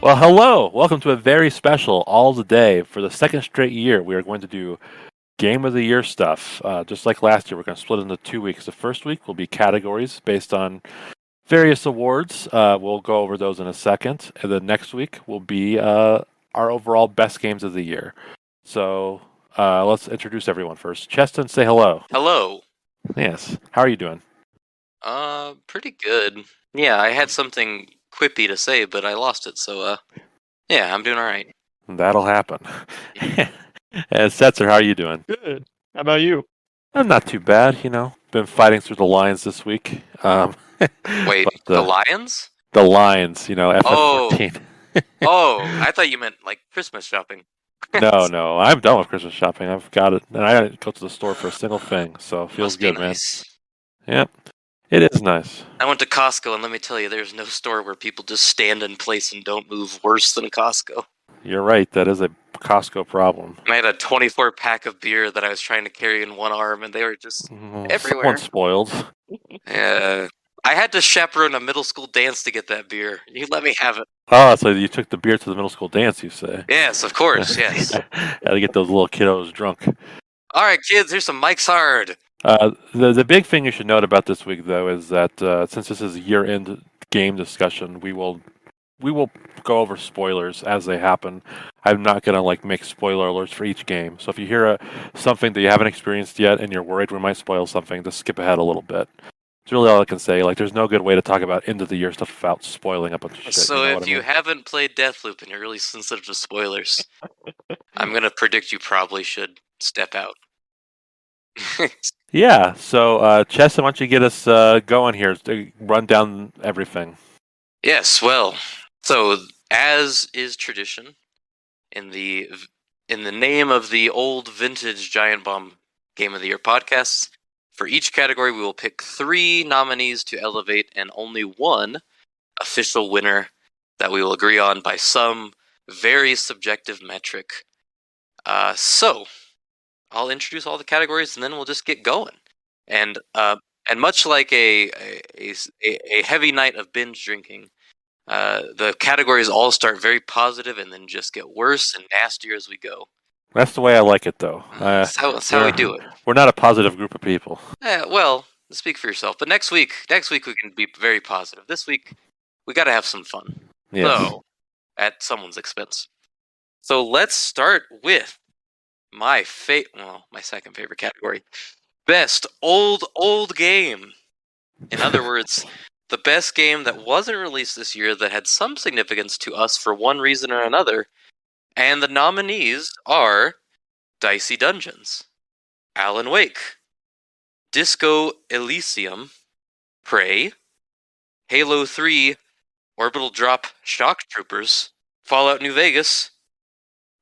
Well, hello! Welcome to a very special All the Day. For the second straight year, we are going to do Game of the Year stuff. Just like last year, we're going to split into 2 weeks. The first week will be categories based on various awards. We'll go over those in a second. And then next week will be our overall best games of the year. So let's introduce everyone first. Cheston, say hello. Hello. Yes. How are you doing? Pretty good. Yeah, I had something quippy to say, but I lost it, so, yeah, I'm doing alright. That'll happen. And Setzer, how are you doing? Good. How about you? I'm not too bad, Been fighting through the lines this week. Wait, but the Lions? the lines, Oh, FF14. I thought you meant, like, Christmas shopping. No, I'm done with Christmas shopping. I've got it, and I didn't go to the store for a single thing, so it feels Must be good, nice. man. Yep, it is nice. I went to Costco, and let me tell you, there's no store where people just stand in place and don't move worse than Costco. You're right. That is a Costco problem. I had a 24-pack of beer that I was trying to carry in one arm, and they were just everywhere. Someone's spoiled. I had to chaperone a middle school dance to get that beer. You let me have it. Oh, so you took the beer to the middle school dance, you say? Yes, of course, yes. Had to get those little kiddos drunk. All right, kids, here's some Mike's Hard. The big thing you should note about this week, though, is that since this is year-end game discussion, we will go over spoilers as they happen. I'm not gonna make spoiler alerts for each game. So if you hear something that you haven't experienced yet and you're worried we might spoil something, just skip ahead a little bit. It's really all I can say. There's no good way to talk about end of the year stuff without spoiling a bunch of shit. So if you haven't played Deathloop and you're really sensitive to spoilers, I'm gonna predict you probably should step out. Yeah. So Chesson, why don't you get us going here? Run down everything. Yes. Well, so as is tradition, in the name of the old vintage Giant Bomb Game of the Year podcasts, for each category we will pick 3 nominees to elevate and only one official winner that we will agree on by some very subjective metric. So I'll introduce all the categories and then we'll just get going. And much like a heavy night of binge drinking, the categories all start very positive and then just get worse and nastier as we go. That's the way I like it, though. That's how we do it. We're not a positive group of people. Well, speak for yourself. But next week we can be very positive. This week, we got to have some fun. Yes. So, at someone's expense. So let's start with my second favorite category. Best old game. In other words, the best game that wasn't released this year that had some significance to us for one reason or another. And the nominees are Dicey Dungeons, Alan Wake, Disco Elysium, Prey, Halo 3, Orbital Drop Shock Troopers, Fallout New Vegas,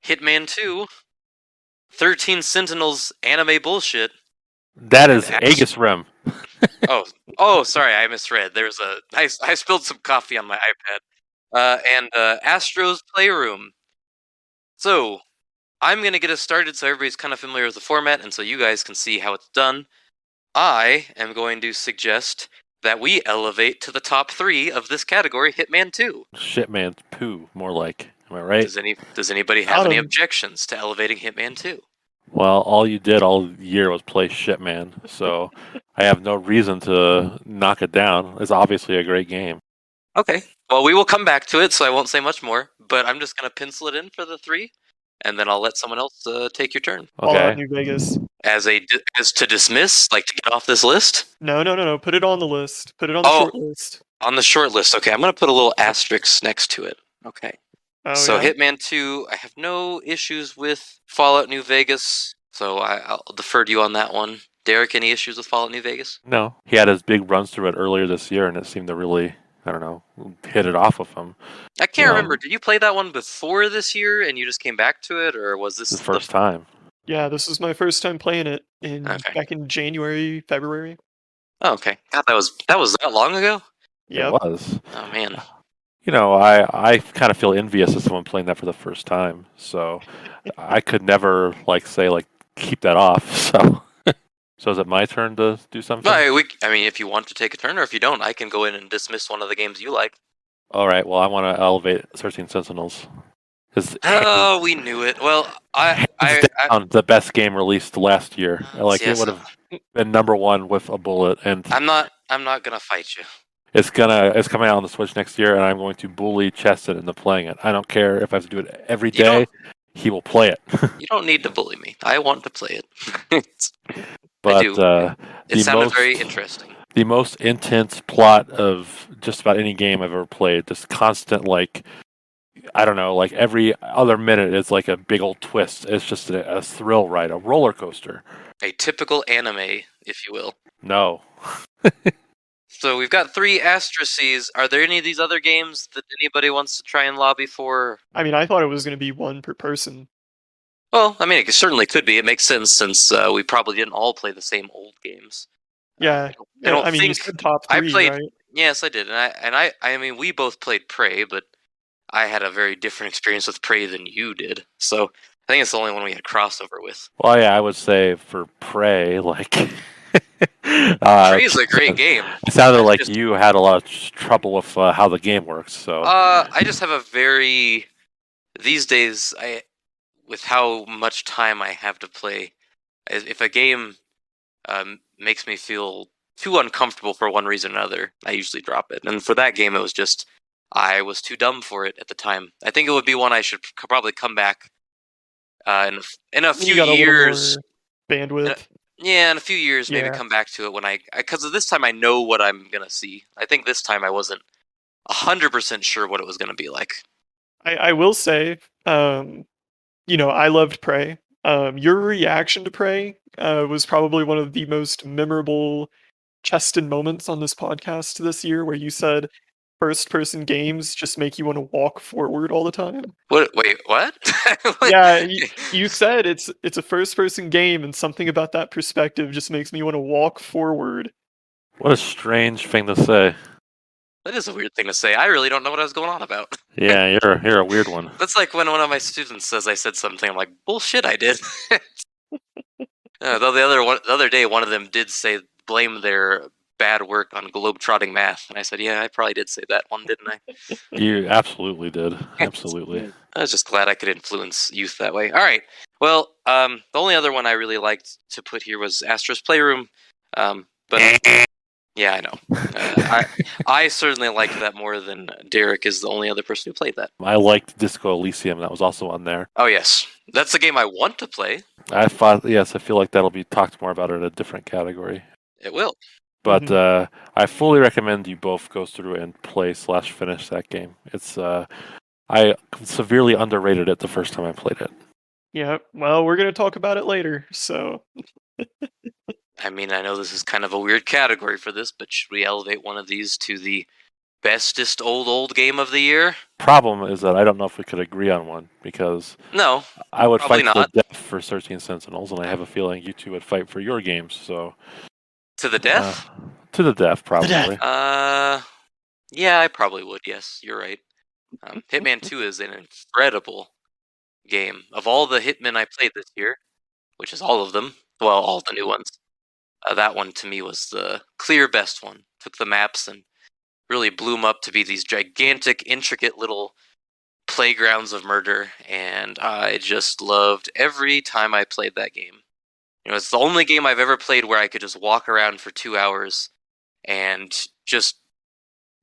Hitman 2, 13 Sentinels Anime Bullshit. That is Aegis Rim. Oh, sorry, I misread. There's I spilled some coffee on my iPad. And Astro's Playroom. So, I'm going to get us started so everybody's kind of familiar with the format and so you guys can see how it's done. I am going to suggest that we elevate to the top 3 of this category, Hitman 2. Shitman poo, more like. Am I right? Does anybody have any objections to elevating Hitman 2? Well, all you did all year was play Shitman, so I have no reason to knock it down. It's obviously a great game. Okay. Well, we will come back to it, so I won't say much more. But I'm just going to pencil it in for the 3, and then I'll let someone else take your turn. Okay. Fallout New Vegas. As to dismiss, like to get off this list? No. Put it on the list. Put it on the short list. On the short list. Okay, I'm going to put a little asterisk next to it. Okay. So yeah. Hitman 2, I have no issues with Fallout New Vegas, so I'll defer to you on that one. Derek, any issues with Fallout New Vegas? No. He had his big runs through it earlier this year, and it seemed to really, hit it off of him. I can't remember. Did you play that one before this year, and you just came back to it, or was this the first time? Yeah, this was my first time playing it back in January, February. Oh, okay. God, that was that long ago? Yeah, it was. Oh man. I kind of feel envious of someone playing that for the first time. So I could never keep that off. So is it my turn to do something? I mean, if you want to take a turn, or if you don't, I can go in and dismiss one of the games you like. All right. Well, I want to elevate 13 Sentinels. Oh, we knew it. Well, Hands down, the best game released last year. Like yes, it would have been number one with a bullet, and I'm not gonna fight you. it's coming out on the Switch next year, and I'm going to bully Cheston into playing it. I don't care if I have to do it every day. He will play it. You don't need to bully me. I want to play it. But I do. It sounded very interesting. The most intense plot of just about any game I've ever played. Just constant, like, I don't know, like every other minute is like a big old twist. It's just a thrill ride, a roller coaster. A typical anime, if you will. No. So we've got 3 Astracies. Are there any of these other games that anybody wants to try and lobby for? I mean, I thought it was going to be one per person. Well, I mean, it certainly could be. It makes sense since we probably didn't all play the same old games. Yeah, I don't mean, think you said top 3, I played. right? Yes, I did, and I mean, we both played Prey, but I had a very different experience with Prey than you did. So I think it's the only one we had crossover with. Well, yeah, I would say for Prey, like. Prey is a great game. It sounded like you had a lot of trouble with how the game works. So I just have a very these days. With how much time I have to play, if a game makes me feel too uncomfortable for one reason or another, I usually drop it. And for that game, it was just I was too dumb for it at the time. I think it would be one I should probably come back in a few years. Bandwidth. In a few years, maybe come back to it when because this time I know what I'm gonna see. I think this time I wasn't 100% sure what it was gonna be like. I will say, I loved Prey. Your reaction to Prey was probably one of the most memorable Cheston moments on this podcast this year, where you said first-person games just make you want to walk forward all the time. What? Wait, what? Yeah, you said it's a first-person game, and something about that perspective just makes me want to walk forward. What a strange thing to say. That is a weird thing to say. I really don't know what I was going on about. Yeah, you're a weird one. That's like when one of my students says I said something. I'm like, bullshit, I did. Though the other day, one of them did blame their bad work on globetrotting math, and I said, yeah, I probably did say that one, didn't I? You absolutely did. Absolutely. I was just glad I could influence youth that way. All right. Well, the only other one I really liked to put here was Astro's Playroom, but. Yeah, I know. I certainly liked that more than Derek is the only other person who played that. I liked Disco Elysium. That was also on there. Oh, yes. That's the game I want to play. I feel like that'll be talked more about in a different category. It will. But I fully recommend you both go through and play/finish that game. It's I severely underrated it the first time I played it. Yeah, well, we're going to talk about it later, so... I mean, I know this is kind of a weird category for this, but should we elevate one of these to the bestest old game of the year? Problem is that I don't know if we could agree on one, because no, I would fight not. to the death for 13 Sentinels, and I have a feeling you two would fight for your games. So to the death? To the death, probably. Yeah, I probably would. Yes, you're right. Hitman 2 is an incredible game. Of all the Hitman I played this year, which is all of them, well, all the new ones. That one to me was the clear best one. Took the maps and really blew them up to be these gigantic, intricate little playgrounds of murder, and I just loved every time I played that game. It's the only game I've ever played where I could just walk around for 2 hours and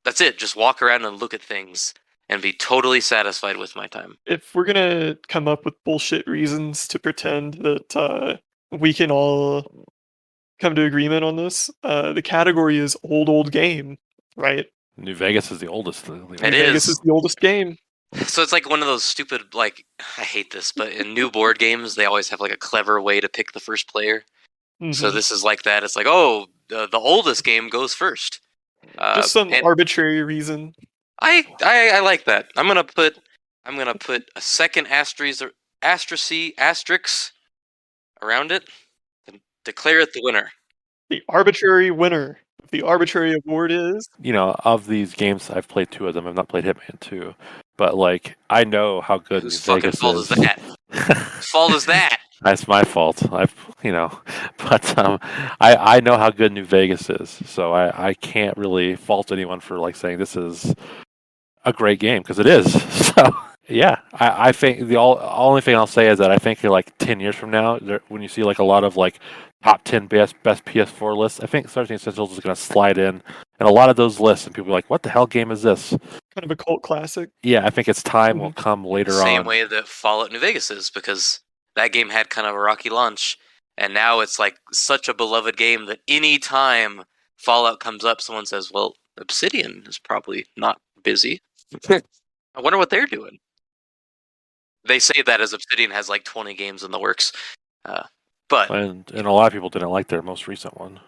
that's it, just walk around and look at things and be totally satisfied with my time. If we're gonna come up with bullshit reasons to pretend that we can all come to agreement on this, the category is old game, right? New Vegas is the oldest. Vegas is the oldest game. So it's like one of those stupid, I hate this, but in new board games, they always have a clever way to pick the first player. Mm-hmm. So this is like that. It's like, oh, the oldest game goes first. Just some arbitrary reason. I like that. I'm gonna put a second asterisk around it and declare it the winner. The arbitrary winner. The arbitrary award is. Of these games, I've played 2 of them. I've not played Hitman 2, but I know how good Whose New fucking Vegas fault is that? Whose fault is that? That's my fault. But I know how good New Vegas is, so I can't really fault anyone for saying this is a great game because it is. So yeah, I think the only thing I'll say is that I think like 10 years from now, when you see like a lot of like top 10 best PS4 lists, I think 13 Essentials is going to slide in, and a lot of those lists, and people are like, "What the hell game is this?" Kind of a cult classic. Yeah, I think its time will come later Same on. way that Fallout New Vegas is, because that game had kind of a rocky launch, and now it's like such a beloved game that any time Fallout comes up, someone says, "Well, Obsidian is probably not busy. I wonder what they're doing." They say that as Obsidian has like 20 games in the works, but And a lot of people didn't like their most recent one.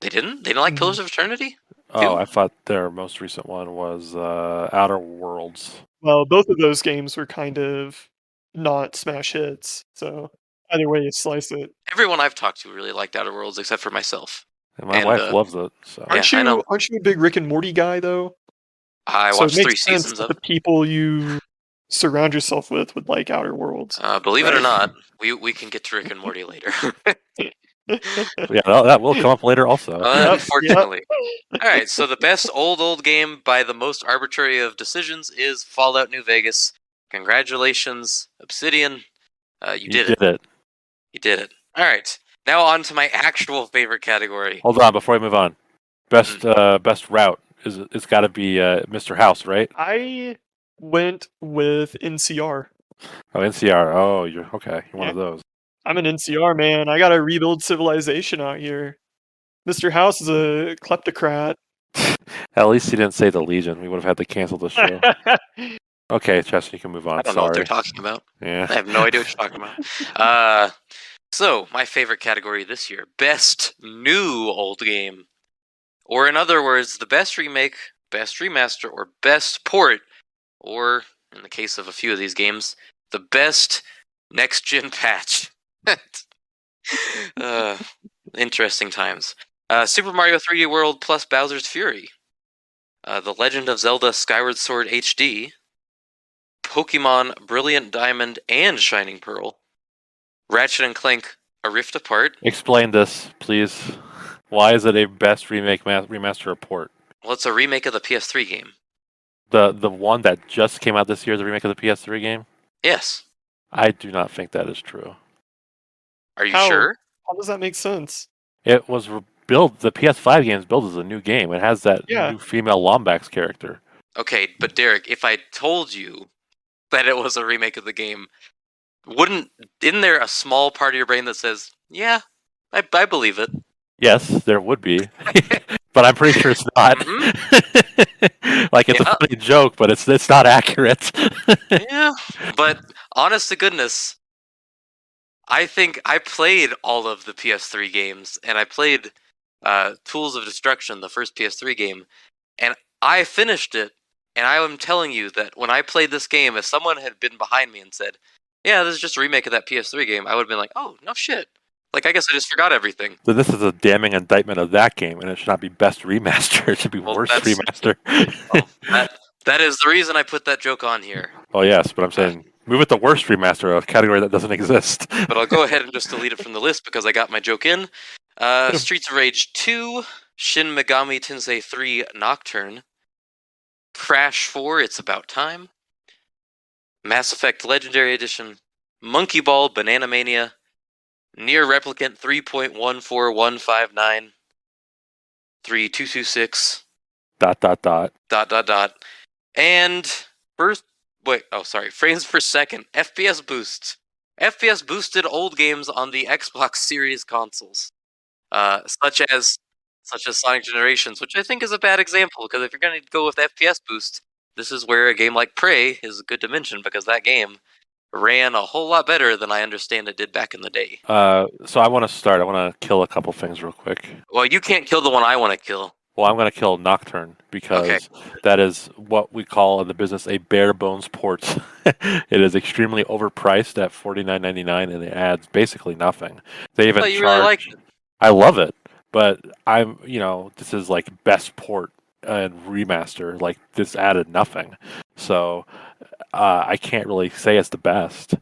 they didn't. They didn't like Pillars of Eternity. Oh, I thought their most recent one was Outer Worlds. Well, both of those games were kind of not smash hits, so either way you slice it. Everyone I've talked to really liked Outer Worlds except for myself. And my wife loves it. So Aren't I know. you a big Rick and Morty guy though? I So watched it 3 makes sense seasons that of the it. people you surround yourself with would like Outer Worlds. Believe it or Right. not, we can get to Rick and Morty later. yeah, that will come up later also. Unfortunately. All right, so the best old game by the most arbitrary of decisions is Fallout New Vegas. Congratulations, Obsidian. You did it. You did it. All right, now on to my actual favorite category. Hold on, before we move on. Best route it's got to be Mr. House, right? I went with NCR. Oh, NCR. Oh, you're okay. You're one of those. I'm an NCR man. I gotta rebuild civilization out here. Mr. House is a kleptocrat. At least he didn't say the Legion. We would have had to cancel the show. Okay, Chester, you can move on. I don't know what they're talking about. Yeah. I have no idea what you're talking about. So, my favorite category this year, best new old game. Or in other words, the best remake, best remaster, or best port, or in the case of a few of these games, the best next-gen patch. Interesting times. Super Mario 3D World plus Bowser's Fury. The Legend of Zelda Skyward Sword HD. Pokemon Brilliant Diamond and Shining Pearl. Ratchet and Clank A Rift Apart. Explain this, please. Why is it a best remake, remaster, or port? Well, it's a remake of the PS3 game. The one that just came out this year is a remake of the PS3 game? Yes. I do not think that is true. Are you sure? How does that make sense? It was built. The PS5 game is built as a new game. It has that new female Lombax character. Okay, but Derek, if I told you that it was a remake of the game, isn't there a small part of your brain that says, yeah, I believe it? Yes, there would be. But I'm pretty sure it's not. Like, it's a funny joke, but it's not accurate. Yeah, but honest to goodness, I think I played all of the PS3 games, and I played Tools of Destruction, the first PS3 game, and I finished it, and I am telling you that when I played this game, if someone had been behind me and said, yeah, this is just a remake of that PS3 game, I would have been like, oh, no shit. Like, I guess I just forgot everything. So this is a damning indictment of that game, and it should not be best remaster. It should be worst remaster. That is the reason I put that joke on here. Oh, yes, but I'm saying move it to worst remaster, a category that doesn't exist. But I'll go ahead and just delete it from the list because I got my joke in. Streets of Rage 2, Shin Megami Tensei 3 Nocturne, Crash 4 It's About Time, Mass Effect Legendary Edition, Monkey Ball Banana Mania, Nier Replicant 3.14159, 3226, ... and frames per second, FPS boost. FPS boosted old games on the Xbox Series consoles, such as Sonic Generations, which I think is a bad example, because if you're going to go with FPS boost, this is where a game like Prey is good to mention, because that game ran a whole lot better than I understand it did back in the day. So I want to kill a couple things real quick. Well, you can't kill the one I want to kill. Well, I'm going to kill Nocturne because that is what we call in the business a bare bones port. It is extremely overpriced at $49.99, and it adds basically nothing. They even charge. Really liked it. I love it, but this is like best port and remaster. Like, this added nothing, so I can't really say it's the best,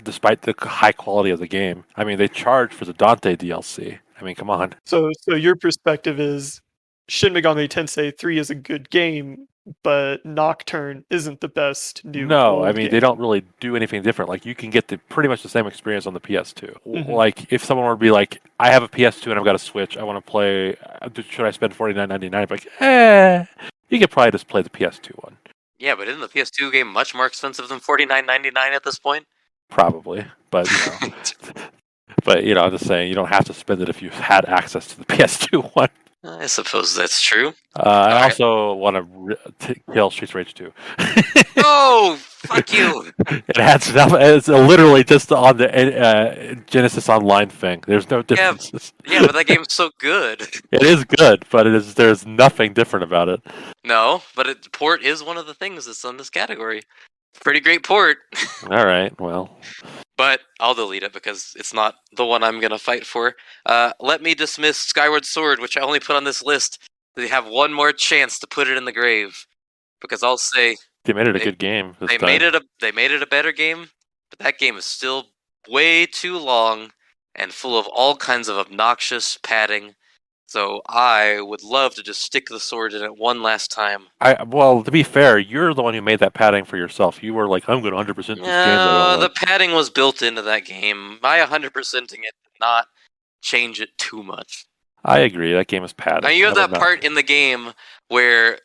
despite the high quality of the game. I mean, they charge for the Dante DLC. I mean, come on. So your perspective is Shin Megami Tensei 3 is a good game, but Nocturne isn't the best new No, I old mean game. they don't really do anything different. Like you can get pretty much the same experience on the PS2. Mhm. Like if someone were to be like, "I have a PS2 and I've got a Switch. I want to play. Should I spend $49.99?" Like, you could probably just play the PS2 one. Yeah, but isn't the PS2 game much more expensive than $49.99 at this point? Probably, but I'm just saying you don't have to spend it if you had access to the PS2 one. I suppose that's true. I Alright. also want to kill Streets Rage 2. Oh, fuck you! It has enough. It's literally just on the Genesis Online thing. There's no differences. Yeah, but that game's so good. It is good, but there's nothing different about it. No, but port is one of the things that's in this category. Pretty great port. All right, well, But I'll delete it because it's not the one I'm gonna fight for. Let me dismiss Skyward Sword, which I only put on this list. They have one more chance to put it in the grave, because I'll say they made it a good game this time. they made it a better game, but that game is still way too long and full of all kinds of obnoxious padding. So I would love to just stick the sword in it one last time. Well, to be fair, you're the one who made that padding for yourself. You were like, I'm going to 100% this game. The padding was built into that game. My 100%ing it did not change it too much. I agree. That game is padding. Now you have that part in the game where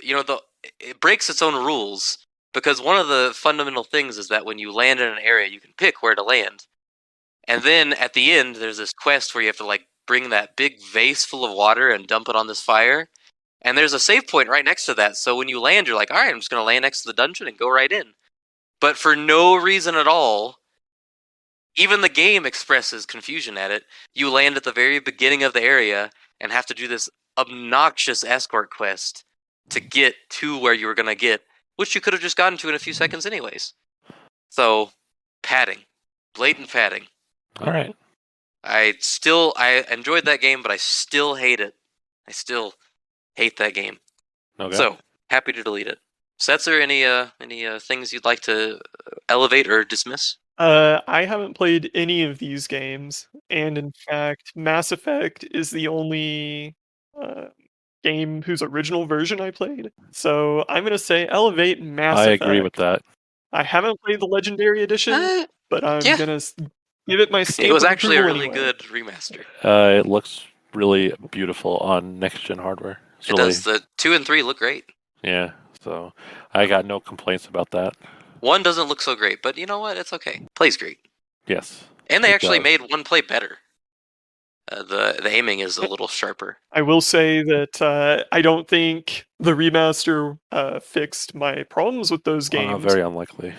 it breaks its own rules, because one of the fundamental things is that when you land in an area, you can pick where to land, and then at the end, there's this quest where you have to bring that big vase full of water and dump it on this fire, and there's a save point right next to that. So when you land, you're like, all right, I'm just gonna land next to the dungeon and go right in. But for no reason at all, even the game expresses confusion at it. You land at the very beginning of the area and have to do this obnoxious escort quest to get to where you were going to get, which you could have just gotten to in a few seconds anyways. So, padding. Blatant padding. All right. I enjoyed that game, but I still hate it. I still hate that game. Okay. So, happy to delete it. Setzer, any things you'd like to elevate or dismiss? I haven't played any of these games, and in fact, Mass Effect is the only game whose original version I played. So I'm gonna say elevate Mass I Effect. agree with that. I haven't played the Legendary Edition, but I'm yeah. gonna give it my stamp. It was actually a approval really anyway. good remaster. It looks really beautiful on next gen hardware. It does. The 2 and 3 look great. Yeah, so I got no complaints about that. 1 doesn't look so great, but you know what? It's okay. Plays great. Yes. And they it actually does. made 1 play better. The aiming is a little sharper. I will say that I don't think the remaster fixed my problems with those games. Very unlikely.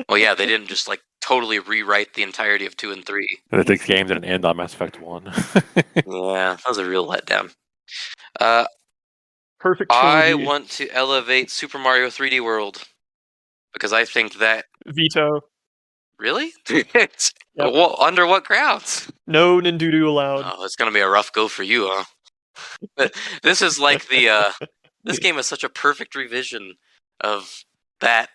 Well, yeah, they didn't just totally rewrite the entirety of 2 and 3. The game didn't end on Mass Effect 1. Yeah, that was a real letdown. Perfect. I trilogy. want to elevate Super Mario 3D World, because I think that Veto. really. Yep. Well, under what grounds? No Nindudu allowed. Oh, it's gonna be a rough go for you, huh? This is like this game is such a perfect revision of that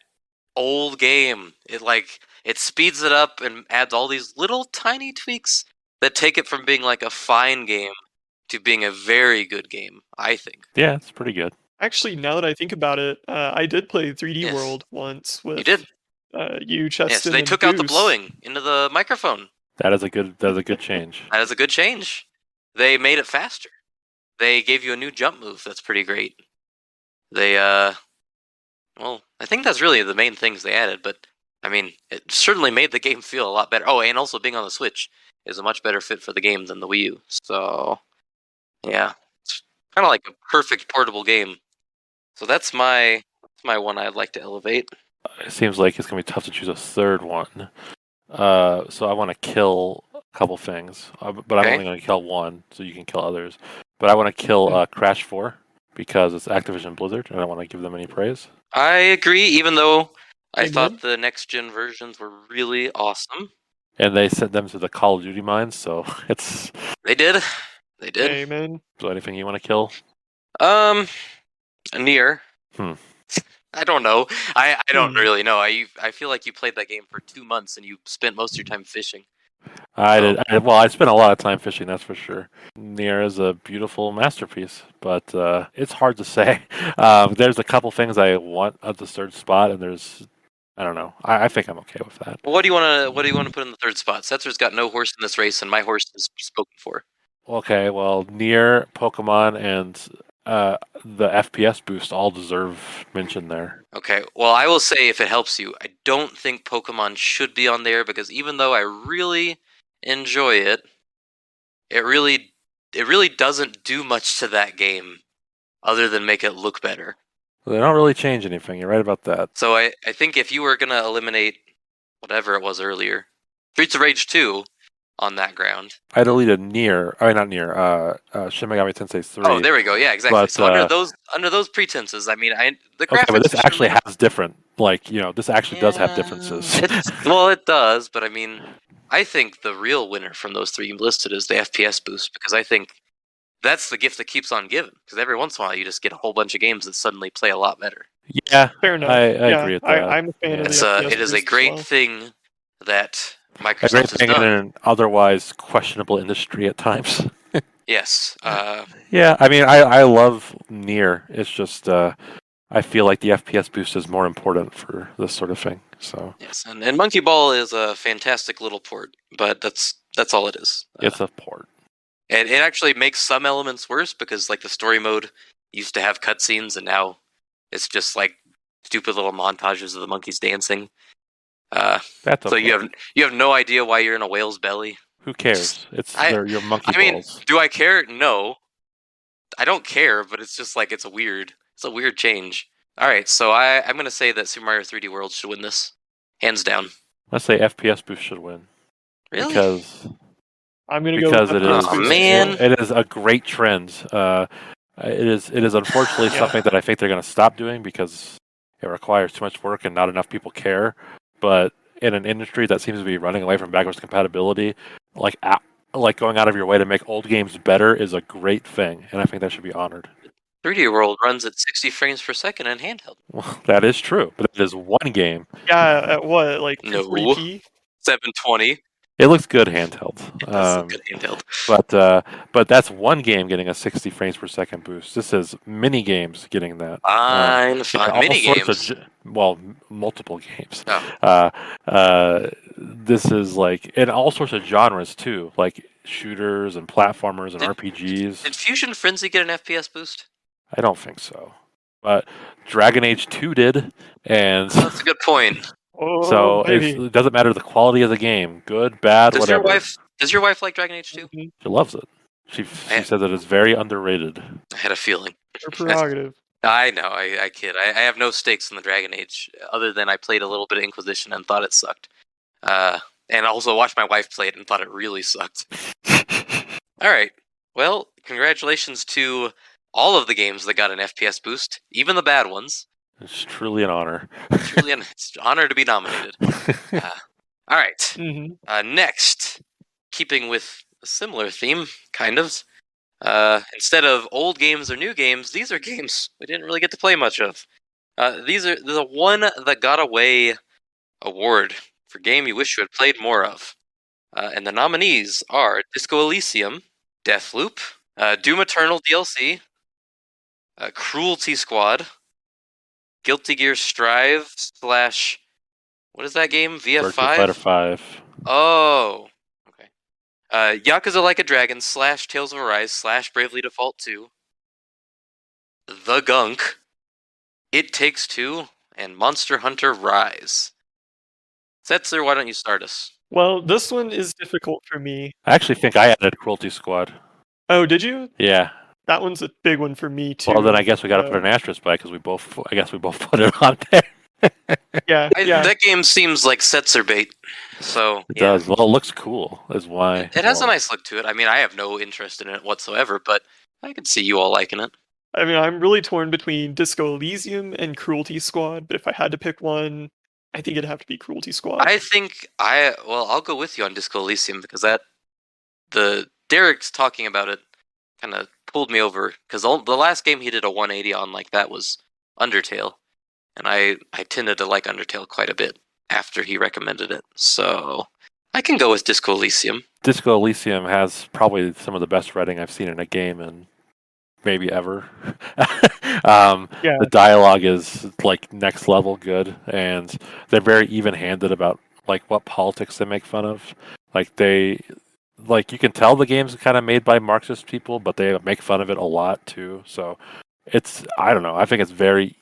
old game. It speeds it up and adds all these little tiny tweaks that take it from being like a fine game to being a very good game, I think. Yeah, it's pretty good. Actually, now that I think about it, I did play 3D Yes. World once with You did. You, Cheston, Yes, they and took out the Goose. blowing into the microphone. That is a good change. That is a good change. They made it faster. They gave you a new jump move that's pretty great. They well, I think that's really the main things they added, but I mean, it certainly made the game feel a lot better. Oh, and also being on the Switch is a much better fit for the game than the Wii U. So, yeah, it's kind of like a perfect portable game. So that's my one I'd like to elevate. It seems like it's gonna be tough to choose a third one. So I want to kill a couple things, but I'm only going to kill one, so you can kill others. But I want to kill Crash 4 because it's Activision Blizzard, and I don't want to give them any praise. I agree, even though I Amen. thought the next gen versions were really awesome. And they sent them to the Call of Duty mines, so it's. They did. They did. Amen. So anything you want to kill? Near. I don't know. I don't really know. I feel like you played that game for 2 months and you spent most of your time fishing. I spent a lot of time fishing, that's for sure. Nier is a beautiful masterpiece, but it's hard to say. There's a couple things I want at the third spot, and I don't know. I think I'm okay with that. Well, what do you want to put in the third spot? Setzer's got no horse in this race, and my horse is spoken for. Okay, well, Nier, Pokemon, and the FPS boost all deserve mention there. Okay, well, I will say, if it helps you, I don't think Pokemon should be on there, because even though I really enjoy it, it really doesn't do much to that game other than make it look better. They don't really change anything. You're right about that. So I think if you were going to eliminate whatever it was earlier, Streets of Rage 2 on that ground. I deleted Nier. I mean, not Nier. Shin Megami Tensei 3. Oh, there we go. Yeah, exactly. But, so under those pretenses, I mean, the graphics. Okay, but this actually has different. This actually does have differences. It does, but I mean, I think the real winner from those three listed is the FPS boost, because I think that's the gift that keeps on giving. Because every once in a while, you just get a whole bunch of games that suddenly play a lot better. Yeah, Fair enough. I agree with that. I'm a fan of the FPS It is a boost as great well. thing that A Microsoft great has thing in done. an otherwise questionable industry at times. Yes. Yeah, I mean, I love Nier. It's just I feel like the FPS boost is more important for this sort of thing. So Yes, and Monkey Ball is a fantastic little port, but that's all it is. it's a port. And it actually makes some elements worse, because like the story mode used to have cutscenes, and now it's just like stupid little montages of the monkeys dancing. That's So okay. you have no idea why you're in a whale's belly. Who cares? They're your monkey I mean, balls. do I care? No, I don't care. But it's just like it's a weird change. All right, so I'm gonna say that Super Mario 3D World should win this, hands down. Let's say FPS boost should win Really? because I'm gonna go because with it FPS is Oh, boost as man. well. it is a great trend. It is unfortunately Yeah. something that I think they're going to stop doing because it requires too much work and not enough people care. But in an industry that seems to be running away from backwards compatibility, like going out of your way to make old games better is a great thing, and I think that should be honored. 3D World runs at 60 frames per second in handheld. Well, that is true, but it is one game. Yeah, at what, like No. 240p? 720. It looks good handheld. It does look good handheld. But that's one game getting a 60 frames per second boost. This is mini games getting that. Fine. all Mini sorts games. of multiple games. Oh. This is like in all sorts of genres too, like shooters and platformers and Did RPGs. Fusion Frenzy get an FPS boost? I don't think so, but Dragon Age 2 did, and That's a good point. Oh, so baby. it doesn't matter the quality of the game, good, bad, Does whatever. your wife like Dragon Age 2? Mhm. She loves it. She said that it's very underrated. I had a feeling. Your prerogative. I know, I kid. I have no stakes in the Dragon Age, other than I played a little bit of Inquisition and thought it sucked. And also watched my wife play it and thought it really sucked. Alright, well, congratulations to all of the games that got an FPS boost, even the bad ones. It's truly an honor. Truly, it's an honor to be nominated. Alright, Mm-hmm. next, keeping with a similar theme, kind of. Instead of old games or new games, these are games we didn't really get to play much of. These are the one that got away award for game you wish you had played more of. And the nominees are Disco Elysium, Deathloop, Doom Eternal DLC, Cruelty Squad, Guilty Gear Strive / what is that game? Virtua VF5? Fighter 5. Oh, okay. Yakuza Like a Dragon / Tales of Arise / Bravely Default 2, The Gunk, It Takes Two, and Monster Hunter Rise. Setzer, why don't you start us? Well, this one is difficult for me. I actually think I added Cruelty Squad. Oh, did you? Yeah. That one's a big one for me too. Well, then I guess we got to put an asterisk by because we both put it on there. Yeah, yeah. That game seems like Setzer bait. So It does. Well, it looks cool. Is why. It has a nice look to it. I mean, I have no interest in it whatsoever, but I could see you all liking it. I mean, I'm really torn between Disco Elysium and Cruelty Squad, but if I had to pick one, I think it'd have to be Cruelty Squad. I think I'll go with you on Disco Elysium, because Derek's talking about it kind of pulled me over, because the last game he did a 180 on like that was Undertale, and I tended to like Undertale quite a bit after he recommended it. So I can go with Disco Elysium. Disco Elysium has probably some of the best writing I've seen in a game and maybe ever. Yeah. The dialogue is like next level good, and they're very even-handed about like what politics they make fun of. Like you can tell the game's kind of made by Marxist people, but they make fun of it a lot too. So I don't know. I think it's very,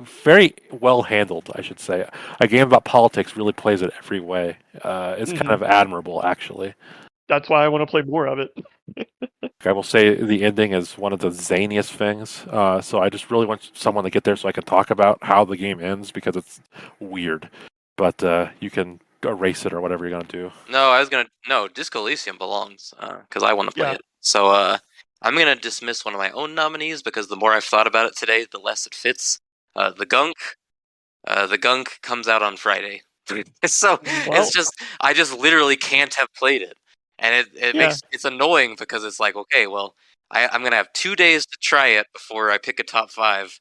very well handled. I should say a game about politics really plays it every way. It's kind of admirable, actually. That's why I want to play more of it. I will say the ending is one of the zaniest things. So I just really want someone to get there so I can talk about how the game ends because it's weird. But you can erase it or whatever you're gonna do. No, Disco Elysium belongs because I want to play Yeah. it. So I'm gonna dismiss one of my own nominees because the more I've thought about it today, the less it fits. The Gunk. The Gunk comes out on Friday, so Well, it's just I just literally can't have played it, and it Yeah. makes it's annoying because it's like okay, well I'm gonna have 2 days to try it before I pick a top 5,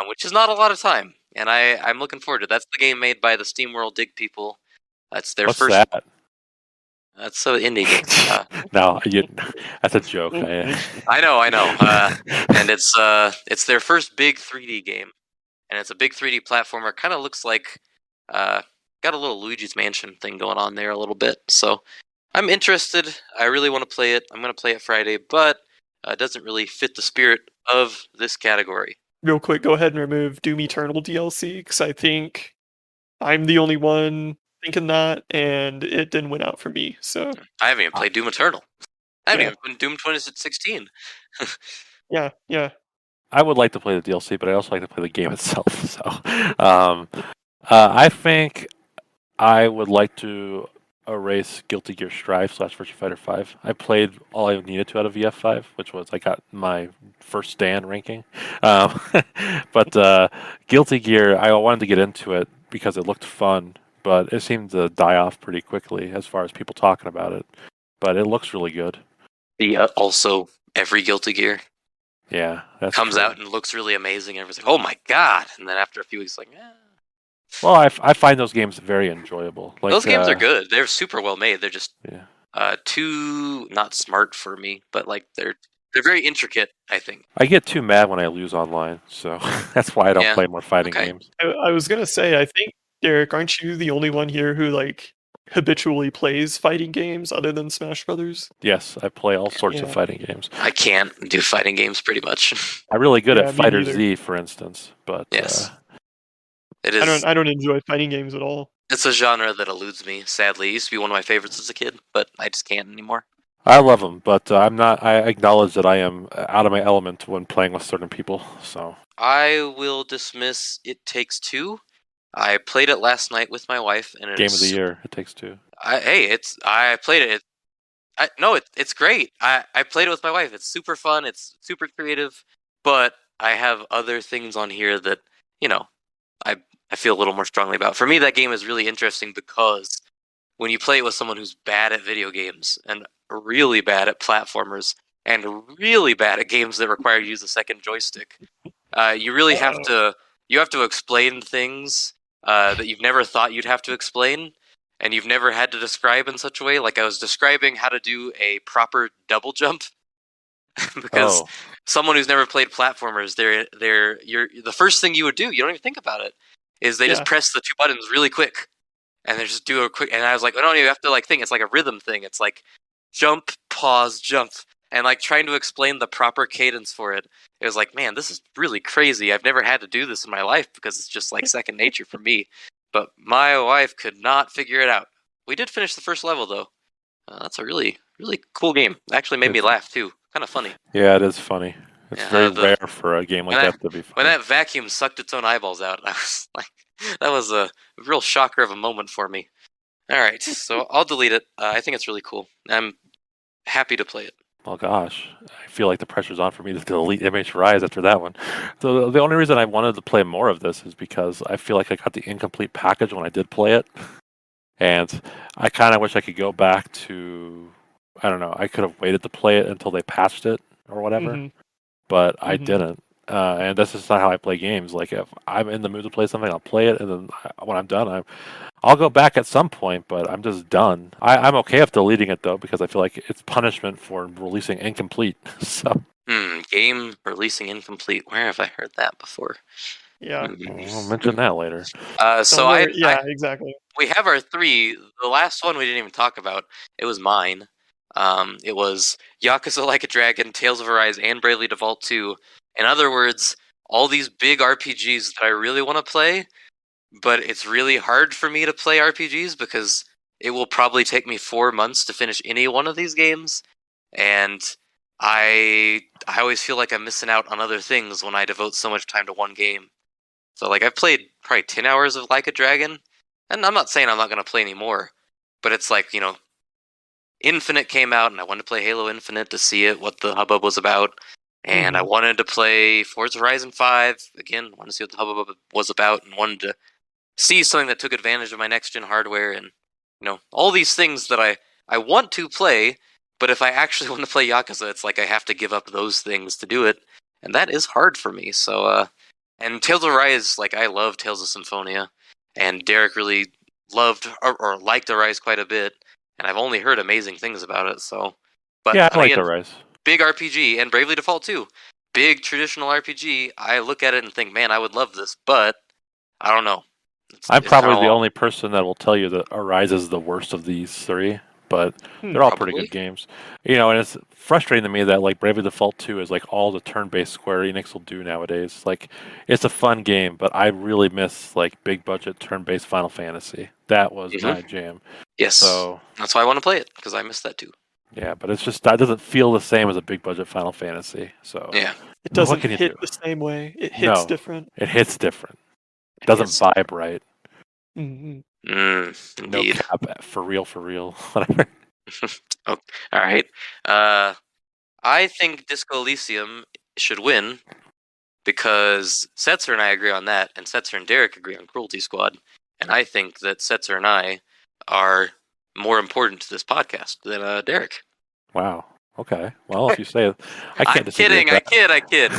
which is not a lot of time, and I'm looking forward to it. That's the game made by the SteamWorld Dig people. That's their What's first. that? That's so indie game. No, that's a joke. I know, and it's their first big 3D game, and it's a big 3D platformer. Kind of looks like got a little Luigi's Mansion thing going on there a little bit. So I'm interested. I really want to play it. I'm going to play it Friday, but it doesn't really fit the spirit of this category. Real quick, go ahead and remove Doom Eternal DLC because I think I'm the only one thinking that, and it didn't win out for me. So I haven't even played Doom Eternal. I haven't Yeah. even been Doom 2016. yeah. I would like to play the DLC, but I also like to play the game itself. So, I think I would like to erase Guilty Gear Strive / Virtua Fighter 5. I played all I needed to out of VF5, which was I got my first stand ranking. But Guilty Gear, I wanted to get into it because it looked fun, but it seemed to die off pretty quickly as far as people talking about it. But it looks really good. Also, every Guilty Gear Yeah, that's comes true. out and looks really amazing. Everyone's like, "Oh my god!" And then after a few weeks, like, Well, I find those games very enjoyable. Like those games are good. They're super well made. They're just Yeah. too not smart for me, but like they're very intricate. I think. I get too mad when I lose online, so that's why I don't Yeah, play more fighting okay. games. I was gonna say, I think Derek, aren't you the only one here who like habitually plays fighting games other than Smash Brothers? Yes, I play all sorts of Yeah. fighting games. I can't do fighting games pretty much. I'm really good Yeah, at me Fighter neither. Z, for instance, but Yes. It is. I don't enjoy fighting games at all. It's a genre that eludes me. Sadly, it used to be one of my favorites as a kid, but I just can't anymore. I love them. But I'm not. I acknowledge that I am out of my element when playing with certain people. So I will dismiss It Takes Two. I played it last night with my wife, and Game of the Year, It Takes Two. I played it. It's great. I played it with my wife. It's super fun. It's super creative, but I have other things on here that I feel a little more strongly about. For me, that game is really interesting because when you play it with someone who's bad at video games and really bad at platformers and really bad at games that require you to use a second joystick, you really have to explain things that you've never thought you'd have to explain, and you've never had to describe in such a way. Like I was describing how to do a proper double jump because someone who's never played platformers, the first thing you would do, you don't even think about it, is they just press the 2 buttons really quick, and they just do a quick. And I was like, oh no, you have to think. It's like a rhythm thing. It's like jump, pause, jump, and like trying to explain the proper cadence for it. It was like, man, this is really crazy. I've never had to do this in my life because it's just like second nature for me. But my wife could not figure it out. We did finish the first level though. That's a really, really cool game. Actually made me laugh too. Kind of funny. Yeah, it is funny. It's very rare for a game like that to be funny. When that vacuum sucked its own eyeballs out, I was like, that was a real shocker of a moment for me. All right, so I'll delete it. I think it's really cool. I'm happy to play it. Oh gosh, I feel like the pressure's on for me to delete MH Rise after that one. So the only reason I wanted to play more of this is because I feel like I got the incomplete package when I did play it, and I kind of wish I could go back to, I don't know, I could have waited to play it until they patched it or whatever, but I didn't. and that's just not how I play games. Like if I'm in the mood to play something, I'll play it, and then when I'm done, I'll go back at some point. But I'm just done. I'm okay with deleting it though because I feel like it's punishment for releasing incomplete. So Game releasing incomplete. Where have I heard that before? Yeah. we'll mention that later. So Don't worry. Yeah, exactly. we have our three. The last one we didn't even talk about. It was mine. It was Yakuza Like a Dragon, Tales of Arise, and Bravely Default 2. In other words, all these big RPGs that I really want to play, but it's really hard for me to play RPGs because it will probably take me 4 months to finish any one of these games, and I always feel like I'm missing out on other things when I devote so much time to one game. So like I've played probably 10 hours of Like a Dragon, and I'm not saying I'm not going to play anymore, but it's like, Infinite came out and I wanted to play Halo Infinite to see what the hubbub was about. And I wanted to play Forza Horizon 5, again, wanted to see what the hubbub was about, and wanted to see something that took advantage of my next-gen hardware, and, all these things that I want to play, but if I actually want to play Yakuza, it's like I have to give up those things to do it, and that is hard for me, so, and Tales of Arise, like, I love Tales of Symphonia, and Derek really loved, or liked Arise quite a bit, and I've only heard amazing things about it, so... But, yeah, I like again, Arise. big RPG, and Bravely Default 2. Big traditional RPG. I look at it and think, man, I would love this, but I don't know. I'm It's probably kinda the long. only person that will tell you that Arise is the worst of these three, but they're all pretty Probably. good games. And it's frustrating to me that like Bravely Default 2 is like all the turn-based Square Enix will do nowadays. Like it's a fun game, but I really miss like big budget turn-based Final Fantasy. That was my jam. Yes. So that's why I want to play it, because I missed that too. yeah, but it's just that doesn't feel the same as a big budget Final Fantasy. So Yeah. It doesn't can you hit do? the same way. It hits No. different. It hits different. It doesn't Yes. vibe right. Mm-hmm. No Indeed. cap for real, whatever. Oh, all right. I think Disco Elysium should win because Setzer and I agree on that, and Setzer and Derek agree on Cruelty Squad, and I think that Setzer and I are more important to this podcast than Derek. Wow. Okay. Well, if you say it, I can't I'm disagree kidding. with that. I kid.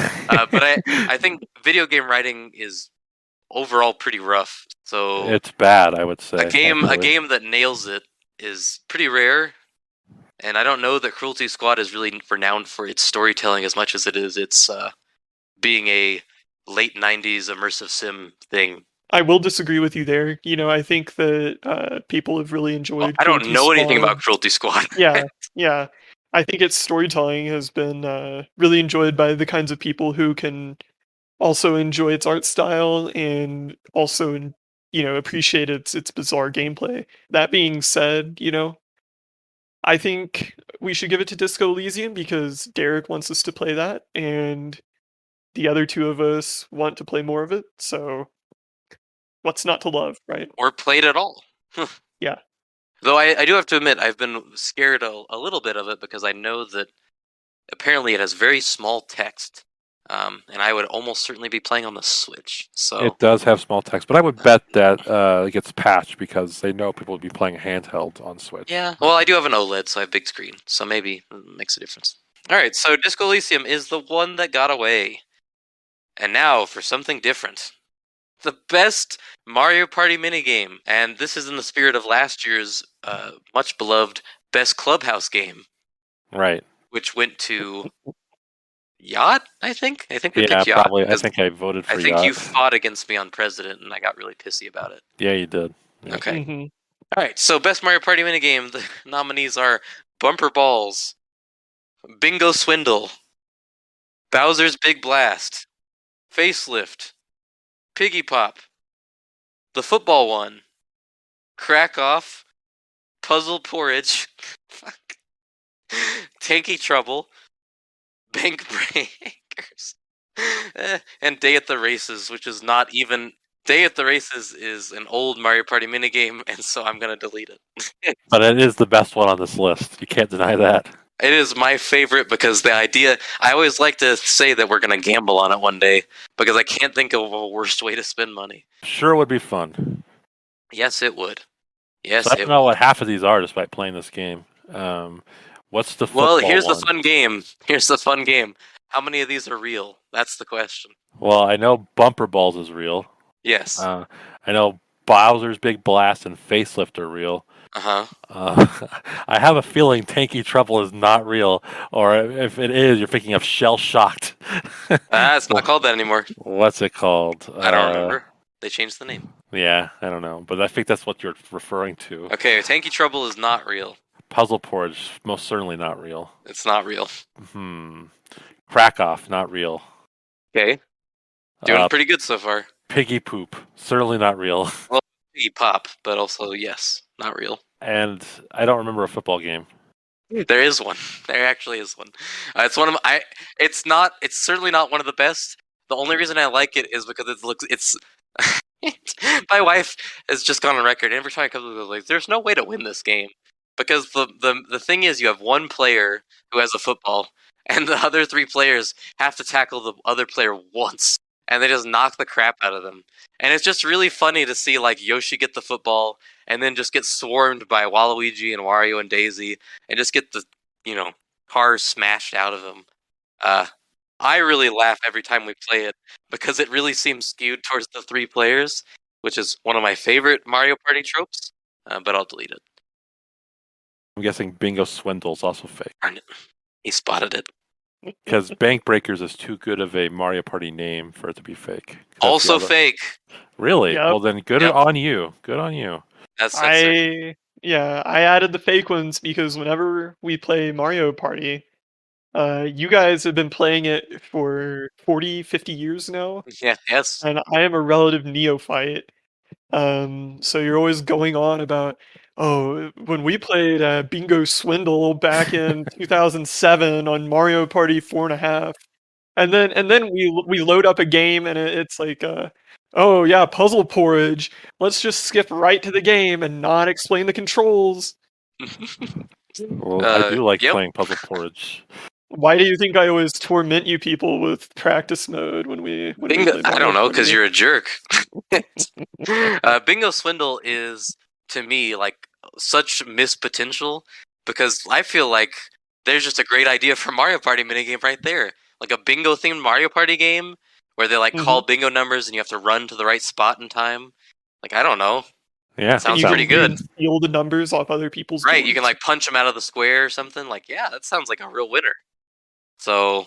But I think video game writing is overall pretty rough. So It's bad, I would say. a game actually. that nails it is pretty rare. And I don't know that Cruelty Squad is really renowned for its storytelling as much as it is its being a late 90s immersive sim thing. I will disagree with you there. I think that people have really enjoyed. I don't Cruelty know anything Squad. about Cruelty Squad. Yeah. I think its storytelling has been really enjoyed by the kinds of people who can also enjoy its art style and also appreciate its bizarre gameplay. That being said, I think we should give it to Disco Elysium because Derek wants us to play that, and the other two of us want to play more of it. So, what's not to love, right? Or played at all. Yeah. Though I do have to admit, I've been scared a little bit of it because I know that apparently it has very small text. And I would almost certainly be playing on the Switch. So It does have small text, but I would bet that it gets patched because they know people would be playing handheld on Switch. yeah, well, I do have an OLED, so I have big screen, so maybe it makes a difference. All right, so Disco Elysium is the one that got away, and now for something different. The best Mario Party minigame, and this is in the spirit of last year's much beloved Best Clubhouse game, Right. which went to Yacht. I think we picked Yacht. Probably. I think I voted for I think Yacht. you fought against me on President, and I got really pissy about it. Yeah, you did. Yeah. Okay. Mm-hmm. All right. So, best Mario Party minigame. The nominees are Bumper Balls, Bingo Swindle, Bowser's Big Blast, Facelift, Piggy Pop, the Football One, Crack Off, Puzzle Porridge, Tanky Trouble, Bank Breakers, and Day at the Races, which is not even. Day at the Races is an old Mario Party minigame, and so I'm going to delete it. But it is the best one on this list. You can't deny that. It is my favorite because the idea. I always like to say that we're going to gamble on it one day because I can't think of a worse way to spend money. Sure would be fun. Yes, it would. Yes, So I don't know what half of these are despite playing this game. What's the football Well, here's one? the fun game. Here's the fun game. How many of these are real? That's the question. Well, I know Bumper Balls is real. Yes. I know Bowser's Big Blast and Facelift are real. Uh-huh. I have a feeling Tanky Trouble is not real, or if it is, you're thinking of Shell Shocked. It's not called that anymore. What's it called? I don't remember. They changed the name. Yeah, I don't know, but I think that's what you're referring to. Okay, Tanky Trouble is not real. Puzzle Porridge, most certainly not real. It's not real. Crack Off, not real. Okay. Doing pretty good so far. Piggy Poop, certainly not real. Well, Piggy Pop, but also, yes, not real. And I don't remember a football game. There is one. There actually is one. It's one of my. It's not. It's certainly not one of the best. The only reason I like it is because it looks. It's. My wife has just gone on record. Every time I come to like, there's no way to win this game because the thing is, you have one player who has a football, and the other three players have to tackle the other player once, and they just knock the crap out of them. And it's just really funny to see like Yoshi get the football and then just get swarmed by Waluigi and Wario and Daisy and just get the cars smashed out of them. I really laugh every time we play it because it really seems skewed towards the three players, which is one of my favorite Mario Party tropes. But I'll delete it. I'm guessing Bingo Swindle is also fake. Darn it. He spotted it. Because Bank Breakers is too good of a Mario Party name for it to be fake. Also fake. Really? Yep. Well, then good on you. Good on you. That's I added the fake ones because whenever we play Mario Party, you guys have been playing it for 40, 50 years now. Yeah, yes. And I am a relative neophyte. So you're always going on about, when we played Bingo Swindle back in 2007 on Mario Party 4.5, and then we load up a game and it's like, oh yeah, Puzzle Porridge. Let's just skip right to the game and not explain the controls. Well, I do like playing Puzzle Porridge. Why do you think I always torment you people with practice mode when we Bingo? I don't know, because you're a jerk. Bingo Swindle is, to me, like such missed potential because I feel like there's just a great idea for Mario Party minigame right there. Like a bingo themed Mario Party game where they like call bingo numbers and you have to run to the right spot in time. Like, I don't know. Yeah, sounds pretty good. Steal the numbers off other people's right. boards. You can like punch them out of the square or something. Like, yeah, that sounds like a real winner. So,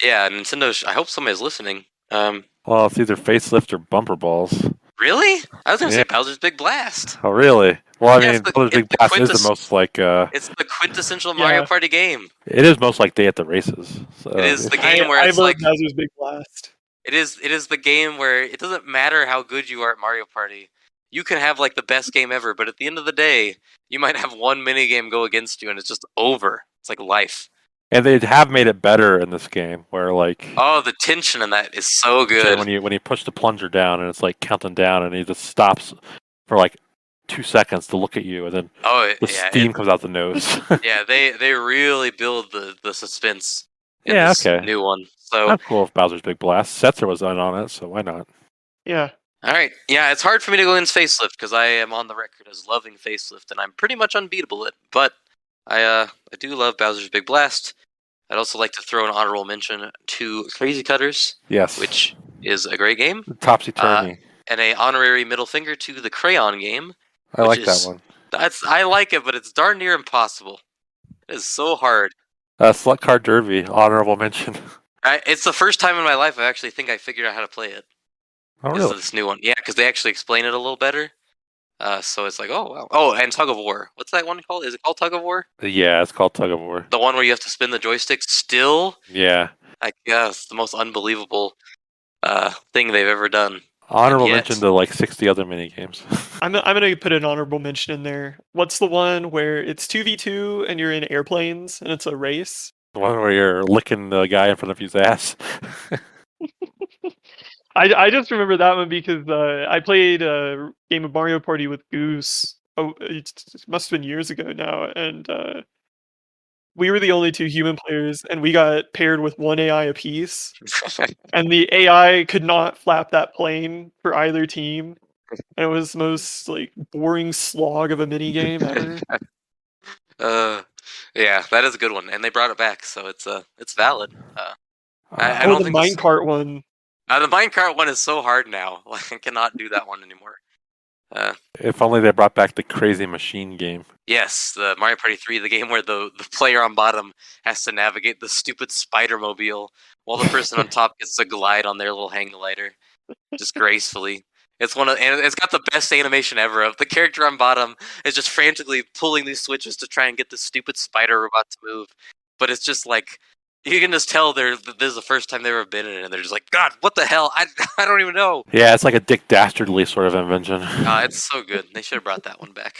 yeah, Nintendo. I hope somebody's listening. Well, it's either Facelift or Bumper Balls. Really? I was gonna say Bowser's Big Blast. Oh, really? Well, I mean, Bowser's Big Blast is the most like. It's the quintessential Mario Party game. It is most like Day at the Races. So. It is the game where it's like Bowser's Big Blast. It is the game where it doesn't matter how good you are at Mario Party. You can have like the best game ever, but at the end of the day, you might have one minigame go against you, and it's just over. It's like life. And they have made it better in this game, where like the tension in that is so good. When you push the plunger down and it's like counting down, and he just stops for like 2 seconds to look at you, and then the steam comes out the nose. Yeah, they really build the suspense. In yeah, this okay. New one. So I'm cool with Bowser's Big Blast. Setzer was on it, so why not? Yeah. All right. Yeah, it's hard for me to go against Facelift because I am on the record as loving Facelift, and I'm pretty much unbeatable at it. But I do love Bowser's Big Blast. I'd also like to throw an honorable mention to Crazy Cutters. Yes. Which is a great game. Topsy-turvy. And a honorary middle finger to the Crayon game. I like that one. I like it, but it's darn near impossible. It is so hard. Slut Card Derby, honorable mention. It's the first time in my life I actually think I figured out how to play it. Oh, really? This new one. Yeah, because they actually explain it a little better. So it's like, oh, wow. Oh, and Tug of War. What's that one called? Is it called Tug of War? Yeah, it's called Tug of War. The one where you have to spin the joystick still? Yeah. I guess the most unbelievable thing they've ever done. Honorable mention to like 60 other minigames. I'm gonna put an honorable mention in there. What's the one where it's 2v2 and you're in airplanes and it's a race? The one where you're licking the guy in front of his ass. I just remember that one because I played a game of Mario Party with Goose. Oh, it must have been years ago now, and we were the only two human players, and we got paired with one AI apiece. And the AI could not flap that plane for either team. And it was the most like boring slog of a minigame ever. Yeah, that is a good one, and they brought it back, so it's valid. I Oh, don't the think this. minecart one. The minecart one is so hard now. Like, I cannot do that one anymore. If only they brought back the crazy machine game. Yes, the Mario Party 3, the game where the player on bottom has to navigate the stupid spider mobile while the person on top gets to glide on their little hang glider, just gracefully. And it's got the best animation ever of the character on bottom is just frantically pulling these switches to try and get the stupid spider robot to move. But it's just like you can just tell this is the first time they've ever been in it, and they're just like, God, what the hell? I don't even know. Yeah, it's like a Dick Dastardly sort of invention. It's so good. They should have brought that one back.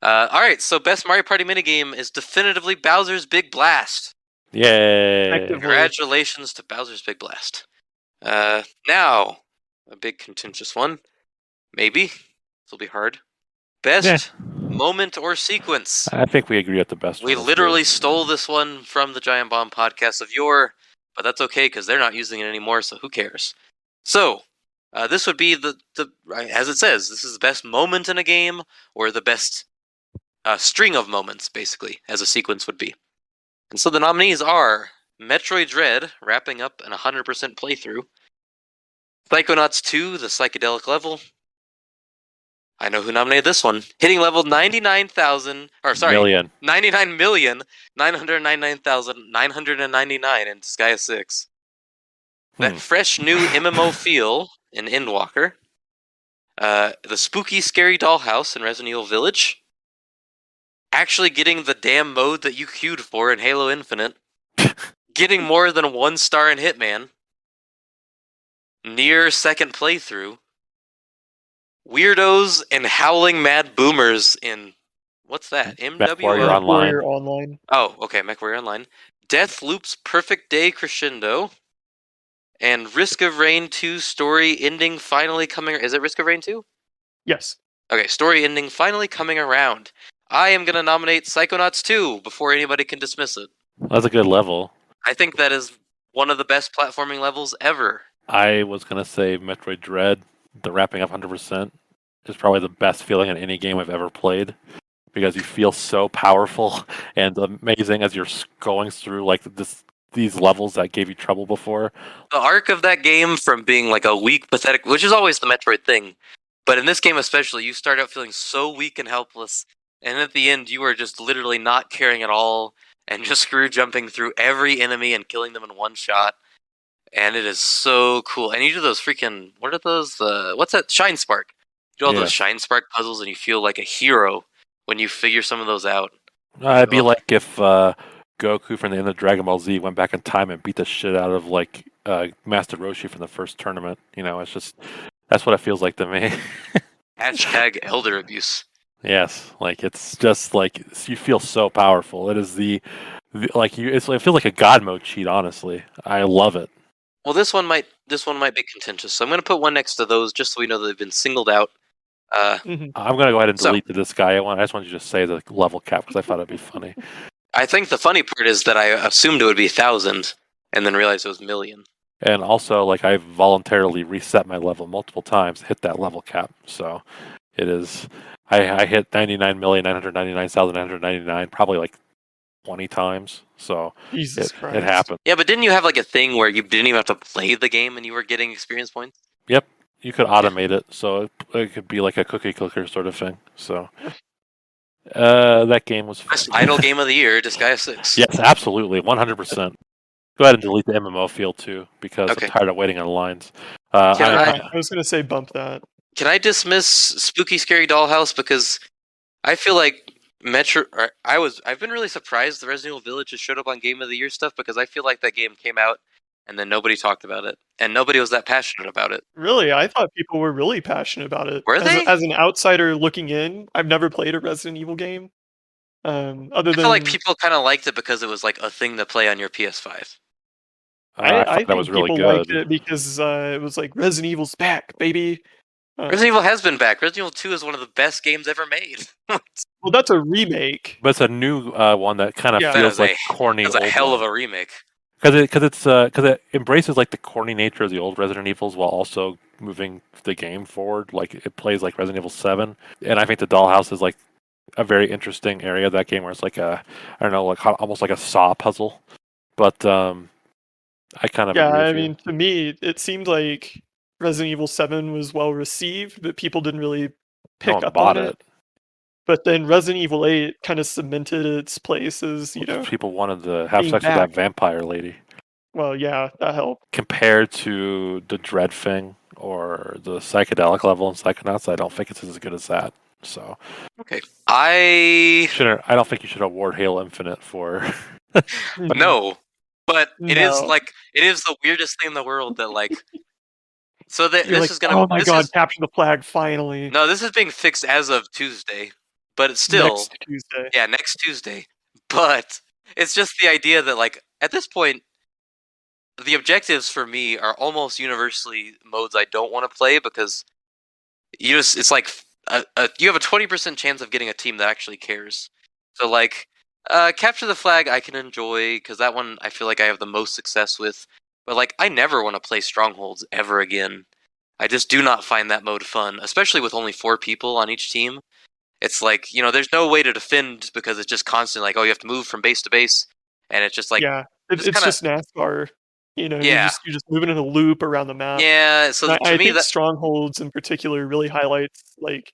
All right, so best Mario Party minigame is definitively Bowser's Big Blast. Yay! Effectively. Congratulations to Bowser's Big Blast. Now, a big contentious one. Maybe. This will be hard. Best moment or sequence. I think we agree at the best We one. literally stole this one from the Giant Bomb podcast of yore, but that's okay because they're not using it anymore, so who cares? So, this would be the as it says, this is the best moment in a game, or the best string of moments, basically, as a sequence would be. And so the nominees are Metroid Dread, wrapping up an 100% playthrough. Psychonauts 2, the psychedelic level. I know who nominated this one. Hitting level 99,999,999 in Disgaea 6. That fresh new MMO feel in Endwalker. The spooky, scary dollhouse in Resident Evil Village. Actually getting the damn mode that you queued for in Halo Infinite. Getting more than 1 star in Hitman. Near second playthrough. Weirdos and howling mad boomers in what's that? MechWarrior Online. Warrior Online. Oh, okay, MechWarrior Online. Deathloop's Perfect Day Crescendo. And Risk of Rain 2 story ending finally coming. Is it Risk of Rain 2? Yes. Okay, story ending finally coming around. I am going to nominate Psychonauts 2 before anybody can dismiss it. That's a good level. I think that is one of the best platforming levels ever. I was going to say Metroid Dread, the wrapping up 100%, is probably the best feeling in any game I've ever played. Because you feel so powerful and amazing as you're going through like these levels that gave you trouble before. The arc of that game from being like a weak, pathetic, which is always the Metroid thing, but in this game especially, you start out feeling so weak and helpless, and at the end you are just literally not caring at all, and just screw jumping through every enemy and killing them in one shot. And it is so cool. And you do those freaking, what are those? What's that? Shine Spark. You do all those Shine Spark puzzles, and you feel like a hero when you figure some of those out. It'd be like if Goku from the end of Dragon Ball Z went back in time and beat the shit out of like Master Roshi from the first tournament. You know, it's just that's what it feels like to me. Hashtag elder abuse. Yes, like it's just like you feel so powerful. It is it feels like a god mode cheat. Honestly, I love it. Well, this one might be contentious, so I'm going to put one next to those just so we know that they've been singled out. I'm going to go ahead and delete this guy. I just want you to say the level cap because I thought it'd be funny. I think the funny part is that I assumed it would be 1,000 and then realized it was million. And also, like, I voluntarily reset my level multiple times, hit that level cap. So it is. I hit 99,999,999 probably like 20 times. So Jesus Christ. It happened. Yeah, but didn't you have like a thing where you didn't even have to play the game and you were getting experience points? Yep. You could automate it, so it could be like a cookie clicker sort of thing. So that game was fun. Best idle game of the year, Disgaea 6. Yes, absolutely, 100%. Go ahead and delete the MMO field too, because Okay. I'm tired of waiting on lines. I was going to say bump that. Can I dismiss Spooky Scary Dollhouse because I feel like I've been really surprised the Resident Evil Village has showed up on Game of the Year stuff because I feel like that game came out and then nobody talked about it and nobody was that passionate about it. Really, I thought people were really passionate about it. Were they? As an outsider looking in, I've never played a Resident Evil game. I feel like people kind of liked it because it was like a thing to play on your PS5. I I thought that was think really people good. liked it because it was like Resident Evil's back, baby. Resident Evil has been back. Resident Evil 2 is one of the best games ever made. Well, that's a remake. But it's a new one that kind of feels like corny. It's a hell of a remake. Because it embraces like the corny nature of the old Resident Evils while also moving the game forward. Like it plays like Resident Evil 7, and I think the Dollhouse is like a very interesting area of that game where it's like I don't know, like almost like a saw puzzle. But I kind of Yeah, agree with I you. mean, to me, it seemed like Resident Evil 7 was well received, but people didn't really No pick one up on bought it. it. But then Resident Evil 8 kind of cemented its place as, People wanted to have being sex with that back. vampire lady. Well, yeah, that helped. Compared to the Dread Thing or the psychedelic level in Psychonauts, I don't think it's as good as that. So Okay. I don't think you should award Halo Infinite for. no, but it is No. like it is the weirdest thing in the world that like. So You're this like, is gonna. oh my This god, is capture the flag finally. no. This is being fixed as of Tuesday, but it's still Next Tuesday. yeah next Tuesday. But it's just the idea that like at this point, the objectives for me are almost universally modes I don't want to play because it's like you have a 20% chance of getting a team that actually cares. So like capture the flag I can enjoy because that one I feel like I have the most success with. But like I never want to play strongholds ever again. I just do not find that mode fun, especially with only 4 people on each team. It's like there's no way to defend because it's just constant. Like you have to move from base to base, and it's just like Yeah, just it's kind of just NASCAR. You're yeah just moving in a loop around the map. yeah. So And to I me think that Strongholds in particular really highlights like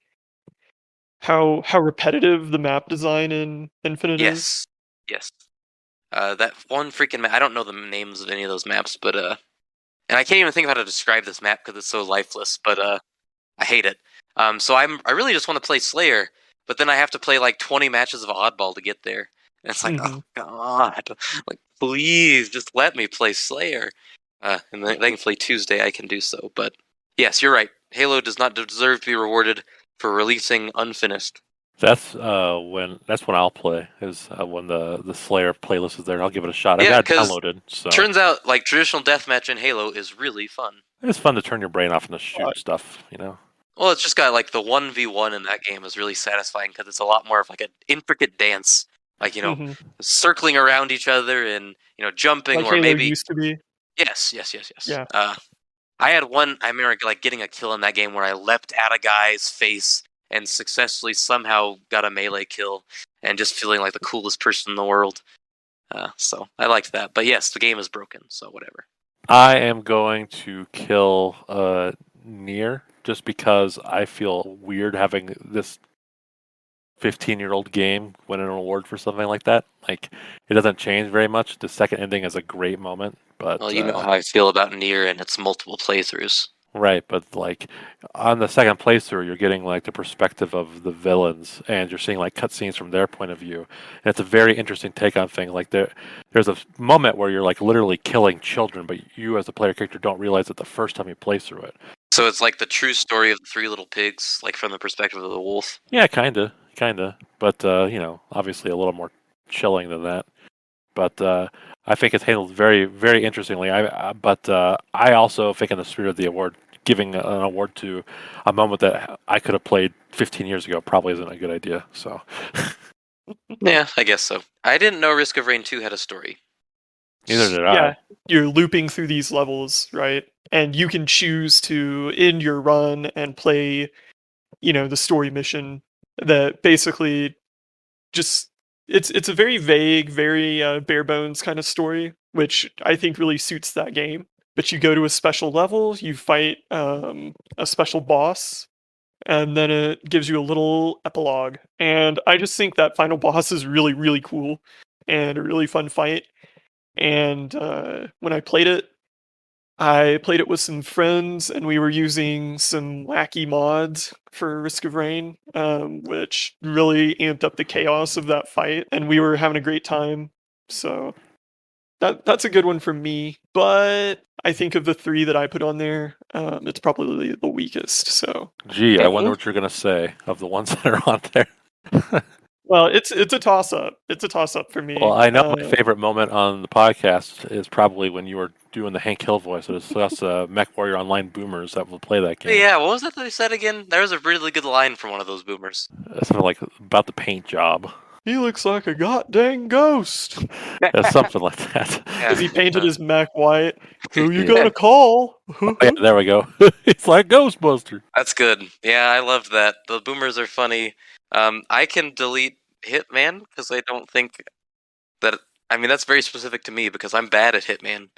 how repetitive the map design in Infinite is. yes yes. That one freaking map. I don't know the names of any of those maps, but and I can't even think of how to describe this map because it's so lifeless. But I hate it. So I really just want to play Slayer, but then I have to play like 20 matches of Oddball to get there. And it's like, oh Mhm. god, like please just let me play Slayer. And then thankfully Tuesday I can do so. But yes, you're right. Halo does not deserve to be rewarded for releasing unfinished. That's when I'll play is when the Slayer playlist is there. I'll give it a shot. I Yeah, got it because downloaded, so turns out like traditional deathmatch in Halo is really fun. it's fun to turn your brain off and to Uh, shoot stuff. You know. Well, it's just got like the 1v1 in that game is really satisfying because it's a lot more of like an intricate dance, like mhm. circling around each other and jumping Like or Halo maybe used to be. yes. Yeah. I had one. I remember like getting a kill in that game where I leapt at a guy's face and successfully somehow got a melee kill and just feeling like the coolest person in the world. So I liked that. But yes, the game is broken, so whatever. I am going to kill Nier just because I feel weird having this 15-year-old game win an award for something like that. Like it doesn't change very much. The second ending is a great moment, but Well, you know how I feel about Nier and its multiple playthroughs. right, but like on the second playthrough, you're getting like the perspective of the villains, and you're seeing like cutscenes from their point of view, and it's a very interesting take on things. Like there's a moment where you're like literally killing children, but you as a player character don't realize it the first time you play through it. So it's like the true story of the Three Little Pigs, like from the perspective of the wolf. Yeah, kinda, but obviously a little more chilling than that. But I think it's handled very, very interestingly. But I also think in the spirit of the award, giving an award to a moment that I could have played 15 years ago probably isn't a good idea. So Yeah, I guess so. I didn't know Risk of Rain 2 had a story. neither did Yeah. I. You're looping through these levels, right? And you can choose to end your run and play, the story mission that basically just it's a very vague, very bare bones kind of story, which I think really suits that game. But you go to a special level, you fight a special boss, and then it gives you a little epilogue. And I just think that final boss is really, really cool and a really fun fight. And when I played it with some friends, and we were using some wacky mods for Risk of Rain, which really amped up the chaos of that fight, and we were having a great time. So that's a good one for me. But I think of the three that I put on there, it's probably the weakest. So, Gee, I wonder Okay. what you're gonna say of the ones that are on there. well, it's a toss up. It's a toss up for Well, me. I know my favorite moment on the podcast is probably when you were doing the Hank Hill voice. It was us Mech Warrior Online boomers that will play that game. Yeah, what was that they said again? There was a really good line from one of those boomers. Something like about the paint job. He looks like a goddamn ghost. Yeah, something like that. Because he painted his mech white. Who you Yeah. gonna call? Yeah, there we go. It's like Ghostbuster. That's good. Yeah, I loved that. The boomers are funny. I can delete Hitman because I don't think that. I mean, that's very specific to me because I'm bad at Hitman,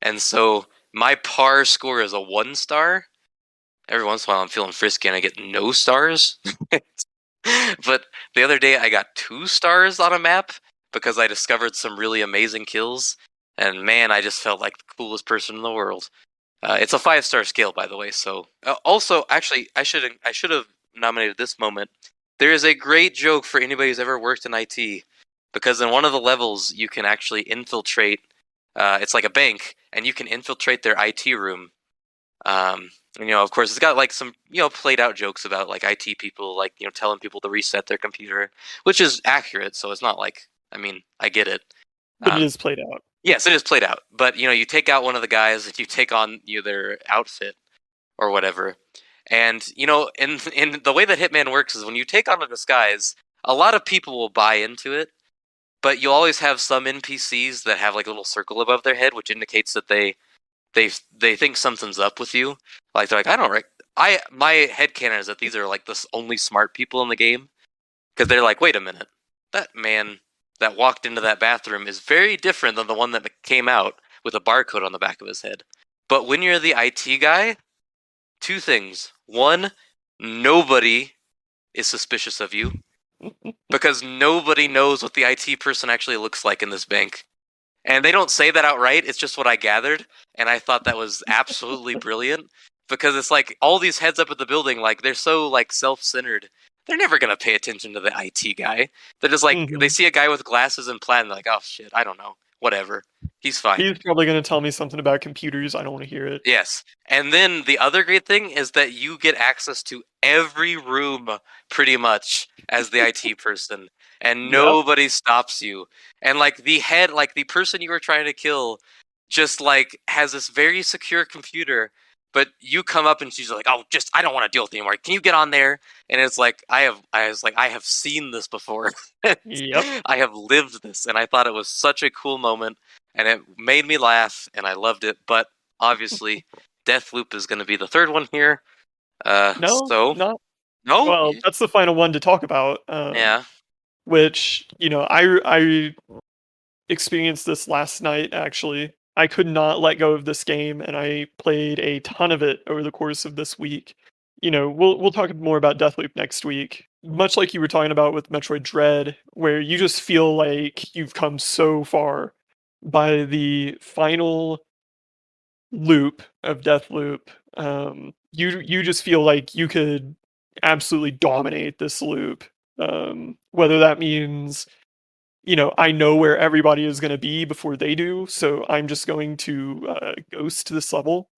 and so my par score is a 1 star. Every once in a while, I'm feeling frisky and I get no stars. But the other day, I got 2 stars on a map because I discovered some really amazing kills, and man, I just felt like the coolest person in the world. It's a 5-star scale, by the way. So, also, actually, I should have nominated this moment. There is a great joke for anybody who's ever worked in IT, because in one of the levels you can actually infiltrate. It's like a bank, and you can infiltrate their IT room. Of course, it's got like some played out jokes about like IT people, like telling people to reset their computer, which is accurate. So it's not like I get it. But it is played out. Yes, it is played out. But you take out one of the guys and you take on their outfit or whatever. And in the way that Hitman works is when you take on a disguise, a lot of people will buy into it, but you'll always have some NPCs that have like a little circle above their head, which indicates that they think something's up with you. Like they're like, I don't my headcanon is that these are like the only smart people in the game, because they're like, wait a minute, that man that walked into that bathroom is very different than the one that came out with a barcode on the back of his head. But when you're the IT guy, 2 things. 1, nobody is suspicious of you because nobody knows what the IT person actually looks like in this bank. And they don't say that outright, it's just what I gathered, and I thought that was absolutely brilliant, because it's like all these heads up at the building, like they're so like self-centered. They're never gonna pay attention to the IT guy. They're just like they see a guy with glasses and plaid, and they're like, oh shit, I don't know, whatever, he's fine. He's probably gonna tell me something about computers. I don't want to hear it. Yes, and then the other great thing is that you get access to every room pretty much as the IT person, and Yep. nobody stops you. And like the head, like the person you were trying to kill, just like has this very secure computer. But you come up and she's like, "Oh, just I don't want to deal with it anymore. Can you get on there?" And it's like I was like, I have seen this before. Yep. I have lived this, and I thought it was such a cool moment, and it made me laugh, and I loved it. But obviously, Deathloop is going to be the third one here. No, So not. no, Well, that's the final one to talk about. yeah, Which I experienced this last night. Actually, I could not let go of this game, and I played a ton of it over the course of this week. We'll talk more about Deathloop next week. Much like you were talking about with Metroid Dread, where you just feel like you've come so far by the final loop of Deathloop. You just feel like you could absolutely dominate this loop. Whether that means I know where everybody is going to be before they do, so I'm just going to ghost this level,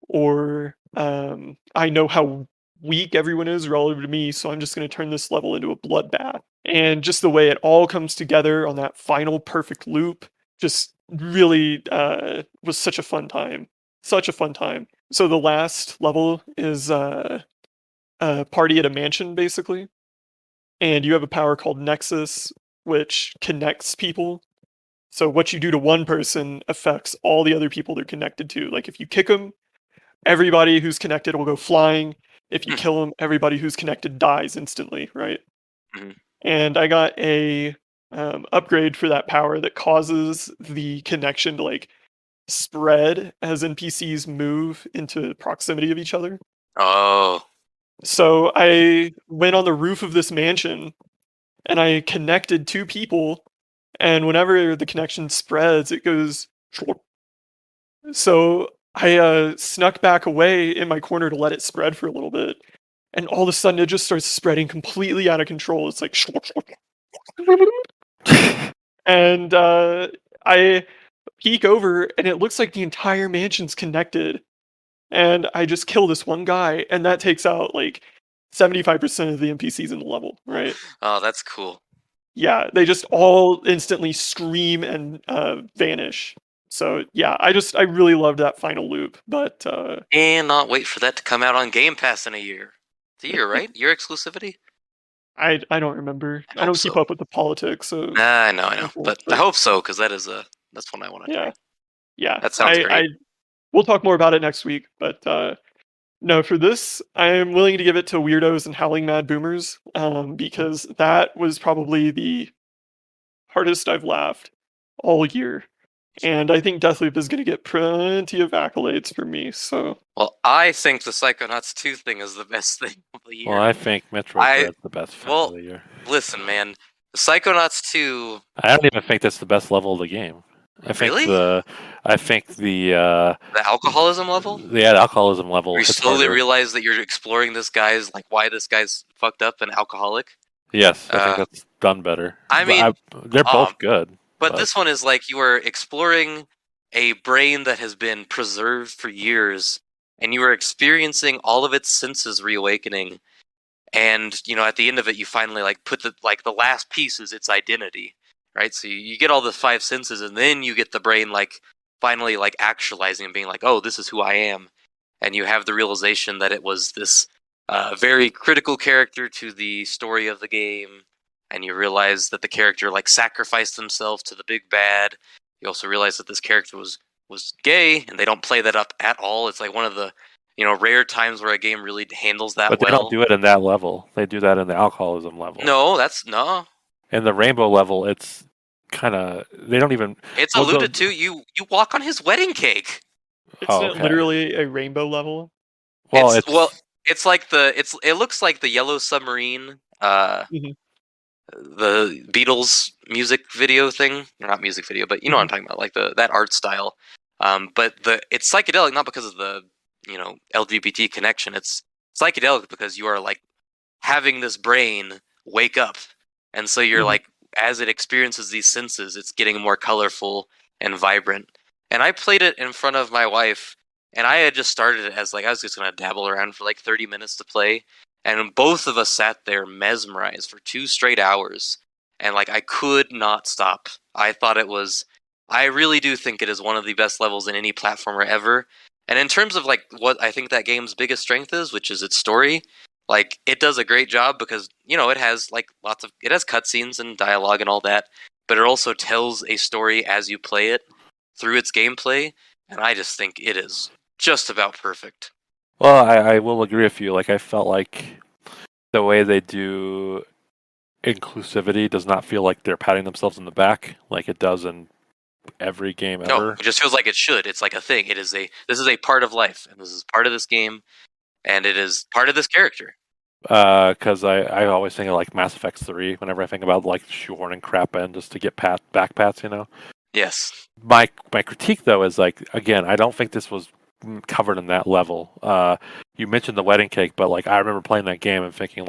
or I know how weak everyone is relative to me, so I'm just going to turn this level into a bloodbath. And just the way it all comes together on that final perfect loop just really was such a fun time. Such a fun time. So the last level is a party at a mansion, basically. And you have a power called Nexus, which connects people. So what you do to one person affects all the other people they're connected to. Like if you kick them, everybody who's connected will go flying. If you kill them, everybody who's connected dies instantly, right? Mhm. And I got a upgrade for that power that causes the connection to like spread as NPCs move into proximity of each other. Oh, So I went on the roof of this mansion and I connected 2 people, and whenever the connection spreads, it goes. So I snuck back away in my corner to let it spread for a little bit, and all of a sudden it just starts spreading completely out of control. It's like, and I peek over, and it looks like the entire mansion's connected, and I just kill this one guy, and that takes out like 75% of the NPCs in the level, right? oh, that's cool. Yeah, they just all instantly scream and vanish. So yeah, I really loved that final loop, but And not wait for that to come out on Game Pass in a year. It's a year, right? Year exclusivity. I don't remember. I hope don't keep so. up with the politics of. I know, But but I hope so because that's one I want to try. yeah, yeah. That sounds great. We'll talk more about it next week. But no, for this, I am willing to give it to Weirdos and Howling Mad Boomers, because that was probably the hardest I've laughed all year. And I think Deathloop is going to get plenty of accolades for me. So Well, I think the Psychonauts 2 thing is the best thing of the year. Well, I think Metroid Dread's the best film of the year. Listen, man, the Psychonauts 2. I don't even think that's the best level of the game. Really? I think the alcoholism level? Yeah, the alcoholism level. Where you hits slowly harder. realize that you're exploring this guy's, like, why this guy's fucked up and alcoholic. Yes, I think that's done better. I mean, they're both good. But this one is like you are exploring a brain that has been preserved for years, and you are experiencing all of its senses reawakening. And at the end of it, you finally put the last piece is its identity, right? So you get all the five senses, and then you get the brain finally actualizing and being like, oh, this is who I am, and you have the realization that it was this very critical character to the story of the game. And you realize that the character sacrificed himself to the big bad. You also realize that this character was gay, and they don't play that up at all. It's like one of the rare times where a game really handles that but well. But they don't do it in that level. They do that in the alcoholism level. No. In the rainbow level, it's kind of they don't even. It's alluded to. You walk on his wedding cake. It's not literally a rainbow level. Well, it's like it looks like the Yellow Submarine. The Beatles music video thing, or not music video, but you know what I'm talking about, like that art style. But it's psychedelic not because of the LGBT connection. It's psychedelic because you are having this brain wake up, and so you're as it experiences these senses, it's getting more colorful and vibrant. And I played it in front of my wife, and I had just started it as I was just gonna dabble around for 30 minutes to play. And both of us sat there mesmerized for 2 straight hours. And I could not stop. I really do think it is one of the best levels in any platformer ever. And in terms of what I think that game's biggest strength is, which is its story, it does a great job because, it has it has cutscenes and dialogue and all that, but it also tells a story as you play it through its gameplay. And I just think it is just about perfect. Well, I will agree with you. I felt like the way they do inclusivity does not feel like they're patting themselves in the back like it does in every game ever. No, it just feels like it should. It's like a thing. This is a part of life, and this is part of this game, and it is part of this character. Because I always think of Mass Effect 3 whenever I think about shoehorning crap in just to get back pats, Yes. My critique though is again, I don't think this was covered in that level. You mentioned the wedding cake, but I remember playing that game and thinking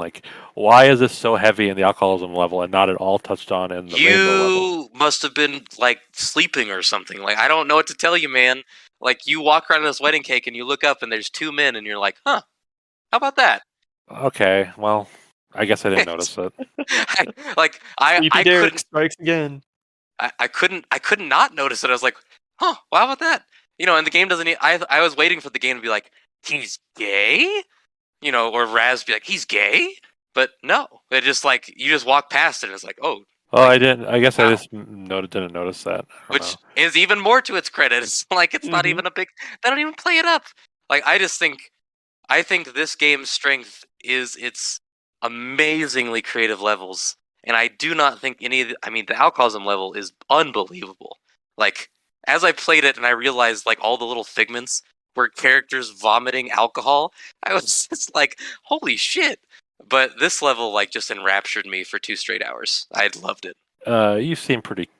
why is this so heavy in the alcoholism level and not at all touched on in the rainbow level? You must have been sleeping or something. I don't know what to tell you, man. You walk around this wedding cake and you look up and there's 2 men and you're like, huh, how about that? Okay, well, I guess I didn't notice it. I couldn't strikes again. I couldn't not notice it. I was like, huh, well, how about that? And the game doesn't. I was waiting for the game to be like, he's gay, or Raz be like, he's gay, but no, it just you just walk past it and it's like, oh. Oh, I didn't. I guess wow. I just didn't notice that. Which is even more to its credit. It's it's not even a big. They don't even play it up. I think this game's strength is its amazingly creative levels, and I do not think any of the alcoholism level is unbelievable. As I played it and I realized all the little figments were characters vomiting alcohol, I was just holy shit. But this level just enraptured me for 2 straight hours. I loved it. You seem pretty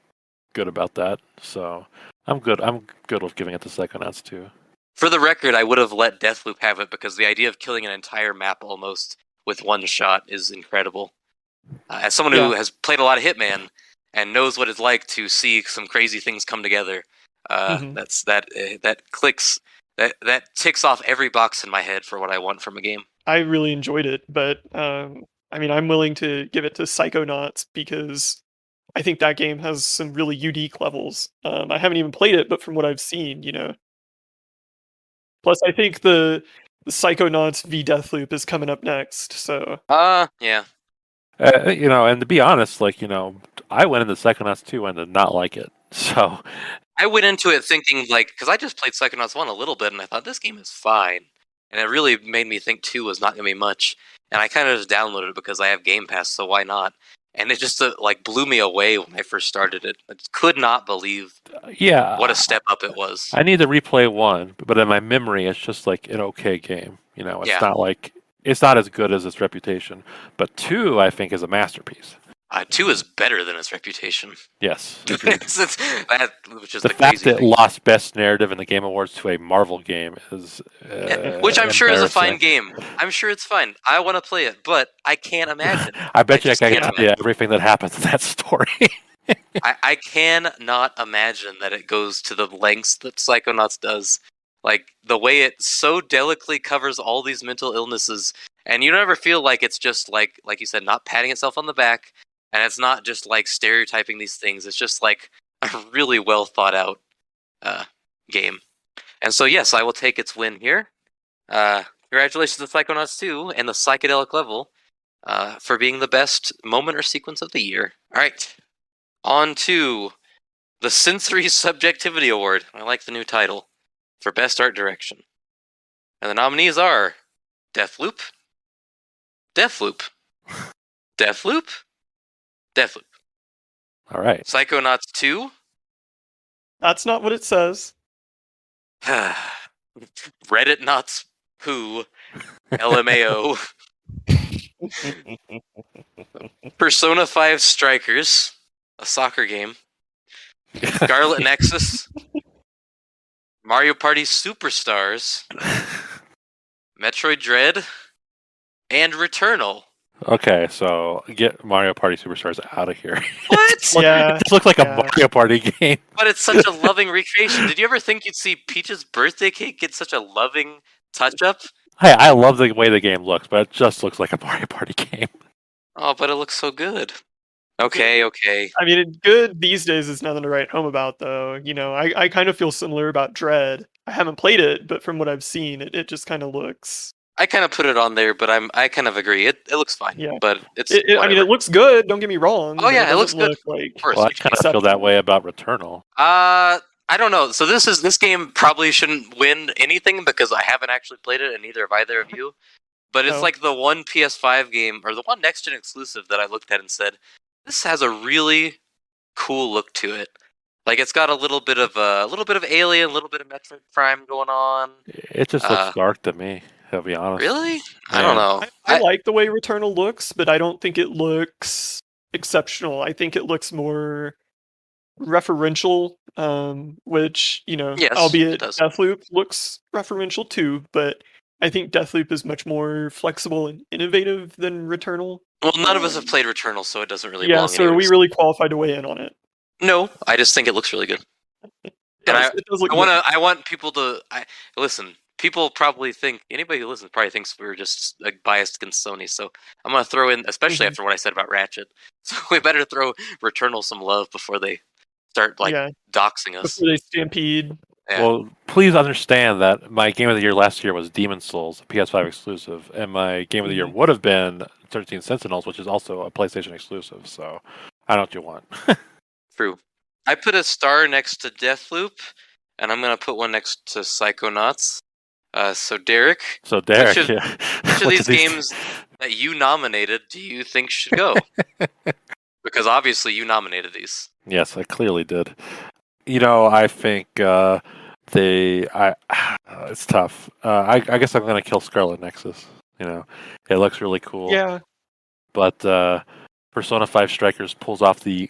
good about that, so I'm good with giving it to Psychonauts 2. For the record, I would have let Deathloop have it because the idea of killing an entire map almost with one shot is incredible. As someone who has played a lot of Hitman and knows what it's like to see some crazy things come together, that clicks, that ticks off every box in my head for what I want from a game. I really enjoyed it, but I'm willing to give it to Psychonauts because I think that game has some really unique levels. I haven't even played it, but from what I've seen, Plus, I think the Psychonauts v Deathloop is coming up next, so. Yeah. And to be honest, I went into Psychonauts 2 and did not like it. So I went into it thinking because I just played Psychonauts 1 a little bit, and I thought this game is fine, and it really made me think 2 was not gonna be much, and I kind of just downloaded it because I have Game Pass, so why not? And it just blew me away when I first started it. I could not believe yeah, what a step up it was. I need to replay 1, but in my memory, it's just like an okay game. It's Yeah. not as good as its reputation. But 2, I think, is a masterpiece. 2 is better than its reputation. Yes, which is the the fact crazy that it thing. lost Best Narrative in the Game Awards to a Marvel game is Which I'm sure is a fine embarrassing. game. I'm sure it's fine. I want to play it, but I can't imagine. I bet you I just can can't tell you everything that happens in that story. I cannot imagine that it goes to the lengths that Psychonauts does. Like the way it so delicately covers all these mental illnesses, and you never feel like it's just like you said, not patting itself on the back, and it's not just like stereotyping these things. It's just like a really well thought out game. And so yes, I will take its win here. Congratulations to Psychonauts 2 and the psychedelic level for being the best moment or sequence of the year. All right. On to the Sensory Subjectivity Award. I like the new title for Best Art Direction. And the nominees are Deathloop, Deathloop, Deathloop, Deathloop. All right. Psychonauts 2, That's not what it says. Reddit Knots Who, LMAO, Persona 5 Strikers, a soccer game, Scarlet Nexus, Mario Party Superstars, Metroid Dread, and Returnal. Okay, so get Mario Party Superstars out of here. What? Yeah. It looks like a Mario Party game. But it's such a loving recreation. Did you ever think you'd see Peach's birthday cake get such a loving touch-up? Hey, I love the way the game looks, but it just looks like a Mario Party game. Oh, but it looks so good. Okay. I mean, good these days is nothing to write home about, though. I kind of feel similar about Dread. I haven't played it, but from what I've seen, it just kind of looks. I kind of put it on there, but I kind of agree. It looks fine. Yeah. But it's. I mean, it looks good. Don't get me wrong. Oh but yeah, it looks doesn't good. look like. Of course. Well, I kind of feel that way about Returnal. I don't know. So this game probably shouldn't win anything because I haven't actually played it, and neither have either of you. But it's No. like the one PS5 game or the one next gen exclusive that I looked at and said, this has a really cool look to it. Like it's got a little bit of Alien, a little bit of Metroid Prime going on. It just looks dark to me, to be honest. Really? I don't know. I like the way Returnal looks, but I don't think it looks exceptional. I think it looks more referential, which, Yes, albeit it does. Deathloop looks referential too, but I think Deathloop is much more flexible and innovative than Returnal. Well, none of us have played Returnal, so it doesn't really Yeah, belong so are we anyways. really qualified to weigh in on it? No, I just think it looks really good. And It does look good. I want people to listen. People probably think anybody who listens probably thinks we're just biased against Sony. So I'm gonna throw in, especially after what I said about Ratchet. So we better throw Returnal some love before they start doxing us. Before they stampede. Yeah. Well, please understand that my game of the year last year was Demon Souls, a PS5 exclusive, and my game of the year would have been 13 Sentinels, which is also a PlayStation exclusive. So I know what you want. True. I put a star next to Deathloop, and I'm gonna put one next to Psychonauts. So Derek, Derek, which of these games that you nominated do you think should go? Because obviously you nominated these. Yes, I clearly did. I think it's tough. I guess I'm gonna kill Scarlet Nexus. It looks really cool. Yeah. But Persona 5 Strikers pulls off the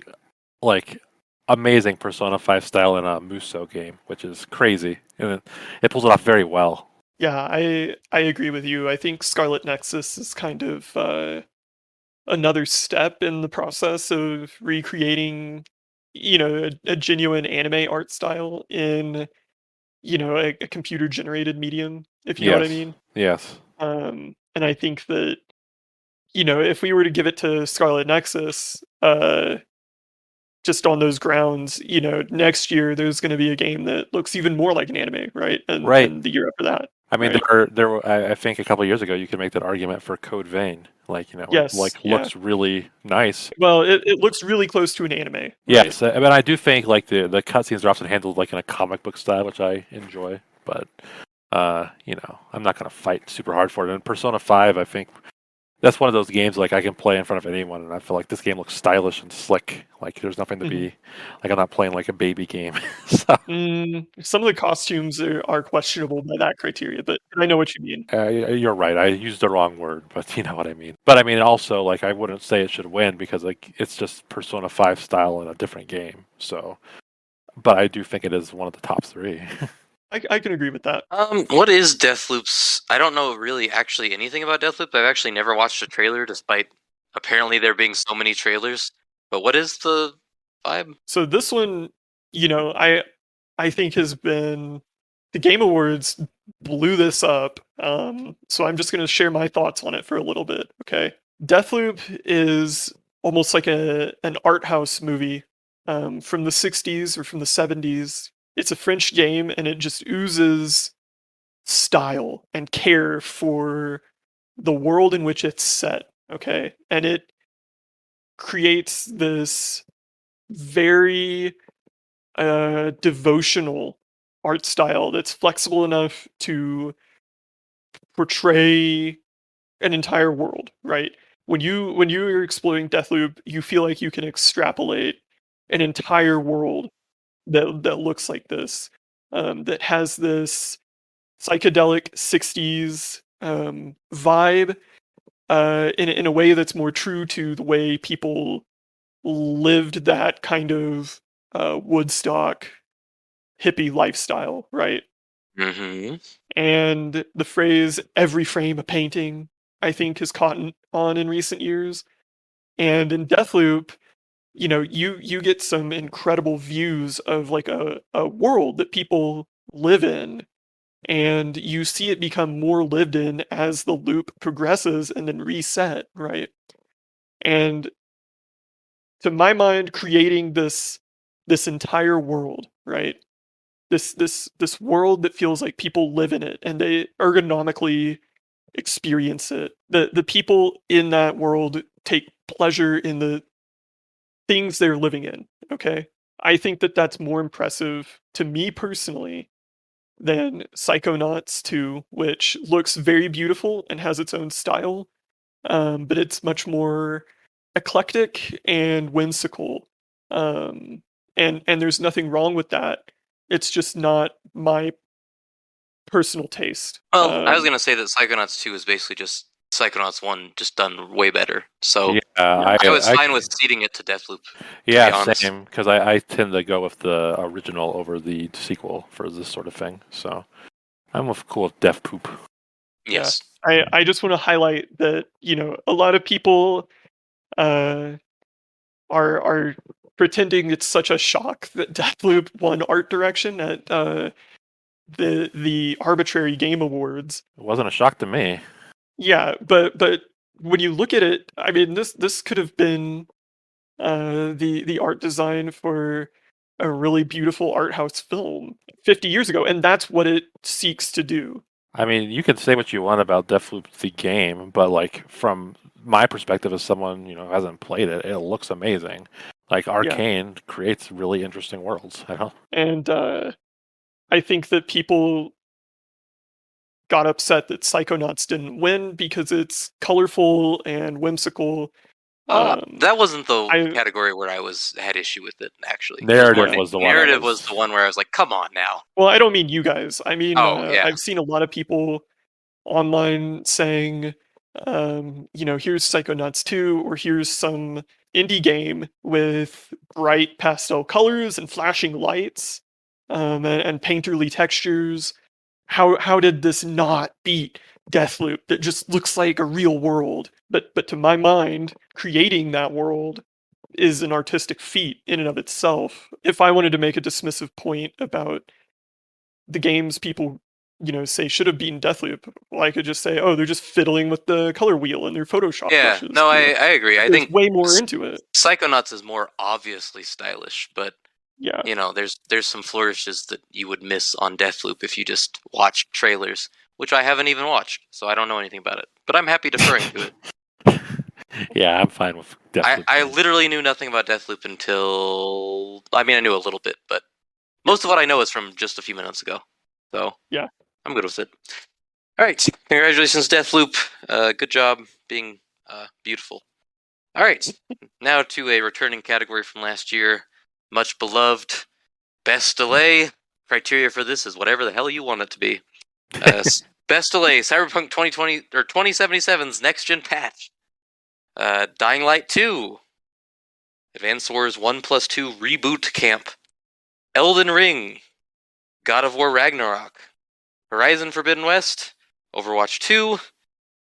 amazing Persona 5 style in a Muso game, which is crazy, and it pulls it off very well. Yeah, I agree with you. I think Scarlet Nexus is kind of another step in the process of recreating, a genuine anime art style in, a computer-generated medium, if you know what I mean. Yes. And I think that, if we were to give it to Scarlet Nexus, just on those grounds, next year there's going to be a game that looks even more like an anime, right? And the year after that. I mean, Right. I think a couple of years ago you could make that argument for Code Vein, like Yes, like yeah. looks really nice. Well, it looks really close to an anime, right? Yes, I mean I do think like the cutscenes are often handled like in a comic book style, which I enjoy. But I'm not gonna fight super hard for it. And Persona 5, I think that's one of those games like I can play in front of anyone, and I feel like this game looks stylish and slick. Like there's nothing to Mhm. be like I'm not playing like a baby game. So Some of the costumes are questionable by that criteria, but I know what you mean. you're right. I used the wrong word, but you know what I mean. But I mean also like I wouldn't say it should win because like it's just Persona 5 style in a different game. So, but I do think it is one of the top three. I can agree with that. What is Deathloop's? I don't know really actually anything about Deathloop. I've actually never watched a trailer, despite apparently there being so many trailers. But what is the vibe? So this one, I think has been the Game Awards blew this up. So I'm just going to share my thoughts on it for a little bit. Okay, Deathloop is almost like an art house movie from the '60s or from the '70s. It's a French game, and it just oozes style and care for the world in which it's set. Okay, and it creates this very devotional art style that's flexible enough to portray an entire world, right? When you're exploring Deathloop, you feel like you can extrapolate an entire world that looks like this, that has this psychedelic '60s vibe, in a way that's more true to the way people lived that kind of Woodstock hippie lifestyle, right? Mm-hmm. And the phrase "every frame a painting," I think, has caught on in recent years. And in Deathloop, you get some incredible views of like a world that people live in, and you see it become more lived in as the loop progresses and then reset, right? And to my mind, creating this entire world, right? This world that feels like people live in it and they ergonomically experience it. The people in that world take pleasure in the things they're living in. Okay, I think that that's more impressive to me personally than Psychonauts 2, which looks very beautiful and has its own style, but it's much more eclectic and whimsical. Um, and there's nothing wrong with that. It's just not my personal taste. Well, I was gonna say that Psychonauts 2 is basically just Psychonauts 1, just done way better. So Yeah, Yeah. I was fine with ceding it to Deathloop, to be yeah, honest. same. Because I tend to go with the original over the sequel for this sort of thing. So I'm with cool with Death Poop. Yeah. Yes. I just want to highlight that, a lot of people uh are pretending it's such a shock that Deathloop won art direction at the arbitrary game awards. It wasn't a shock to me. Yeah, but when you look at it, I mean this could have been the art design for a really beautiful art house film 50 years ago, and that's what it seeks to do. I mean, you can say what you want about Deathloop the game, but like from my perspective as someone who hasn't played it, it looks amazing. Like Yeah. Arcane creates really interesting worlds. I don't. And I think that people got upset that Psychonauts didn't win because it's colorful and whimsical. That wasn't the I category where I had issue with it. Actually, it was more Narrative was the one I narrative was was. the one where I was like, "Come on now." Well, I don't mean you guys. I mean, Oh yeah. I've seen a lot of people online saying, here's Psychonauts 2, or here's some indie game with bright pastel colors and flashing lights, and painterly textures. How did this not beat Deathloop that just looks like a real world? But to my mind, creating that world is an artistic feat in and of itself. If I wanted to make a dismissive point about the games people, say should have beaten Deathloop, well, I could just say, oh, they're just fiddling with the color wheel and their Photoshop Yeah. brushes. No, I agree. I There's think way more into it. Psychonauts is more obviously stylish, but Yeah. there's some flourishes that you would miss on Deathloop if you just watch trailers. which I haven't even watched, so I don't know anything about it. But I'm happy deferring to it. Yeah, I'm fine with Deathloop. I literally knew nothing about Deathloop until... I mean, I knew a little bit, but most of what I know is from just a few minutes ago. So, Yeah. I'm good with it. Alright, congratulations, Deathloop. Good job being beautiful. Alright, now to a returning category from last year. Much beloved. Best delay. Criteria for this is whatever the hell you want it to be. Best delay, Cyberpunk 2020 or 2077's next gen patch. Dying Light 2. Advance Wars 1+2 Reboot Camp. Elden Ring. God of War Ragnarok. Horizon Forbidden West. Overwatch 2.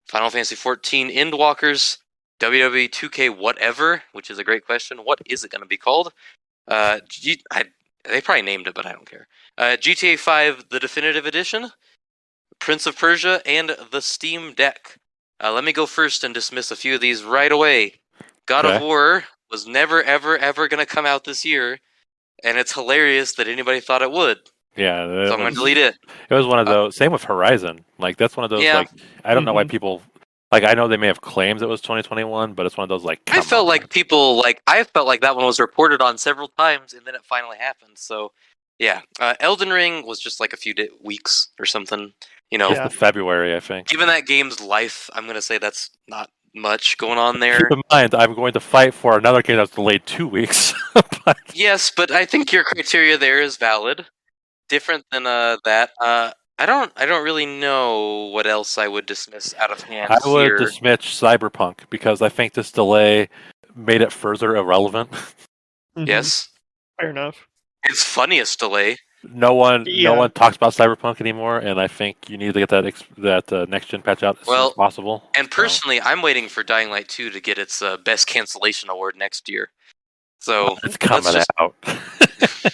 Final Fantasy 14 Endwalkers. WWE 2K whatever, which is a great question. What is it going to be called? They probably named it, but I don't care. GTA 5 The Definitive Edition. Prince of Persia, and the Steam Deck. Let me go first and dismiss a few of these right away. God of War was never, ever, ever going to come out this year, and it's hilarious that anybody thought it would. Yeah, So I'm going to delete it. It was one of those. Same with Horizon. Like that's one of those. Yeah. Like I don't know why people. Like I know they may have claims it was 2021, but it's one of those like. I felt like people like I felt like that one was reported on several times, and then it finally happened. So yeah, Elden Ring was just like a few weeks or something. You know, the February, I think. Given that game's life, I'm going to say that's not much going on there. Keep in mind, I'm going to fight for another game that's delayed 2 weeks. Yes, but I think your criteria there is valid. Different than that. I don't really know what else I would dismiss out of hand. I would dismiss Cyberpunk because I think this delay made it further irrelevant. Yes, fair enough. Its funniest delay. No one talks about Cyberpunk anymore, and I think you need to get that next gen patch out as soon as possible. And personally, I'm waiting for Dying Light 2 to get its best cancellation award next year. So it's coming out.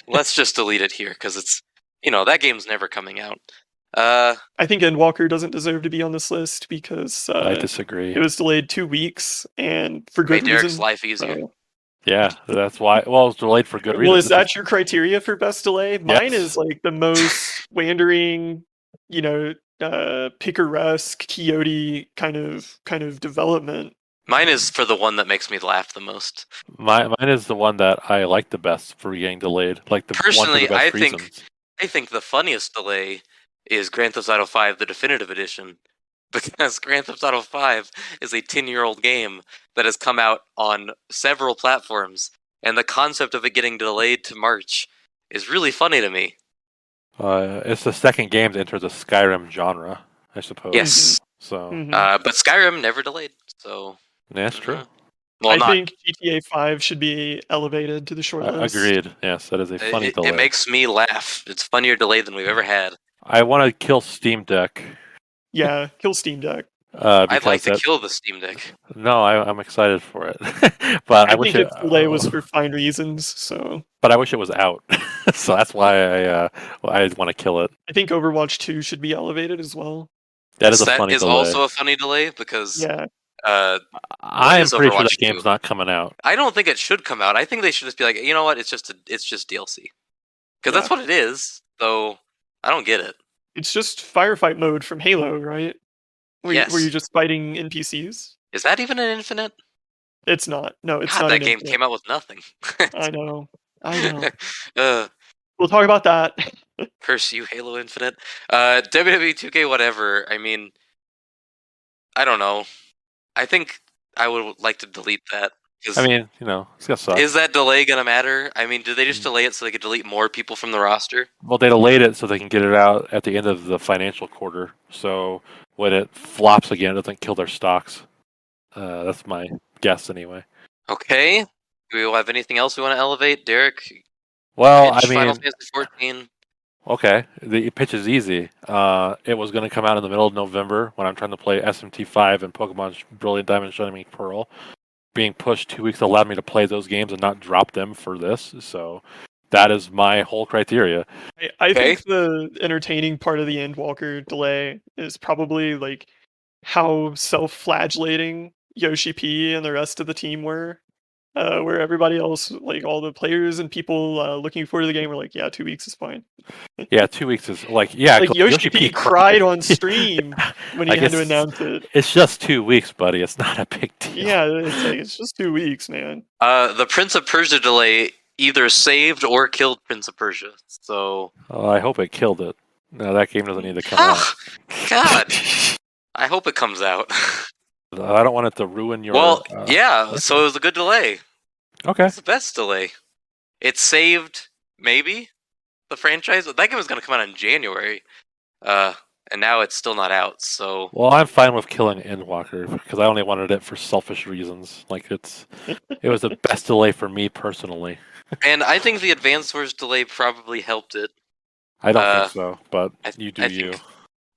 Let's just delete it here because it's that game's never coming out. I think Endwalker doesn't deserve to be on this list because I disagree. It was delayed 2 weeks and for good reason. Made Derek's life easier. So. Yeah, that's why. Well, it was delayed for good reason. Well, is that your criteria for best delay? Mine is like the most wandering, picaresque, Quixote kind of development. Mine is for the one that makes me laugh the most. Mine is the one that I like the best for getting delayed. Like the personally, one for the best I think the funniest delay is Grand Theft Auto 5: The Definitive Edition. Because Grand Theft Auto 5 is a 10-year-old game that has come out on several platforms, and the concept of it getting delayed to March is really funny to me. It's the second game to enter the Skyrim genre, I suppose. Yes. So, but Skyrim never delayed, so... That's true. Well, I think GTA 5 should be elevated to the short list. Agreed. Yes, that is a funny delay. It makes me laugh. It's funnier delay than we've ever had. I want to kill Steam Deck. Yeah, kill Steam Deck. I'd like to kill the Steam Deck. No, I'm excited for it, but I wish think its delay was for fine reasons. So, but I wish it was out, so that's why I want to kill it. I think Overwatch 2 should be elevated as well. That is a funny delay. That is also a funny delay because I am pretty sure that game's not coming out. I don't think it should come out. I think they should just be like, you know what? It's just DLC because that's what it is. Though I don't get it. It's just firefight mode from Halo, right? Where you're just fighting NPCs. Is that even an infinite? It's not. No, it's God, not. That game came out with nothing. I know. We'll talk about that. Curse you, Halo Infinite. WWE 2K whatever. I mean, I don't know. I think I would like to delete that. I mean, it's gonna suck. Is that delay gonna matter? I mean, do they just delay it so they could delete more people from the roster? Well, they delayed it so they can get it out at the end of the financial quarter. So when it flops again, it doesn't kill their stocks. That's my guess, anyway. Okay. Do we have anything else we want to elevate, Derek? Well, Final Fantasy 14. Okay, the pitch is easy. It was going to come out in the middle of November when I'm trying to play SMT5 and Pokemon Brilliant Diamond, Shining Pearl. Being pushed 2 weeks allowed me to play those games and not drop them for this. So that is my whole criteria. I think the entertaining part of the Endwalker delay is probably like how self-flagellating Yoshi P and the rest of the team were. where everybody else, like all the players and people looking forward to the game, were like, "Yeah, 2 weeks is fine." Yeah, 2 weeks is like Yoshi P cried on stream when he Like, had to announce it. it's just 2 weeks, buddy. It's not a big deal. Yeah, it's like it's just 2 weeks, man. The Prince of Persia delay either saved or killed Prince of Persia. So Oh, I hope it killed it. No, that game doesn't need to come out. God, I hope it comes out. I don't want it to ruin your. Well, yeah. So it was a good delay. Okay. It's the best delay. It saved maybe the franchise. That game was going to come out in January, and now it's still not out. So Well, I'm fine with killing Endwalker because I only wanted it for selfish reasons. Like it was the best delay for me personally. And I think the Advance Wars delay probably helped it. I don't think so, but you do you.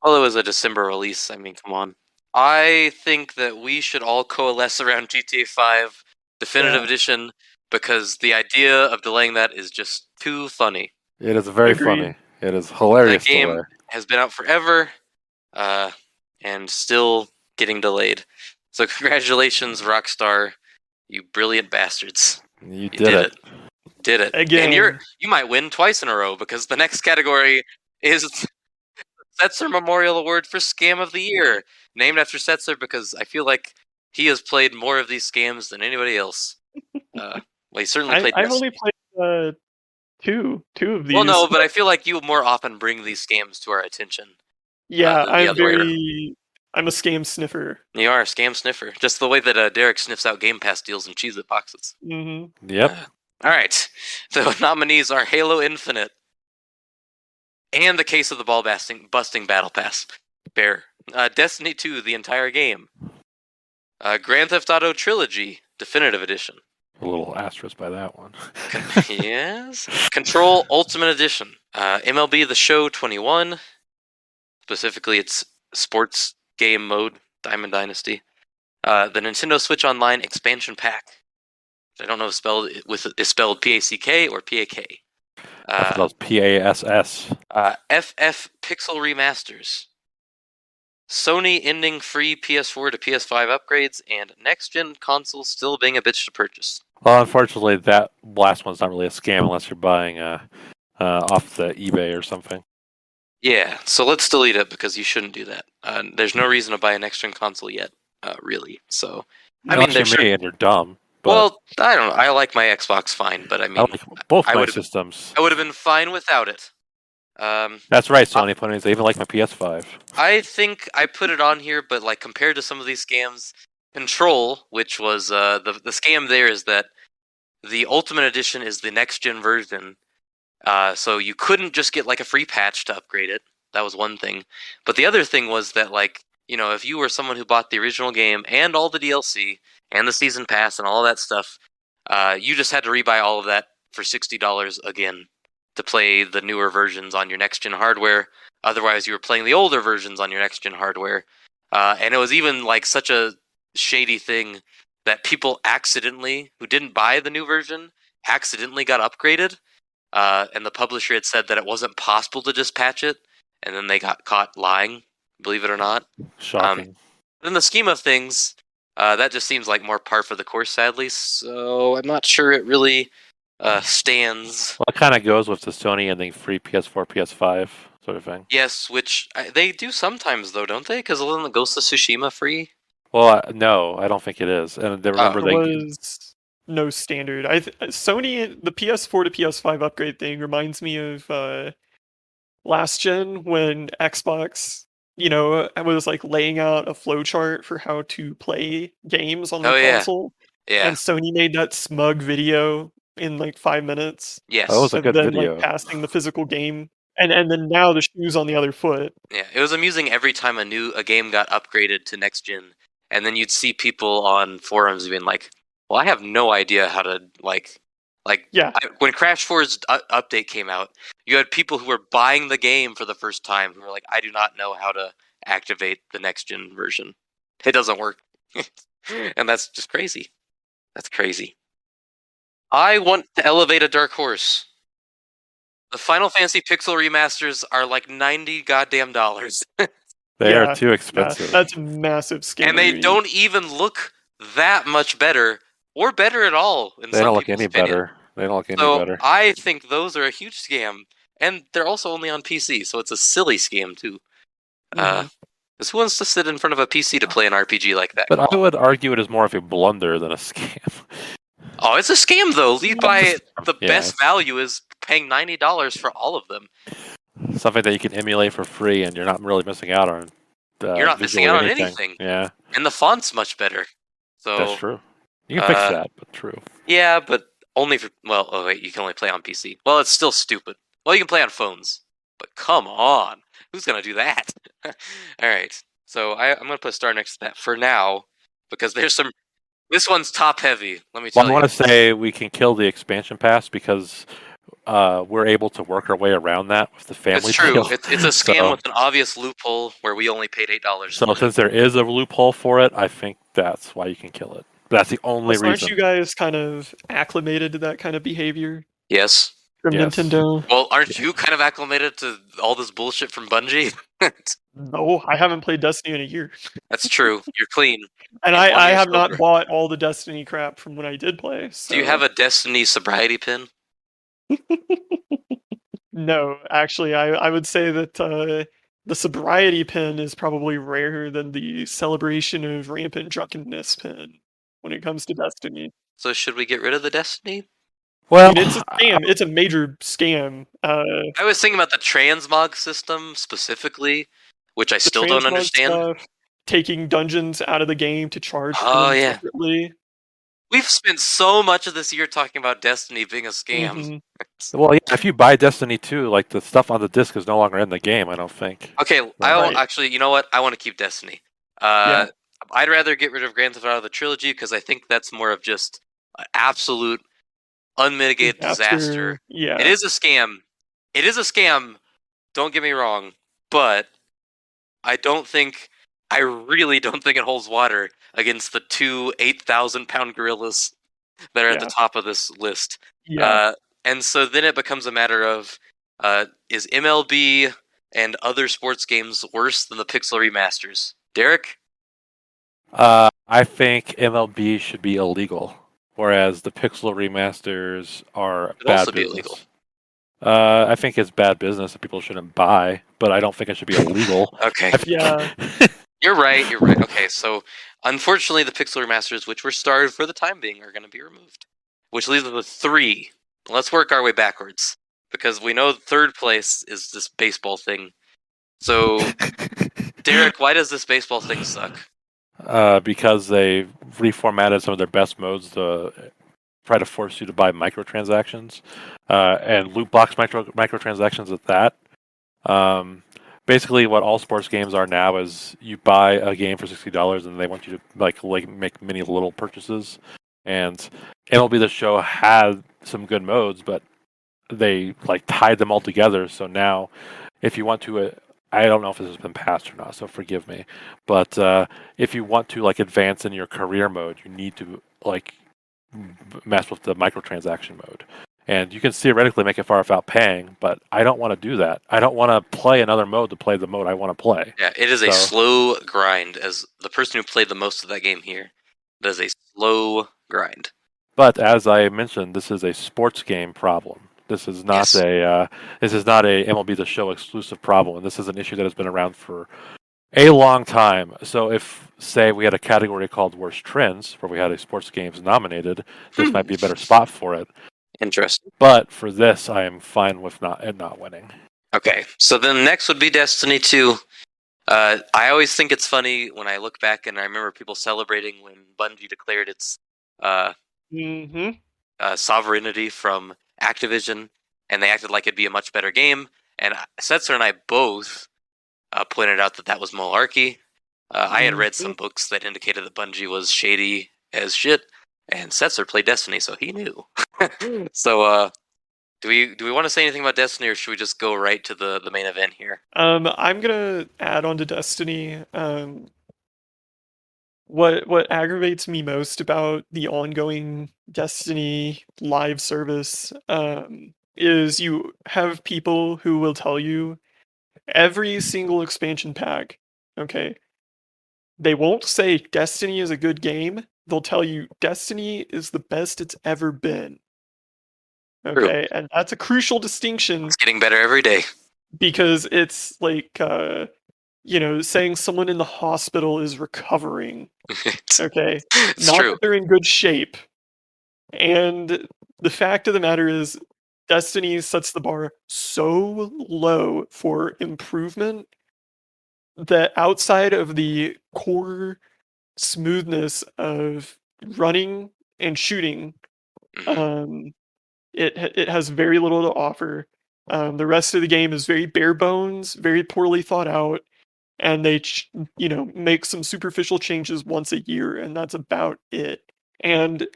Well, it was a December release. I mean, come on. I think that we should all coalesce around GTA 5 Definitive Edition because the idea of delaying that is just too funny. It is very funny. It is hilarious. That game has been out forever, and still getting delayed. So congratulations, Rockstar, you brilliant bastards! You did it. Did it Again. And you might win twice in a row because the next category is Setzer Memorial Award for Scam of the Year, named after Setzer because I feel like he has played more of these scams than anybody else. Well, he certainly played. I've only played two of these. Well, no, but I feel like you more often bring these scams to our attention. Yeah, I'm a scam sniffer. You are a scam sniffer, just the way that Derek sniffs out Game Pass deals and Cheez-It boxes. Mm-hmm. Yep. All right, the nominees are Halo Infinite and the Case of the Ball Busting Battle Pass. Fair. Destiny 2, the entire game. Grand Theft Auto Trilogy, Definitive Edition. A little asterisk by that one. Yes. Control Ultimate Edition. MLB The Show 21. Specifically, it's sports game mode, Diamond Dynasty. The Nintendo Switch Online Expansion Pack. I don't know if it's spelled P-A-C-K or P-A-K. I thought that was P-A-S-S. FF Pixel Remasters. Sony ending free PS4 to PS5 upgrades, and next-gen consoles still being a bitch to purchase. Well, unfortunately, that last one's not really a scam unless you're buying off the eBay or something. Yeah, so let's delete it because you shouldn't do that. There's no reason to buy a next-gen console yet, really. So, I mean, you're me and you're dumb. But well, I don't know. I like my Xbox fine, but I mean, I like both my systems. I would have been fine without it. That's right, Sony. I even like my PS5. I think I put it on here, but like compared to some of these scams, Control, which was the scam there is that the Ultimate Edition is the next gen version, so you couldn't just get like a free patch to upgrade it. That was one thing, but the other thing was that like if you were someone who bought the original game and all the DLC and the season pass and all that stuff, you just had to rebuy all of that for $60 again to play the newer versions on your next-gen hardware. Otherwise, you were playing the older versions on your next-gen hardware. And it was even like such a shady thing that people accidentally, who didn't buy the new version, accidentally got upgraded. And the publisher had said that it wasn't possible to just patch it. And then they got caught lying, believe it or not. Shocking. But in the scheme of things, that just seems like more par for the course, sadly. So I'm not sure it really stands. Well, it kind of goes with the Sony ending free PS4, PS5 sort of thing. Yes, which they do sometimes, though, don't they? Because isn't the Ghost of Tsushima free? Well, no, I don't think it is. And they remember There was no standard. Sony, the PS4 to PS5 upgrade thing reminds me of last gen when Xbox, was like laying out a flowchart for how to play games on the console. Yeah. And Sony made that smug video in like 5 minutes. Yes. That was a good video. Like passing the physical game. And then now the shoe's on the other foot. Yeah, it was amusing every time a game got upgraded to next gen, and then you'd see people on forums being like, "Well, I have no idea how to when Crash 4's update came out, you had people who were buying the game for the first time who were like, "I do not know how to activate the next gen version. It doesn't work," and that's just crazy. That's crazy. I want to elevate a dark horse. The Final Fantasy Pixel remasters are like $90 goddamn dollars. They are too expensive. That's a massive scam. And they don't even look that much better or better at all in They some don't look people's any opinion. better. They don't look any So better. I think those are a huge scam, and they're also only on PC, so it's a silly scam too. Mhm. Because who wants to sit in front of a PC to play an RPG like that? But Come I on. would argue it is more of a blunder than a scam. Oh, it's a scam though. You buy the Yeah, best value is paying $90 for all of them. something that you can emulate for free, and you're not really missing out on You're not missing visually out on anything. anything, Yeah, and the font's much better. that's So true. You can fix uh, that, but true. yeah, but only for oh wait, you can only play on PC. Well, it's still stupid. Well, you can play on phones, but come on, who's gonna do that? All right, so I'm gonna put a star next to that for now because there's some. This one's top heavy. Let me Well, tell I you. want to say we can kill the expansion pass because we're able to work our way around that with the family It's true. deal. It's a scam So, with an obvious loophole where we only paid $8. so since there is a loophole for it, I think that's why you can kill it. That's the only Plus, aren't you reason. guys kind of acclimated to that kind of behavior Yes. from Yes. Nintendo? Well, aren't you kind of acclimated to all this bullshit from Bungie? No, I haven't played Destiny in a year, That's true. You're clean. and And 1 I year have sober. not bought all the Destiny crap from when I did play. So. Do you have a Destiny sobriety pin? No, actually, I would say that the sobriety pin is probably rarer than the celebration of rampant drunkenness pin when it comes to Destiny. So should we get rid of the Destiny? I Well, mean, it's a scam. It's a major scam. I was thinking about the transmog system specifically, which I The still don't transmog understand. stuff, taking dungeons out of the game to charge for Oh them yeah. separately. We've spent so much of this year talking about Destiny being a scam. Mhm. well, yeah, if you buy Destiny 2, like the stuff on the disc is no longer in the game. I don't think. Okay, I Right. don't actually. You know what? I want to keep Destiny. Yeah. I'd rather get rid of Grand Theft Auto the trilogy because I think that's more of just an absolute unmitigated disaster. Yeah. It is a scam. It is a scam. Don't get me wrong, but I don't think. I really don't think it holds water against the two 8,000-pound gorillas that are at the Yeah. top of this list. Yeah. And so then it becomes a matter of is MLB and other sports games worse than the Pixel remasters? Derek? I think MLB should be illegal, whereas the Pixel remasters are Should bad also be business. illegal. I think it's bad business that people shouldn't buy, but I don't think it should be illegal. Okay. Yeah. You're right. You're right. Okay, so unfortunately, the Pixel remasters, which were starred for the time being, are going to be removed. Which leaves us with 3. Let's work our way backwards because we know third place is this baseball thing. So, Derek, why does this baseball thing suck? Because they reformatted some of their best modes to try to force you to buy microtransactions and loot box microtransactions at that. Basically, what all sports games are now is you buy a game for $60 and they want you to like make many little purchases. And MLB The Show had some good modes, but they like tied them all together. So now, if you want to, I don't know if this has been passed or not, so forgive me. But if you want to like advance in your career mode, you need to like mess with the microtransaction mode. And you can theoretically make it far without paying, but I don't want to do that. I don't want to play another mode to play the mode I want to play. Yeah, it is a slow grind. As the person who played the most of that game here, it is a slow grind. But as I mentioned, this is a sports game problem. This is not Yes. a MLB The Show exclusive problem. And this is an issue that has been around for a long time. So if, say, we had a category called Worst Trends, where we had a sports games nominated, this might be a better spot for it. Interesting. But for this, I am fine with not winning. Okay, so then next would be Destiny 2. I always think it's funny when I look back and I remember people celebrating when Bungie declared its sovereignty from Activision, and they acted like it'd be a much better game. And Setzer and I both pointed out that was malarkey. I had read some books that indicated that Bungie was shady as shit, and Setzer played Destiny, so he knew. So, do we want to say anything about Destiny, or should we just go right to the main event here? I'm gonna add on to Destiny. What aggravates me most about the ongoing Destiny live service is you have people who will tell you every single expansion pack, okay, They won't say Destiny is a good game. They'll tell you Destiny is the best it's ever been. True. Okay, and that's a crucial distinction It's getting better every day. because it's like saying someone in the hospital is recovering. Okay, It's not true. that they're in good shape. And the fact of the matter is, Destiny sets the bar so low for improvement that outside of the core smoothness of running and shooting, Mhm. it has very little to offer. The rest of the game is very bare bones, very poorly thought out, and they make some superficial changes once a year, and that's about it. And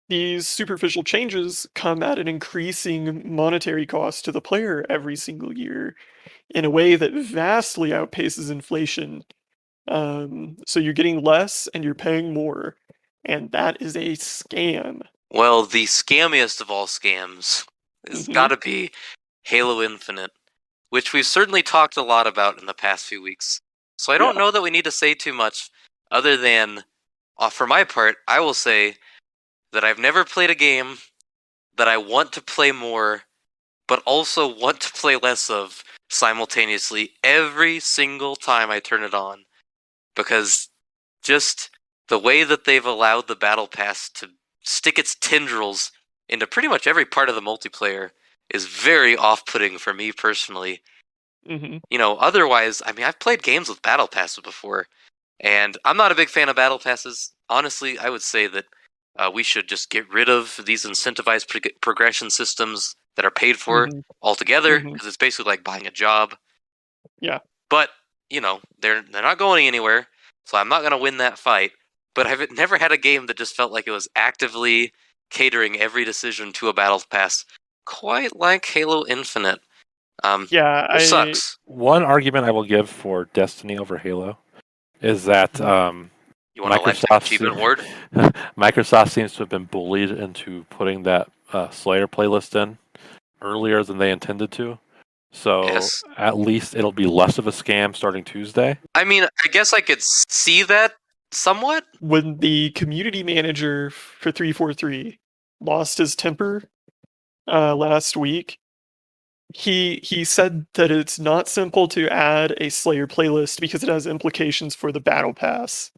these superficial changes come at an increasing monetary cost to the player every single year in a way that vastly outpaces inflation. So you're getting less and you're paying more, and that is a scam. Well, the scammiest of all scams has got to be Halo Infinite, which we've certainly talked a lot about in the past few weeks. So I don't Yeah. know that we need to say too much other than, for my part, I will say that I've never played a game that I want to play more, but also want to play less of simultaneously every single time I turn it on. Because just the way that they've allowed the Battle Pass to stick its tendrils into pretty much every part of the multiplayer is very off-putting for me personally. Hmm. Otherwise, I mean, I've played games with Battle Passes before, and I'm not a big fan of Battle Passes. Honestly, I would say that we should just get rid of these incentivized progression systems that are paid for Hmm. altogether, Hmm. because it's basically like buying a job. Yeah. But they're not going anywhere, so I'm not gonna win that fight. But I've never had a game that just felt like it was actively catering every decision to a battle pass, quite like Halo Infinite. Yeah. Which sucks. One argument I will give for Destiny over Halo is that You want a lifetime achievement award? Microsoft seems to have been bullied into putting that Slayer playlist in earlier than they intended to. So Yes. at least it'll be less of a scam starting Tuesday. I mean, I guess I could see that somewhat. When the community manager for 343 lost his temper last week, he said that it's not simple to add a Slayer playlist because it has implications for the battle pass.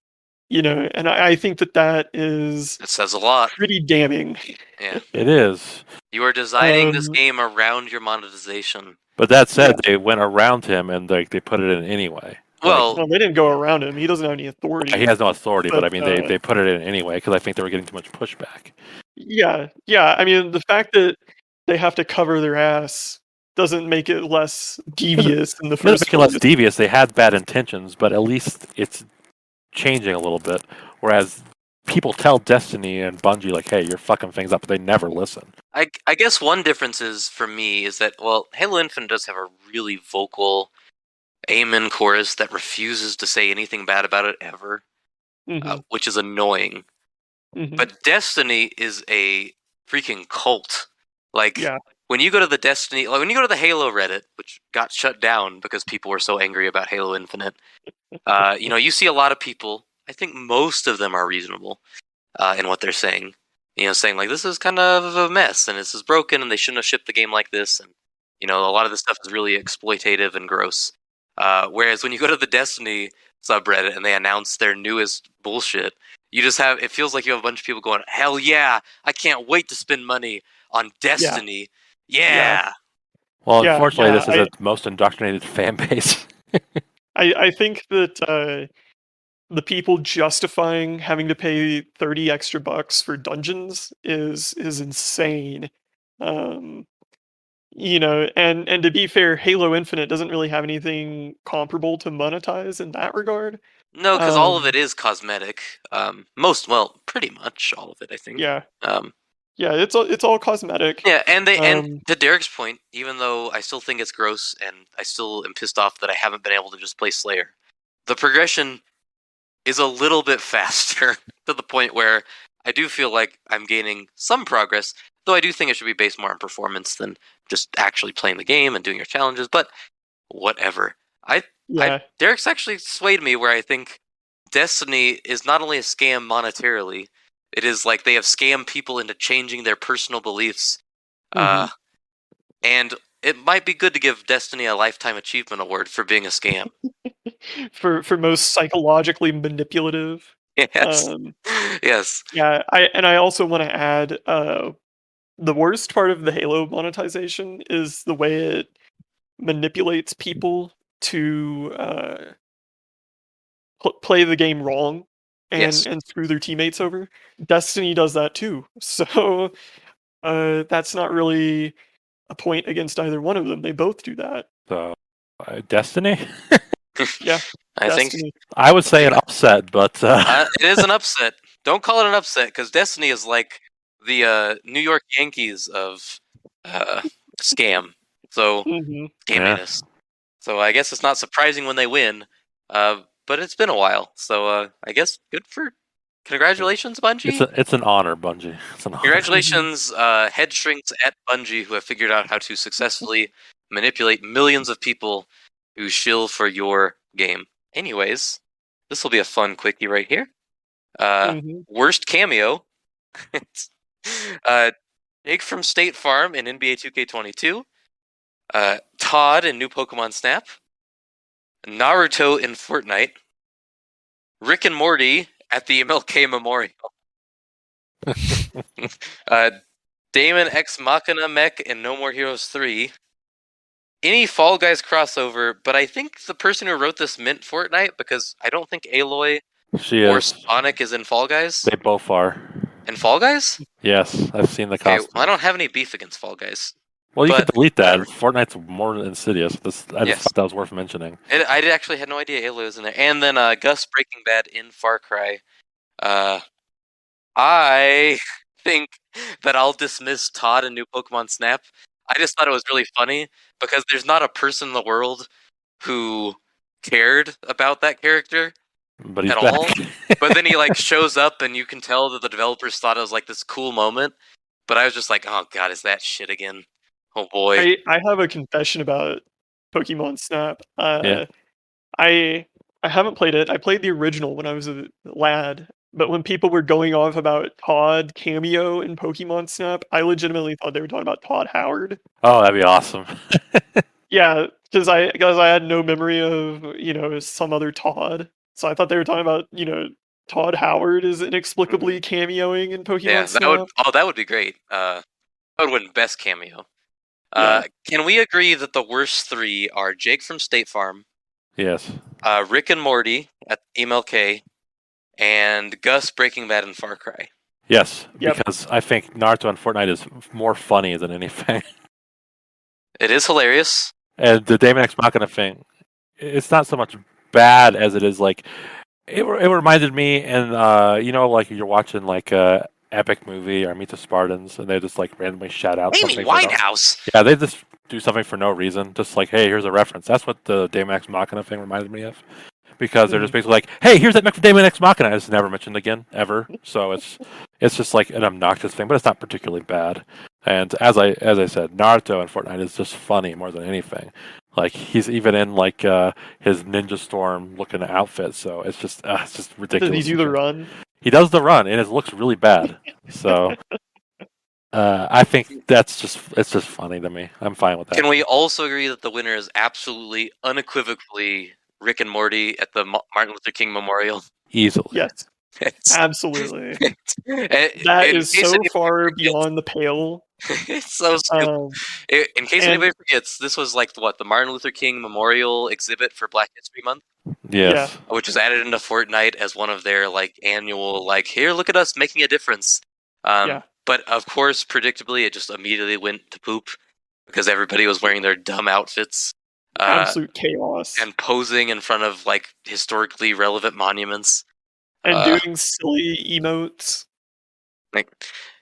And I think that is It says a lot. pretty damning. Yeah. It is. You are designing this Um, game around your monetization. But that said, Yeah. they went around him and they put it in anyway. Well, Well, they didn't go around him. He doesn't have any authority. He has no authority, but But I mean, they put it in anyway because I think they were getting too much pushback. yeah. I mean, the fact that they have to cover their ass doesn't make it less devious in the It doesn't first make it less place. devious. They had bad intentions, but at least it's changing a little bit. Whereas people tell Destiny and Bungie, like, hey, you're fucking things up, but they never listen. I guess one difference is for me is that, well, Halo Infinite does have a really vocal amen chorus that refuses to say anything bad about it ever, Mhm. which is annoying. Mhm. But Destiny is a freaking cult. Like, Yeah. when you go to the Destiny, like when you go to the Halo Reddit, which got shut down because people were so angry about Halo Infinite, you see a lot of people. I think most of them are reasonable in what they're saying. Saying like this is kind of a mess and this is broken and they shouldn't have shipped the game like this, and a lot of this stuff is really exploitative and gross. Whereas when you go to the Destiny subreddit and they announce their newest bullshit, you just have it feels like you have a bunch of people going, "Hell yeah! I can't wait to spend money on Destiny." Yeah. Well, Yeah. unfortunately, this is the most indoctrinated fan base. I think that the people justifying having to pay 30 extra bucks for dungeons is insane. Um, and to be fair, Halo Infinite doesn't really have anything comparable to monetize in that regard. No, because all of it is cosmetic. Pretty much all of it, I think. Yeah. Um, Yeah, it's all cosmetic. Yeah, and to Derek's point, even though I still think it's gross and I still am pissed off that I haven't been able to just play Slayer, the progression is a little bit faster to the point where I do feel like I'm gaining some progress, though I do think it should be based more on performance than just actually playing the game and doing your challenges, but whatever. Yeah. Derek's actually swayed me where I think Destiny is not only a scam monetarily, it is like they have scammed people into changing their personal beliefs. Mhm. And it might be good to give Destiny a Lifetime Achievement Award for being a scam. For most psychologically manipulative. Yes. Um, Yes. yeah, I also want to add the worst part of the Halo monetization is the way it manipulates people to play the game wrong Yes. and screw their teammates over. Destiny does that too. So that's not really a point against either one of them. They both do that. So, Destiny? Yeah, I think Destiny. I would say an Yeah. upset, but it is an upset. Don't call it an upset because Destiny is like the New York Yankees of scam. So Mhm. scamminess. So I guess it's not surprising when they win. But it's been a while, so I guess good for. Congratulations, Bungie. it's an honor, Bungie. It's an honor. Congratulations, head shrinks at Bungie who have figured out how to successfully manipulate millions of people who shill for your game. Anyways, this will be a fun quickie right here. Mhm. Worst cameo. It's, Jake from State Farm in NBA 2K22. Todd in New Pokemon Snap. Naruto in Fortnite. Rick and Morty at the MLK Memorial. Damon X Machina Mech in No More Heroes 3. Any Fall Guys crossover, but I think the person who wrote this meant Fortnite because I don't think Aloy She or is. Sonic is in Fall Guys. They both are. In Fall Guys? Yes, I've seen the Okay, costume. well, I don't have any beef against Fall Guys. Well, you could but delete that. whatever. Fortnite's more insidious. I just Yes. thought that was worth mentioning. I actually had no idea Aloy was in there. And then Gus Breaking Bad in Far Cry. I think that I'll dismiss Todd in New Pokemon Snap. I just thought it was really funny because there's not a person in the world who cared about that character But he's at back. all. But then he like shows up and you can tell that the developers thought it was like this cool moment. But I was just like, oh god, is that shit again? Oh boy. I have a confession about Pokemon Snap. Yeah. I haven't played it. I played the original when I was a lad, but when people were going off about Todd Cameo in Pokemon Snap, I legitimately thought they were talking about Todd Howard. Oh, that'd be awesome. Yeah, because I had no memory of some other Todd, so I thought they were talking about Todd Howard is inexplicably cameoing in Pokemon Yeah, Snap. that would be great. That would win best cameo. Yeah. Can we agree that the worst three are Jake from State Farm, Yes. Rick and Morty at MLK, and Gus Breaking Bad in Far Cry? Yes, Yep. because I think Naruto and Fortnite is more funny than anything. It is hilarious. And the Damon X Machina thing, it's not so much bad as it is like it reminded me, and like you're watching like a epic movie or Meet the Spartans, and they just like randomly shout out Amy something. Winehouse. Yeah, they just do something for no reason, just like, hey, here's a reference. That's what the Damon X Machina thing reminded me of, because they're just basically like, hey, here's that Damon X Machina. It's never mentioned again ever. So it's just like an obnoxious thing, but it's not particularly bad. And as I said, Naruto and Fortnite is just funny more than anything. Like he's even in like his Ninja Storm looking outfit, so it's just ridiculous. Does he do the run? He does the run, and it looks really bad. So I think it's just funny to me. I'm fine with that. Can we also agree that the winner is absolutely, unequivocally Rick and Morty at the Martin Luther King Memorial? Easily. Yes. Absolutely. That That is so far beyond the pale. It's so stupid. In case anybody forgets, this was like the Martin Luther King Memorial exhibit for Black History Month. Yes. Yeah. Which was added into Fortnite as one of their like annual here, look at us making a difference. Yeah. But of course, predictably, it just immediately went to poop because everybody was wearing their dumb outfits. Absolute chaos. And posing in front of like historically relevant monuments. And doing silly emotes.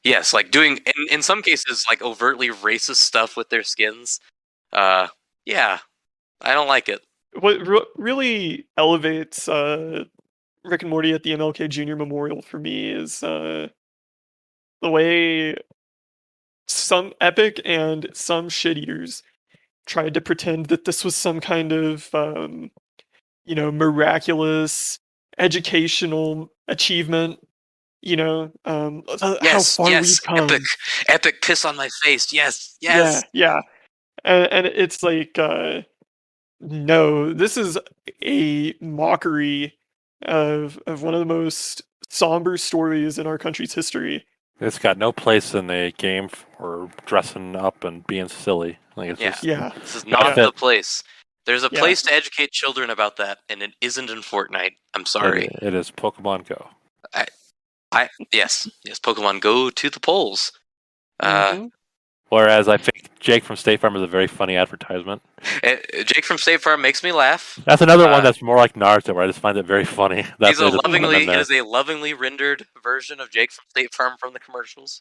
Yes, like doing in some cases like overtly racist stuff with their skins. Yeah, I don't like it. What really elevates Rick and Morty at the MLK Jr. Memorial for me is the way some Epic and some shit eaters tried to pretend that this was some kind of miraculous educational achievement. How Yes, far yes, we've come. epic piss on my face. Yes, Yeah, yes. yeah. And it's like, no, this is a mockery of one of the most somber stories in our country's history. It's got no place in a game for dressing up and being silly. Like it's Yeah. just Yeah, This is not not fit. the place. There's a Yeah. place to educate children about that, and it isn't in Fortnite. I'm sorry. It is Pokemon Go. Yes, Pokemon Go to the polls. Mhm. Whereas I think Jake from State Farm is a very funny advertisement. Jake from State Farm makes me laugh. That's another one that's more like Naruto, where I just find it very funny that He's they a just put him in lovingly, it there. is a lovingly rendered version of Jake from State Farm from the commercials.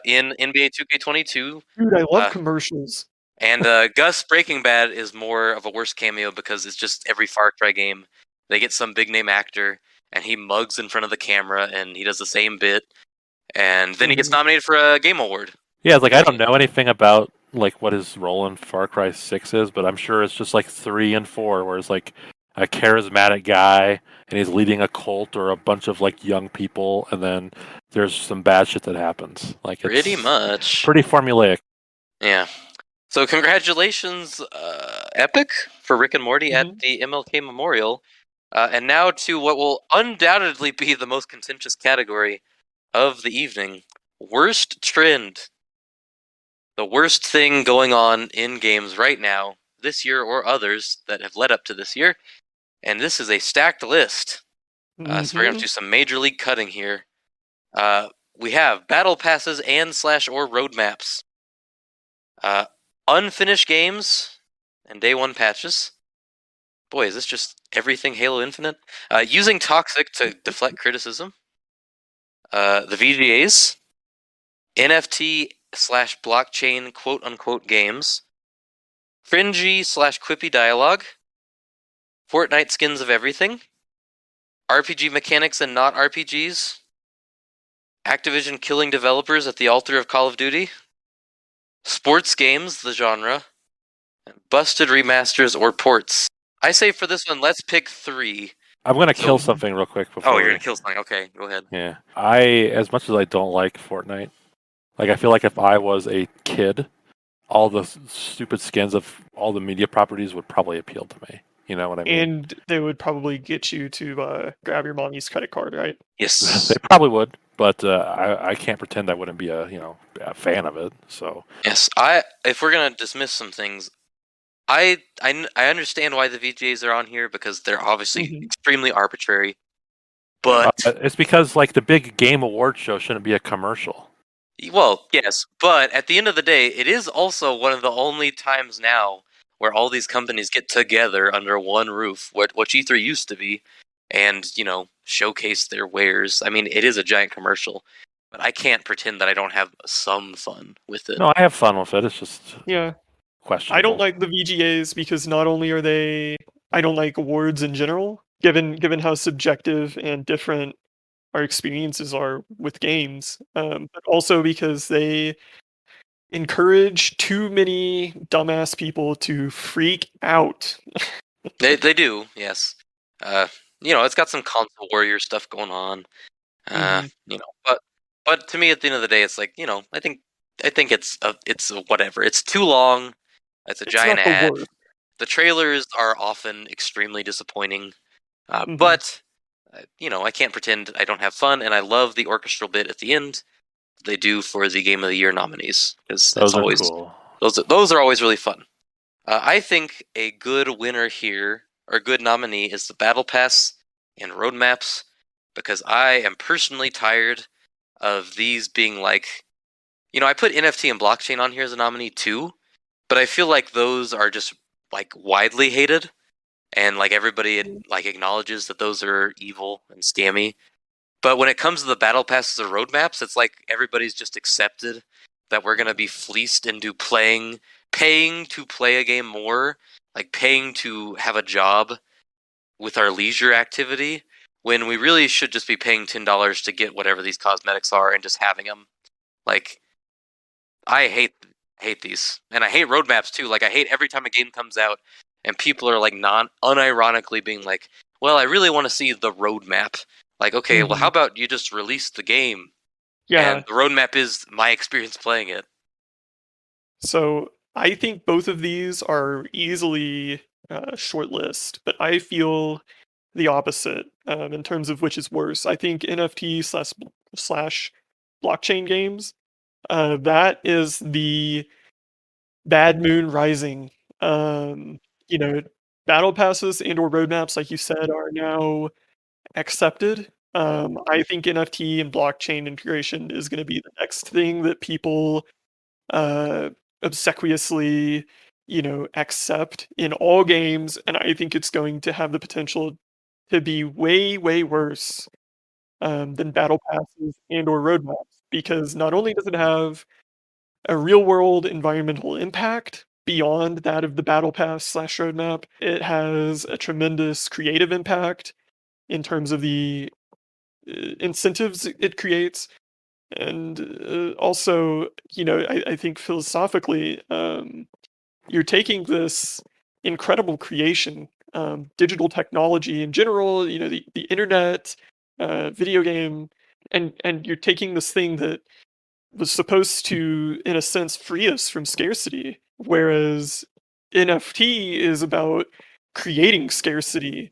In NBA 2K22, Dude, I love Uh, commercials. and Gus Breaking Bad is more of a worse cameo because it's just every Far Cry game. They get some big name actor, and he mugs in front of the camera, and he does the same bit, and then he gets Mhm. nominated for a game award. Yeah, it's like I don't know anything about like what his role in Far Cry 6 is, but I'm sure it's just like 3 and 4, where it's like a charismatic guy and he's leading a cult or a bunch of like young people, and then there's some bad shit that happens. Like it's Pretty much. pretty formulaic. Yeah. So congratulations, Epic, for Rick and Morty at Mhm. the MLK Memorial. And now to what will undoubtedly be the most contentious category of the evening. Worst trend. The worst thing going on in games right now, this year or others that have led up to this year. And this is a stacked list. So we're going to Mhm. do some major league cutting here. We have battle passes and / or roadmaps. Unfinished games and day one patches. Boy, is this just everything Halo Infinite? Using Toxic to deflect criticism. The VGAs. NFT / blockchain quote unquote games. Cringy / quippy dialogue. Fortnite skins of everything. RPG mechanics and not RPGs. Activision killing developers at the altar of Call of Duty. Sports games, the genre. Busted remasters or ports. I say for this one, let's pick 3. I'm gonna So- kill something real quick before. Oh, you're gonna kill something. Okay, go ahead. Yeah, as much as I don't like Fortnite, like I feel like if I was a kid, all the stupid skins of all the media properties would probably appeal to me. You know what I mean? And they would probably get you to grab your mommy's credit card, right? Yes. They probably would, but I can't pretend I wouldn't be a fan of it. So Yes. If we're gonna dismiss some things, I understand why the VGAs are on here because they're obviously Mhm. extremely arbitrary. But it's because like the big game award show shouldn't be a commercial. well, yes, but at the end of the day, it is also one of the only times now where all these companies get together under one roof, what G3 used to be, and showcase their wares. I mean, it is a giant commercial, but I can't pretend that I don't have some fun with it. No, I have fun with it. It's just Yeah. questionable. I don't like the VGAs because not only are they, I don't like awards in general, given how subjective and different our experiences are with games, but also because they encourage too many dumbass people to freak out. They do, yes. It's got some console warrior stuff going on. Mhm. But to me, at the end of the day, it's like I think it's a whatever. It's too long. It's a It's giant not the ad. worst. The trailers are often extremely disappointing. Mhm. But I can't pretend I don't have fun, and I love the orchestral bit at the end they do for the Game of the Year nominees because that's Those are always cool. those are always really fun. I think a good winner here, or good nominee, is the Battle Pass and roadmaps, because I am personally tired of these being like, I put NFT and blockchain on here as a nominee too, but I feel like those are just like widely hated, and like everybody like acknowledges that those are evil and scammy. But when it comes to the battle passes or roadmaps, it's like everybody's just accepted that we're gonna be fleeced into paying to play a game more, like paying to have a job with our leisure activity, when we really should just be paying $10 to get whatever these cosmetics are and just having them. Like, I hate these, and I hate roadmaps too. Like, I hate every time a game comes out and people are like unironically being like, well, I really want to see the roadmap. Like, okay, well, how Mhm. about you just release the game, Yeah. and the roadmap is my experience playing it. So I think both of these are easily shortlist, but I feel the opposite in terms of which is worse. I think NFT slash blockchain games. That is the Bad Moon Rising. You know, battle passes and or roadmaps, like you said, are now accepted. I think NFT and blockchain integration is going to be the next thing that people uh, obsequiously, accept in all games, and I think it's going to have the potential to be way, way worse than battle passes and or roadmaps because not only does it have a real world environmental impact beyond that of the battle pass slash roadmap, it has a tremendous creative impact in terms of the incentives it creates and also I think philosophically you're taking this incredible creation digital technology in general, the internet, video game, and you're taking this thing that was supposed to in a sense free us from scarcity, whereas NFT is about creating scarcity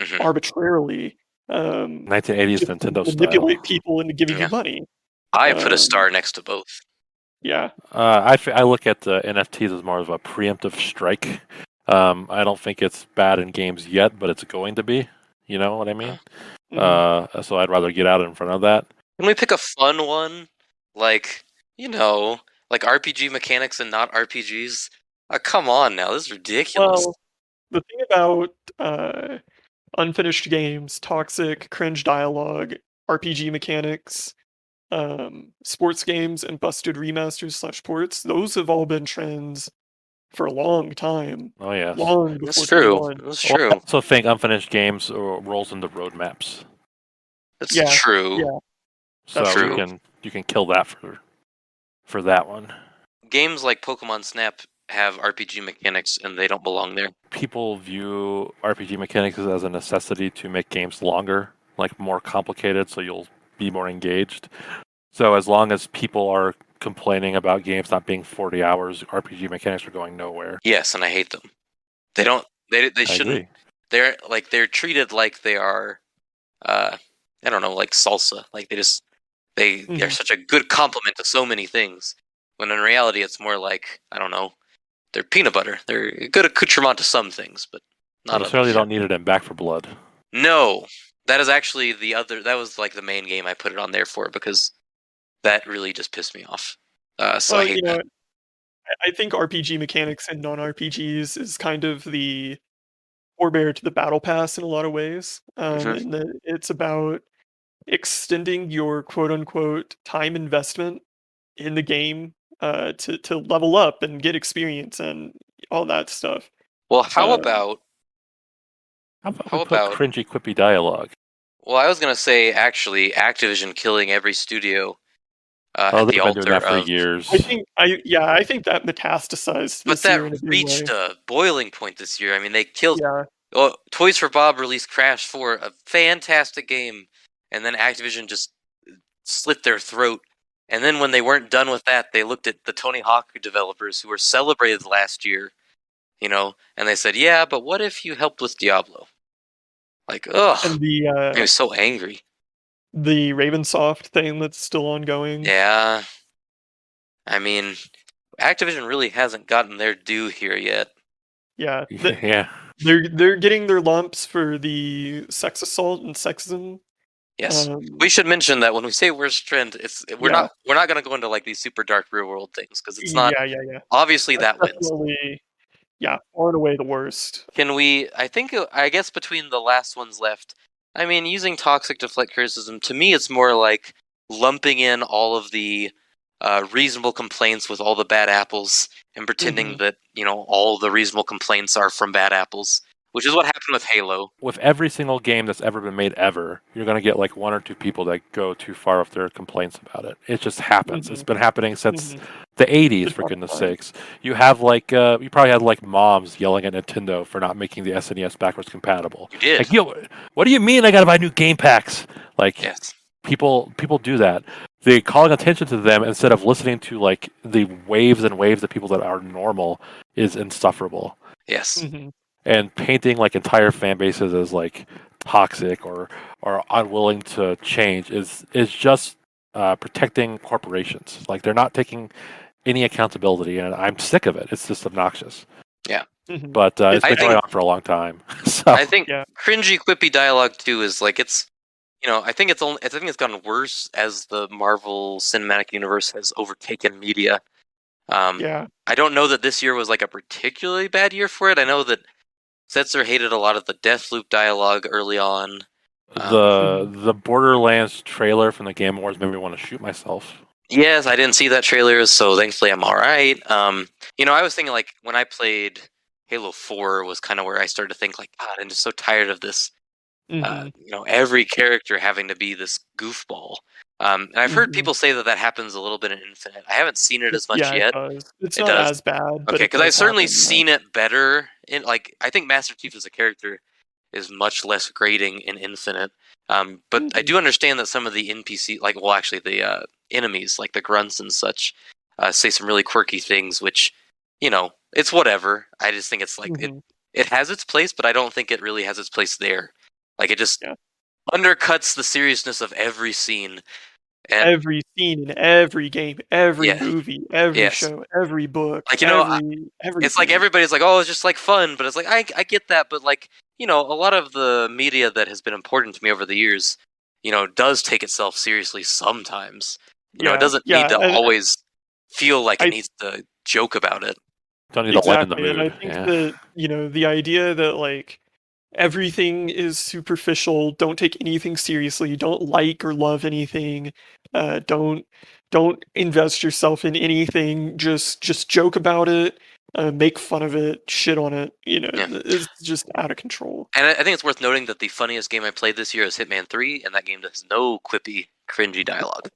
Hmm. arbitrarily, um, 1980s just to Nintendo manipulate style. people into giving you Yeah, money. I put a Um, star next to both. yeah. I look at the NFTs as more of a preemptive strike. I don't think it's bad in games yet, but it's going to be. You know what I Uh, mean? Mhm. So I'd rather get out in front of that. Can we pick a fun one, like you know, like RPG mechanics and not RPGs? Come on now, this is ridiculous. Well, the thing about unfinished games, toxic, cringe dialogue, RPG mechanics, sports games, and busted remasters slash ports, those have all been trends for a long time, Oh yes. long That's before true. 21. That's Well, I true. also think unfinished games rolls into roadmaps, That's Yeah, true. yeah, that's so True. true. you can kill that for that one. Games like Pokemon Snap have RPG mechanics, and they don't belong there. People view RPG mechanics as a necessity to make games longer, like more complicated, so you'll be more engaged. So as long as people are complaining about games not being 40 hours, RPG mechanics are going nowhere. Yes, and I hate them. They don't. They I shouldn't. agree. They're treated like they are. Uh, I don't know, like salsa. Like they're Mhm. such a good complement to so many things. When in reality, it's more like I don't know. They're peanut butter. They're a good accoutrement to some things, but not You certainly others. Yeah. don't need it in Back for Blood. No, that is actually the other. That was like the main game I put it on there for because that really just pissed me off. So I Well, hate that. I think RPG mechanics and non-RPGs is kind of the forebear to the battle pass in a lot of ways, Hmm. in that it's about extending your quote unquote time investment in the game to level up and get experience and all that stuff. Well, Um, How about we how put about? cringy, quippy dialogue? Well, I was gonna say actually, Activision killing every studio Oh, at the they've been doing altar that for of. years. I think that metastasized But this that year in a big reached way. a boiling point this year. I mean, they killed. Yeah, Well, Toys for Bob released Crash 4, a fantastic game, and then Activision just slit their throat. And then when they weren't done with that, they looked at the Tony Hawk developers who were celebrated last year, and they said, "Yeah, but what if you helped with Diablo?" Like, ugh, and I was so angry. the Ravensoft thing that's still ongoing. Yeah, I mean, Activision really hasn't gotten their due here yet. Yeah, Yeah. they're getting their lumps for the sex assault and sexism. Yes, Um, we should mention that when we say worst trend, it's yeah, we're not going to go into like these super dark real world things because it's not yeah. obviously That's that wins. definitely far and away the worst. Can we? I think I guess between the last ones left, I mean, using toxic deflect criticism to me, it's more like lumping in all of the reasonable complaints with all the bad apples and pretending Mhm. that all the reasonable complaints are from bad apples. which is what happened with Halo. With every single game that's ever been made ever, you're going to get like one or two people that go too far with their complaints about it. It just happens. It's been happening since the 80s, for goodness sakes. You have like, you probably had like moms yelling at Nintendo for not making the SNES backwards compatible. You did. Like, yo, what do you mean I got to buy new game packs? Like, Yes. people do that. They calling attention to them instead of listening to like the waves and waves of people that are normal is insufferable. Yes. And painting like entire fan bases as like toxic or unwilling to change is just protecting corporations. Like they're not taking any accountability, and I'm sick of it. It's just obnoxious. Yeah. But it's been going on for a long time. So I think cringy, quippy dialogue too is like it's. I think it's gotten worse as the Marvel Cinematic Universe has overtaken media. I don't know that this year was like a particularly bad year for it. I know that Setzer hated a lot of the Deathloop dialogue early on. The Borderlands trailer from the Game Awards made me want to shoot myself. Yes, I didn't see that trailer, so thankfully I'm all right. I was thinking like when I played Halo 4 was kind of where I started to think like, God, I'm just so tired of this. Every character having to be this goofball. And I've heard people say that happens a little bit in Infinite. I haven't seen it as much yet. It's not as bad. Okay, because I've certainly seen it better in like I think Master Chief as a character is much less grating in Infinite. But I do understand that some of the NPC, the enemies, like the grunts and such, say some really quirky things, which it's whatever. I just think it's like it has its place, but I don't think it really has its place there. Like it just undercuts the seriousness of every scene. And every scene in every game, every movie, every show, every book. Like it's like everybody's like, oh, it's just like fun, but it's like I get that, but like a lot of the media that has been important to me over the years, does take itself seriously sometimes. It doesn't need to always feel like it needs to joke about it. Don't need to lighten the mood. And I think that the idea that like everything is superficial, don't take anything seriously, don't like or love anything, don't invest yourself in anything, just joke about it, make fun of it, shit on it, it's just out of control. And I think it's worth noting that the funniest game I played this year is Hitman 3, and that game does no quippy, cringy dialogue.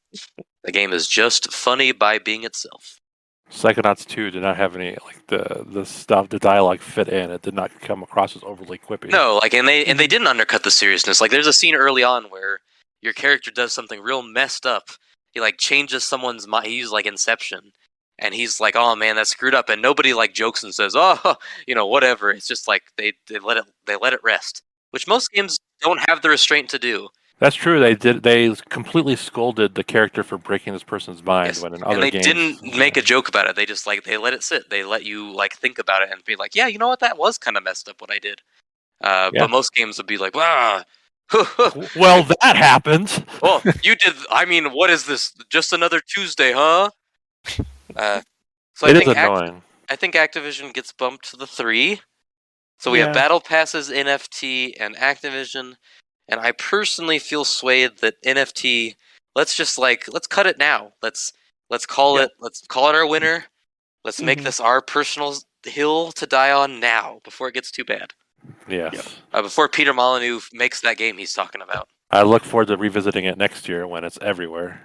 The game is just funny by being itself. Psychonauts 2 did not have any like the dialogue fit in. It did not come across as overly quippy. No, like and they didn't undercut the seriousness. Like there's a scene early on where your character does something real messed up. He like changes someone's mind. He uses like Inception, and he's like, "Oh man, that's screwed up." And nobody like jokes and says, "Oh, whatever." It's just like they let it rest, which most games don't have the restraint to do. That's true. They completely scolded the character for breaking this person's mind when in other games. And they didn't make a joke about it. They just they let it sit. They let you like think about it and be like, yeah, you know what, that was kind of messed up what I did. But most games would be like, wow. Well, that happened. Well, you did. I mean, what is this? Just another Tuesday, huh? So it is annoying. I think Activision gets bumped to the 3. So we have Battle Passes, NFT, and Activision. And I personally feel swayed that NFT. Let's cut it now. Let's call it our winner. Let's make this our personal hill to die on now before it gets too bad. Yes. Before Peter Molyneux makes that game he's talking about. I look forward to revisiting it next year when it's everywhere.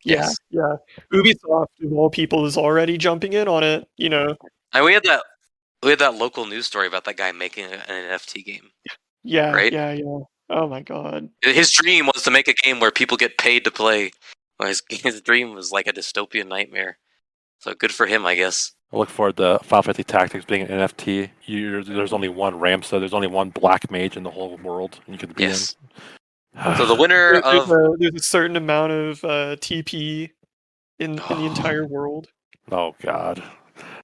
Yes. Yeah. Ubisoft of all people is already jumping in on it. And we had that local news story about that guy making an NFT game. Yeah. Right? Yeah. Oh my god. His dream was to make a game where people get paid to play. Well, his dream was like a dystopian nightmare. So good for him, I guess. I look forward to Final Fantasy Tactics being an NFT. There's only one Ramsa. There's only one Black Mage in the whole world. And you could be in. So the winner there's a certain amount of TP in the entire world. Oh god.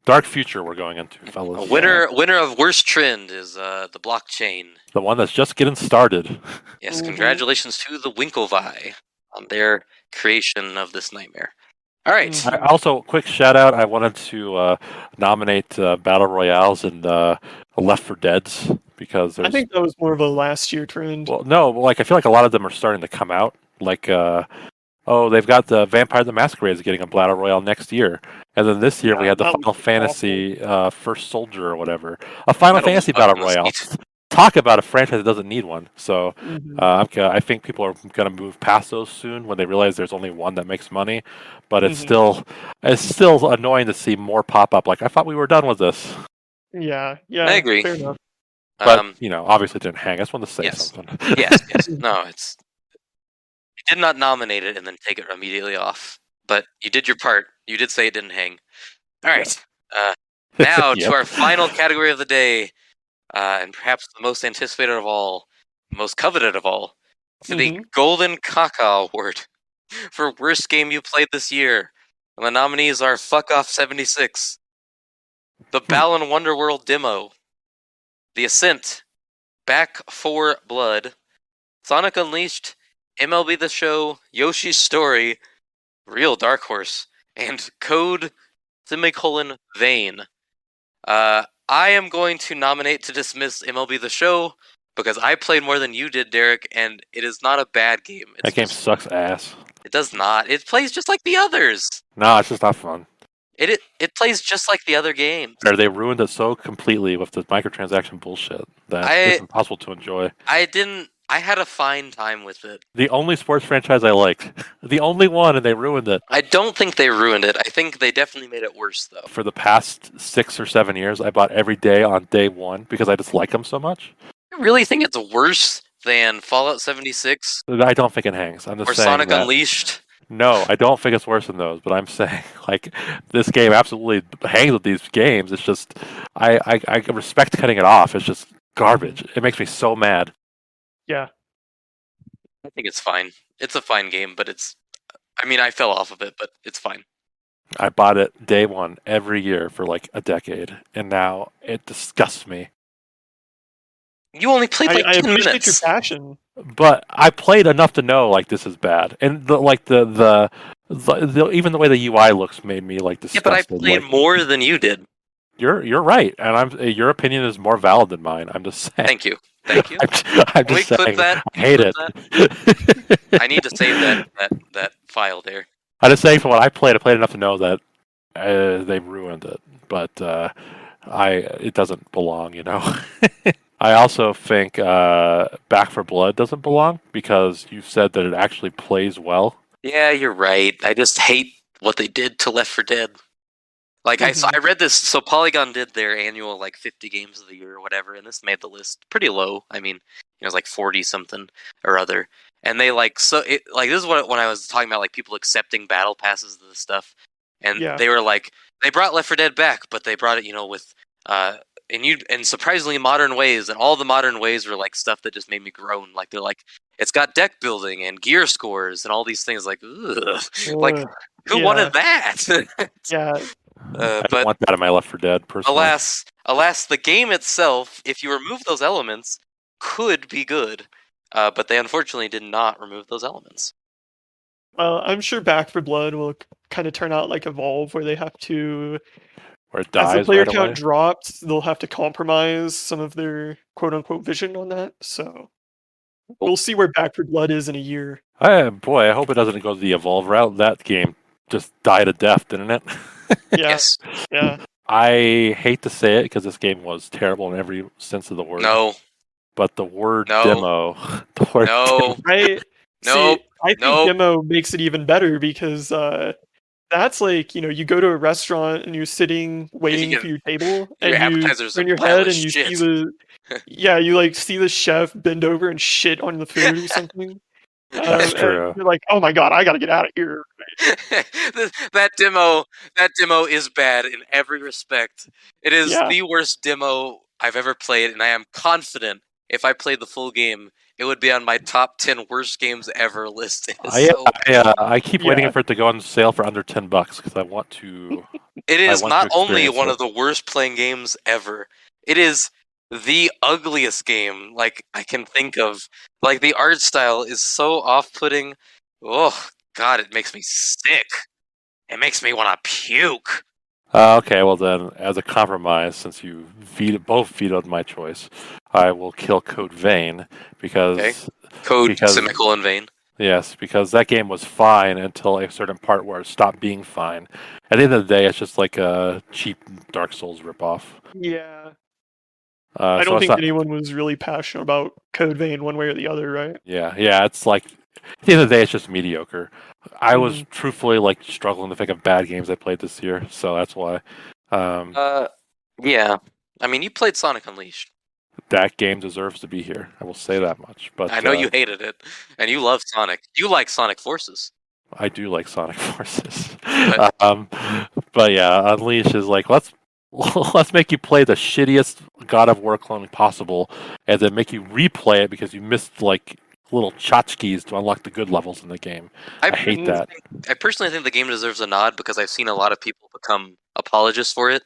Dark future we're going into, fellas. Winner of worst trend is the blockchain. The one that's just getting started. Yes, congratulations to the Winklevi on their creation of this nightmare. All right. Also, quick shout out. I wanted to nominate Battle Royales and Left 4 Dead's because I think that was more of a last year trend. Well, no, I feel like a lot of them are starting to come out. Like, they've got the Vampire the Masquerade is getting a Battle Royale next year. And then this year we had the Final Fantasy First Soldier or whatever. A Final Fantasy Battle Royale. talk about a franchise that doesn't need one. So Mhm. I think people are going to move past those soon when they realize there's only one that makes money. But it's Mhm. still annoying to see more pop up. Like I thought we were done with this, Yeah, I yeah, agree. fair enough. but obviously it didn't hang. I just wanted to say Yes. something. Yes. Mhm. No, it's you did not nominate it and then take it immediately off. But you did your part. You did say it didn't hang. All right. Now to Yep. our final category of the day, and perhaps the most anticipated of all, most coveted of all, for the Mhm. Golden Caca Award for worst game you played this year. And the nominees are Fuck Off 76, The Balan Wonderworld Demo, The Ascent, Back for Blood, Sonic Unleashed, MLB The Show, Yoshi's Story, Real Dark Horse, and Code Vein. I am going to nominate to dismiss MLB The Show because I played more than you did, Derek, and it is not a bad game. It's That game just sucks ass. it does not. It plays just like the others. No, it's just not fun. It plays just like the other games. Or they ruined it so completely with the microtransaction bullshit that it's I impossible to enjoy. I didn't. I had a fine time with it. The only sports franchise I liked, the only one, and they ruined it. I don't think they ruined it. I think they definitely made it worse, though. For the past 6 or 7 years, I bought every day on day one because I just like them so much. I really think it's worse than Fallout 76 I don't think it hangs. I'm just or saying Sonic that. Unleashed. No, I don't think it's worse than those. But I'm saying, like, this game absolutely hangs with these games. It's just, I respect cutting it off. It's just garbage. It makes me so mad. Yeah. I think it's fine. It's a fine game, but it's. I mean, I fell off of it, but it's fine. I bought it day one every year for like a decade, and now it disgusts me. You only played like I 10 appreciate minutes. your passion. But I played enough to know like this is bad, and even the way the UI looks made me like Yeah, but I disgusted. played Like, more than you did. you're right, and your opinion is more valid than mine. I'm just saying. Thank you. Thank you. I'm Can we just clip saying. that? I hate it. I need to save that file there. I'm just saying, from what I played enough to know that they ruined it, but it doesn't belong. I also think Back for Blood doesn't belong because you said that it actually plays well. Yeah, you're right. I just hate what they did to Left 4 Dead. Like I read this. So Polygon did their annual like 50 games of the year or whatever, and this made the list pretty low. I mean, it was like 40 something or other. And they this is what when I was talking about like people accepting battle passes to this stuff, and Yeah. they were like they brought Left 4 Dead back, but they brought it with and surprisingly modern ways, and all the modern ways were like stuff that just made me groan. Like they're like it's got deck building and gear scores and all these things. Like ugh. Like who Yeah. wanted that? Yeah. I But want that in my Left 4 Dead, personally. alas, the game itself, if you remove those elements, could be good. But they unfortunately did not remove those elements. Well, I'm sure Back for Blood will kind of turn out like Evolve, where they have to, Where it as the dies player right count away. drops, they'll have to compromise some of their quote unquote vision on that. So we'll see where Back for Blood is in a year. Boy, I hope it doesn't go the Evolve route. That game just died a death, didn't it? Yeah. Yes. Yeah. I hate to say it because this game was terrible in every sense of the word. No. But the word No. demo, the word No. See, I think Nope. demo makes it even better because that's like, you go to a restaurant and you're sitting waiting get- for your table your and you appetizer's turn a your pile head of and you shit. see you like see the chef bend over and shit on the food or something. That's And true. you're like, oh my god, I gotta get out of here. that demo is bad in every respect. It is Yeah. the worst demo I've ever played, and I am confident if I played the full game, it would be on my top 10 worst games ever list. It is I keep waiting Yeah. for it to go on sale for under $10 because I want to. It is want not to only experience one it. of the worst playing games ever. It is the ugliest game like I can think of. Like the art style is so off-putting. Oh god, it makes me sick. It makes me want to puke. Okay, well then, as a compromise, since you both vetoed my choice, I will kill Code Vein because Okay. Code because- semicolon vein. yes, because that game was fine until a certain part where it stopped being fine. At the end of the day, it's just like a cheap Dark Souls ripoff. Yeah. I So don't it's think not. anyone was really passionate about Code Vein one way or the other, right? Yeah. It's like at the end of the day, it's just mediocre. I was Mhm. truthfully like struggling to think of bad games I played this year, so that's why. Um, Yeah. I mean, you played Sonic Unleashed. that game deserves to be here. I will say that much. I But know you hated it, and you love Sonic. You like Sonic Forces, I do like Sonic Forces. but um, but yeah, Unleash is like let's make you play the shittiest God of War clone possible, and then make you replay it because you missed like little tchotchkes to unlock the good levels in the game. I hate that. I personally think the game deserves a nod because I've seen a lot of people become apologists for it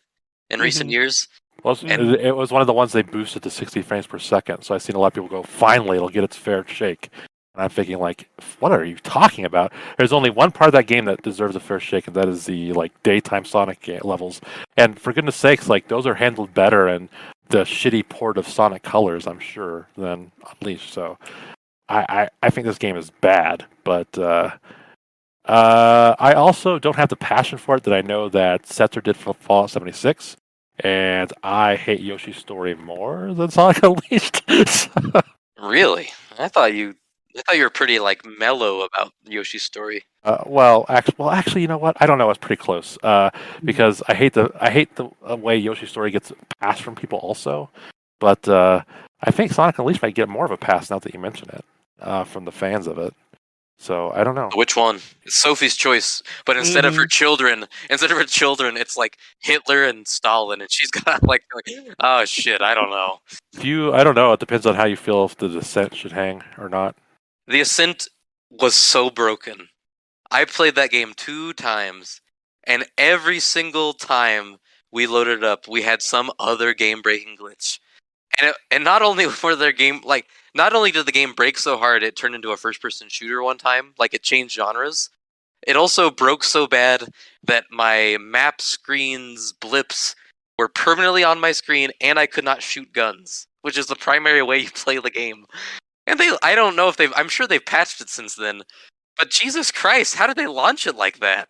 in recent Mhm. years. Well, Mhm. it was one of the ones they boosted to 60 frames per second. So I've seen a lot of people go, finally, it'll get its fair shake. And I'm thinking, like, what are you talking about? There's only one part of that game that deserves a fair shake, and that is the like daytime Sonic levels. And for goodness sakes, like those are handled better in the shitty port of Sonic Colors, I'm sure, than Unleashed. So I think this game is bad, but I also don't have the passion for it that I know that Setzer did for Fallout 76, and I hate Yoshi's story more than Sonic Unleashed. Really, I thought you were pretty like mellow about Yoshi's story. Actually, you know what? I don't know. It's pretty close. Mhm. Because I hate the way Yoshi's story gets passed from people also, but I think Sonic Unleashed might get more of a pass now that you mention it from the fans of it. So I don't know. Which one? It's Sophie's choice, but Mhm. instead of her children, it's like Hitler and Stalin, and she's got like oh shit, I don't know. I don't know. It depends on how you feel if the descent should hang or not. The Ascent was so broken. I played that game 2 times, and every single time we loaded it up, we had some other game-breaking glitch. And not only were their game like not only did the game break so hard it turned into a first-person shooter one time, like it changed genres. It also broke so bad that my map screens blips were permanently on my screen, and I could not shoot guns, which is the primary way you play the game. And I don't know if I'm sure they've patched it since then, but Jesus Christ, how did they launch it like that?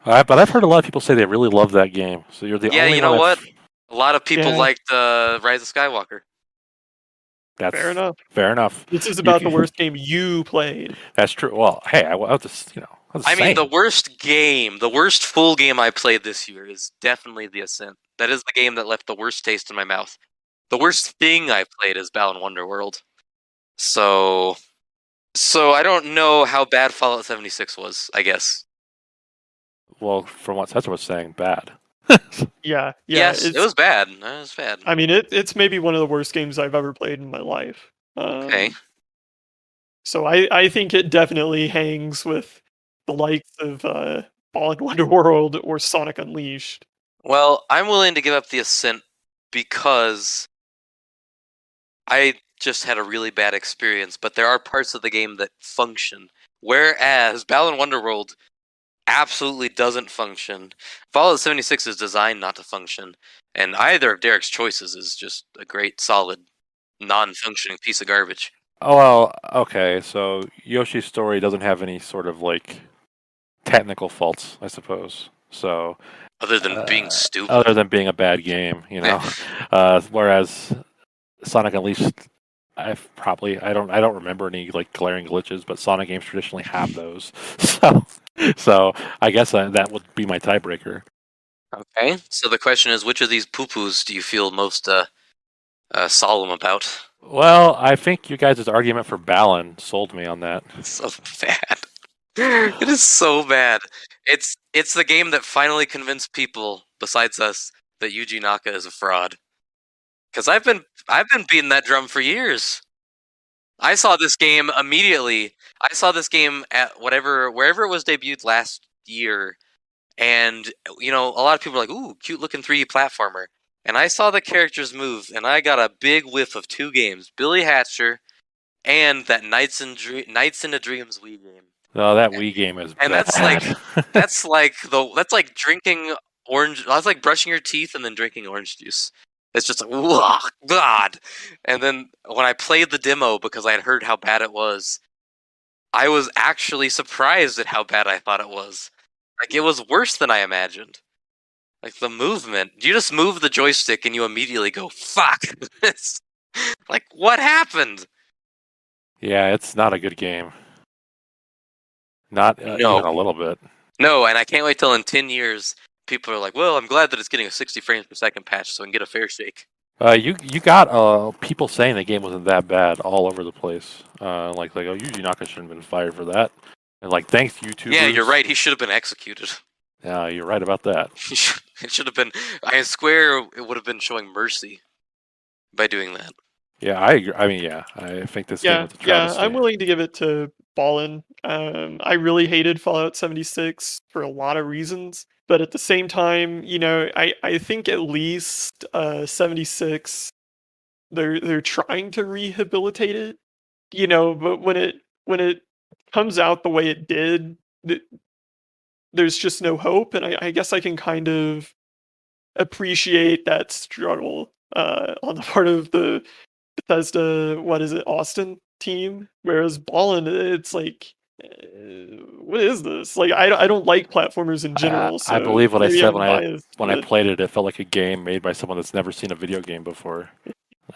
But I've heard a lot of people say they really love that game. So you're the Yeah, only you one know what? I've. A lot of people Yeah, liked Rise of Skywalker. fair That's enough. fair enough. This is You about the can, worst game you played. that's true. Well, hey, I was just I was I mean, saying. the worst full game I played this year is definitely The Ascent. That is the game that left the worst taste in my mouth. The worst thing I've played is Balan Wonderworld. So, so I don't know how bad Fallout 76 was, I guess. Well, from what Setzer was saying, bad. Yeah, yeah. Yes, it It's. was bad. It was bad. I mean, it's maybe one of the worst games I've ever played in my life. Okay. So I think it definitely hangs with the likes of Fallen Wonderworld or Sonic Unleashed. Well, I'm willing to give up The Ascent because I just had a really bad experience, but there are parts of the game that function. Whereas Balan Wonderworld absolutely doesn't function. Fallout 76 is designed not to function, and either of Derek's choices is just a great, solid, non-functioning piece of garbage. Oh well, okay. So Yoshi's story doesn't have any sort of like technical faults, I suppose. So Other than being stupid. other than being a bad game, whereas Sonic Unleashed, I don't remember any like glaring glitches, but Sonic games traditionally have those. So I guess that would be my tiebreaker. Okay, so the question is, which of these poo-poos do you feel most solemn about? Well, I think you guys' argument for Balan sold me on that. It's so bad. It is so bad. It's the game that finally convinced people, besides us, that Yuji Naka is a fraud. Because I've been beating that drum for years. I saw this game immediately. I saw this game at wherever it was debuted last year, and a lot of people are like, "Ooh, cute looking 3D platformer." And I saw the characters move, and I got a big whiff of 2 games: Billy Hatcher and that Nights into Dreams Wii game. Oh, that Wii game is And bad. that's like drinking orange. That's like brushing your teeth and then drinking orange juice. It's just like, "Whoa, God." And then when I played the demo because I had heard how bad it was, I was actually surprised at how bad I thought it was. Like it was worse than I imagined. Like the movement. You just move the joystick and you immediately go, fuck this. Like, what happened? Yeah, it's not a good game. Not No. even a little bit. No, and I can't wait till in 10 years people are like, well, I'm glad that it's getting a 60 frames per second patch so I can get a fair shake. You got people saying the game wasn't that bad all over the place. Like oh, Yuji Naka shouldn't have been fired for that. And like, thanks YouTubers. Yeah, you're right. He should have been executed. Yeah, you're right about that. It should have been. I swear it would have been showing mercy by doing that. Yeah, I agree. I mean, yeah, I think this game Yeah, was a travesty. I'm willing to give it to Ballin. I really hated Fallout 76 for a lot of reasons, but at the same time, I think at least 76 they're trying to rehabilitate it, but when it comes out the way it did, there's just no hope, and I guess I can kind of appreciate that struggle on the part of the Bethesda, what is it, Austin team, whereas Ballin, it's like, what is this? Like, I don't like platformers in general. So I believe what I maybe said I'm when biased, I played it. It felt like a game made by someone that's never seen a video game before.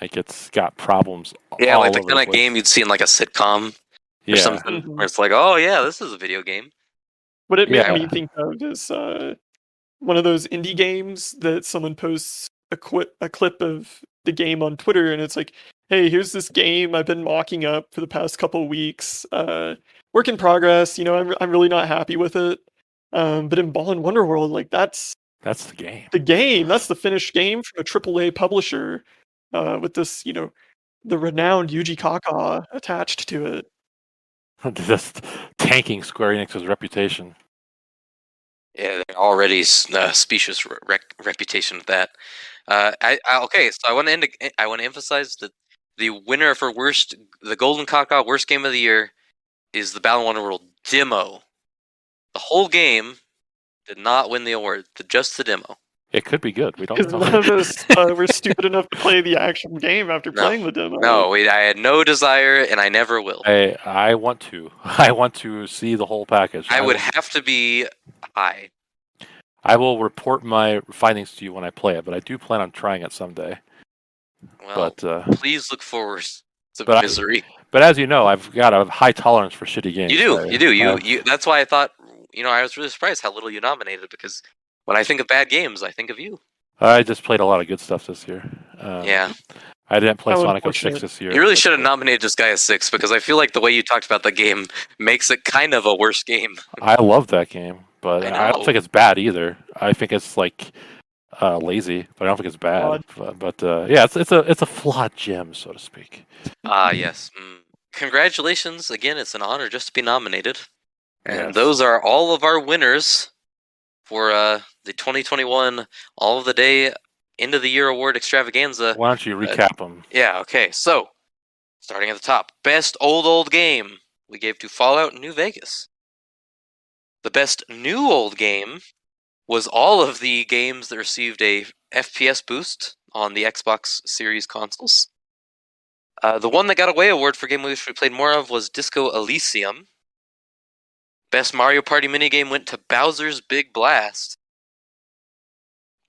Like it's got problems. Yeah, all like the over kind of place. game you'd see in like a sitcom or something, where it's like, oh yeah, this is a video game. What it made Yeah. me think of is one of those indie games that someone posts a clip of the game on Twitter, and it's like, hey, here's this game I've been mocking up for the past couple weeks. Work in progress. I'm really not happy with it. But in Ballin Wonderworld, like that's the game. The game. That's the finished game from a AAA publisher, with this, the renowned Yuji Caca attached to it. Mm-hmm. Just tanking Square Enix's reputation. Yeah, they're already specious reputation with that. Okay, so I want to emphasize that the winner for the Golden Caca worst game of the year is the Battle Wonderworld demo. The whole game did not win the award, just the demo. It could be good. We don't Because know. none of us were stupid enough to play the actual game after playing the demo. No, I had no desire, and I never will. I want to. I want to see the whole package. I would have to be high. I will report my findings to you when I play it, but I do plan on trying it someday. Well, but please look forward to misery. But as you know, I've got a high tolerance for shitty games. You do. You. That's why I thought. I was really surprised how little you nominated, because when I think of bad games, I think of you. I just played a lot of good stuff this year. Yeah. I didn't play Sonic 06 this year. You really should have nominated this guy as 6, because I feel like the way you talked about the game makes it kind of a worse game. I love that game, but I don't think it's bad either. I think it's like lazy, but I don't think it's bad. But yeah, it's a flawed gem, so to speak. Yes. Congratulations again! It's an honor just to be nominated, and those are all of our winners for the 2021 All of the Day End of the Year Award Extravaganza. Why don't you recap them? Yeah. Okay. So, starting at the top, best old game we gave to Fallout New Vegas. The best new old game was all of the games that received a FPS boost on the Xbox Series consoles. The one that got away award for game we wish we played more of was Disco Elysium. Best Mario Party minigame went to Bowser's Big Blast.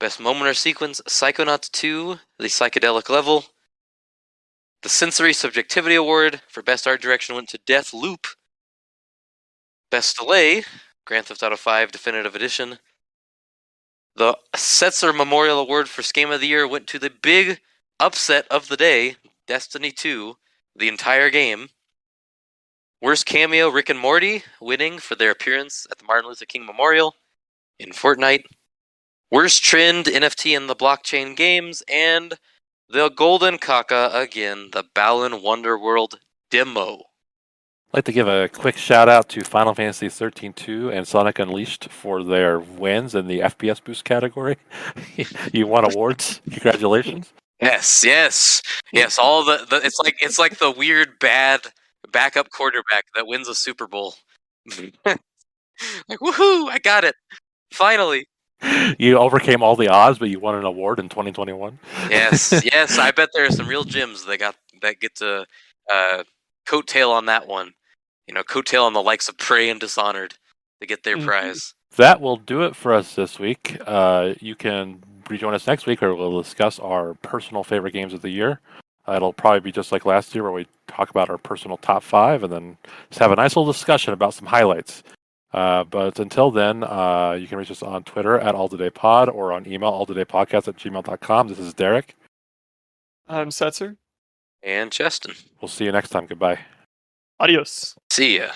Best moment or sequence, Psychonauts 2, the psychedelic level. The Sensory Subjectivity Award for best art direction went to Death Loop. Best delay, Grand Theft Auto 5 Definitive Edition. The Setzer Memorial Award for Game of the Year went to the big upset of the day, Destiny 2, the entire game. Worst cameo, Rick and Morty, winning for their appearance at the Martin Luther King Memorial in Fortnite. Worst trend, NFT in the blockchain games, and the Golden Caca again, the Balan Wonderworld demo. I'd like to give a quick shout out to Final Fantasy 13-2 and Sonic Unleashed for their wins in the FPS boost category. You won awards. Congratulations. Yes. All the it's like the weird bad backup quarterback that wins a Super Bowl. Like, woohoo! I got it finally. You overcame all the odds, but you won an award in 2021. Yes. I bet there are some real gems that get to coattail on that one. Coattail on the likes of Prey and Dishonored to get their prize. that will do it for us this week. You can rejoin us next week where we'll discuss our personal favorite games of the year. It'll probably be just like last year where we talk about our personal top 5 and then just have a nice little discussion about some highlights. But until then, you can reach us on Twitter at alltodaypod or on email alltodaypodcast@gmail.com. This is Derek. I'm Setzer. And Cheston. We'll see you next time. Goodbye. Adios. See ya.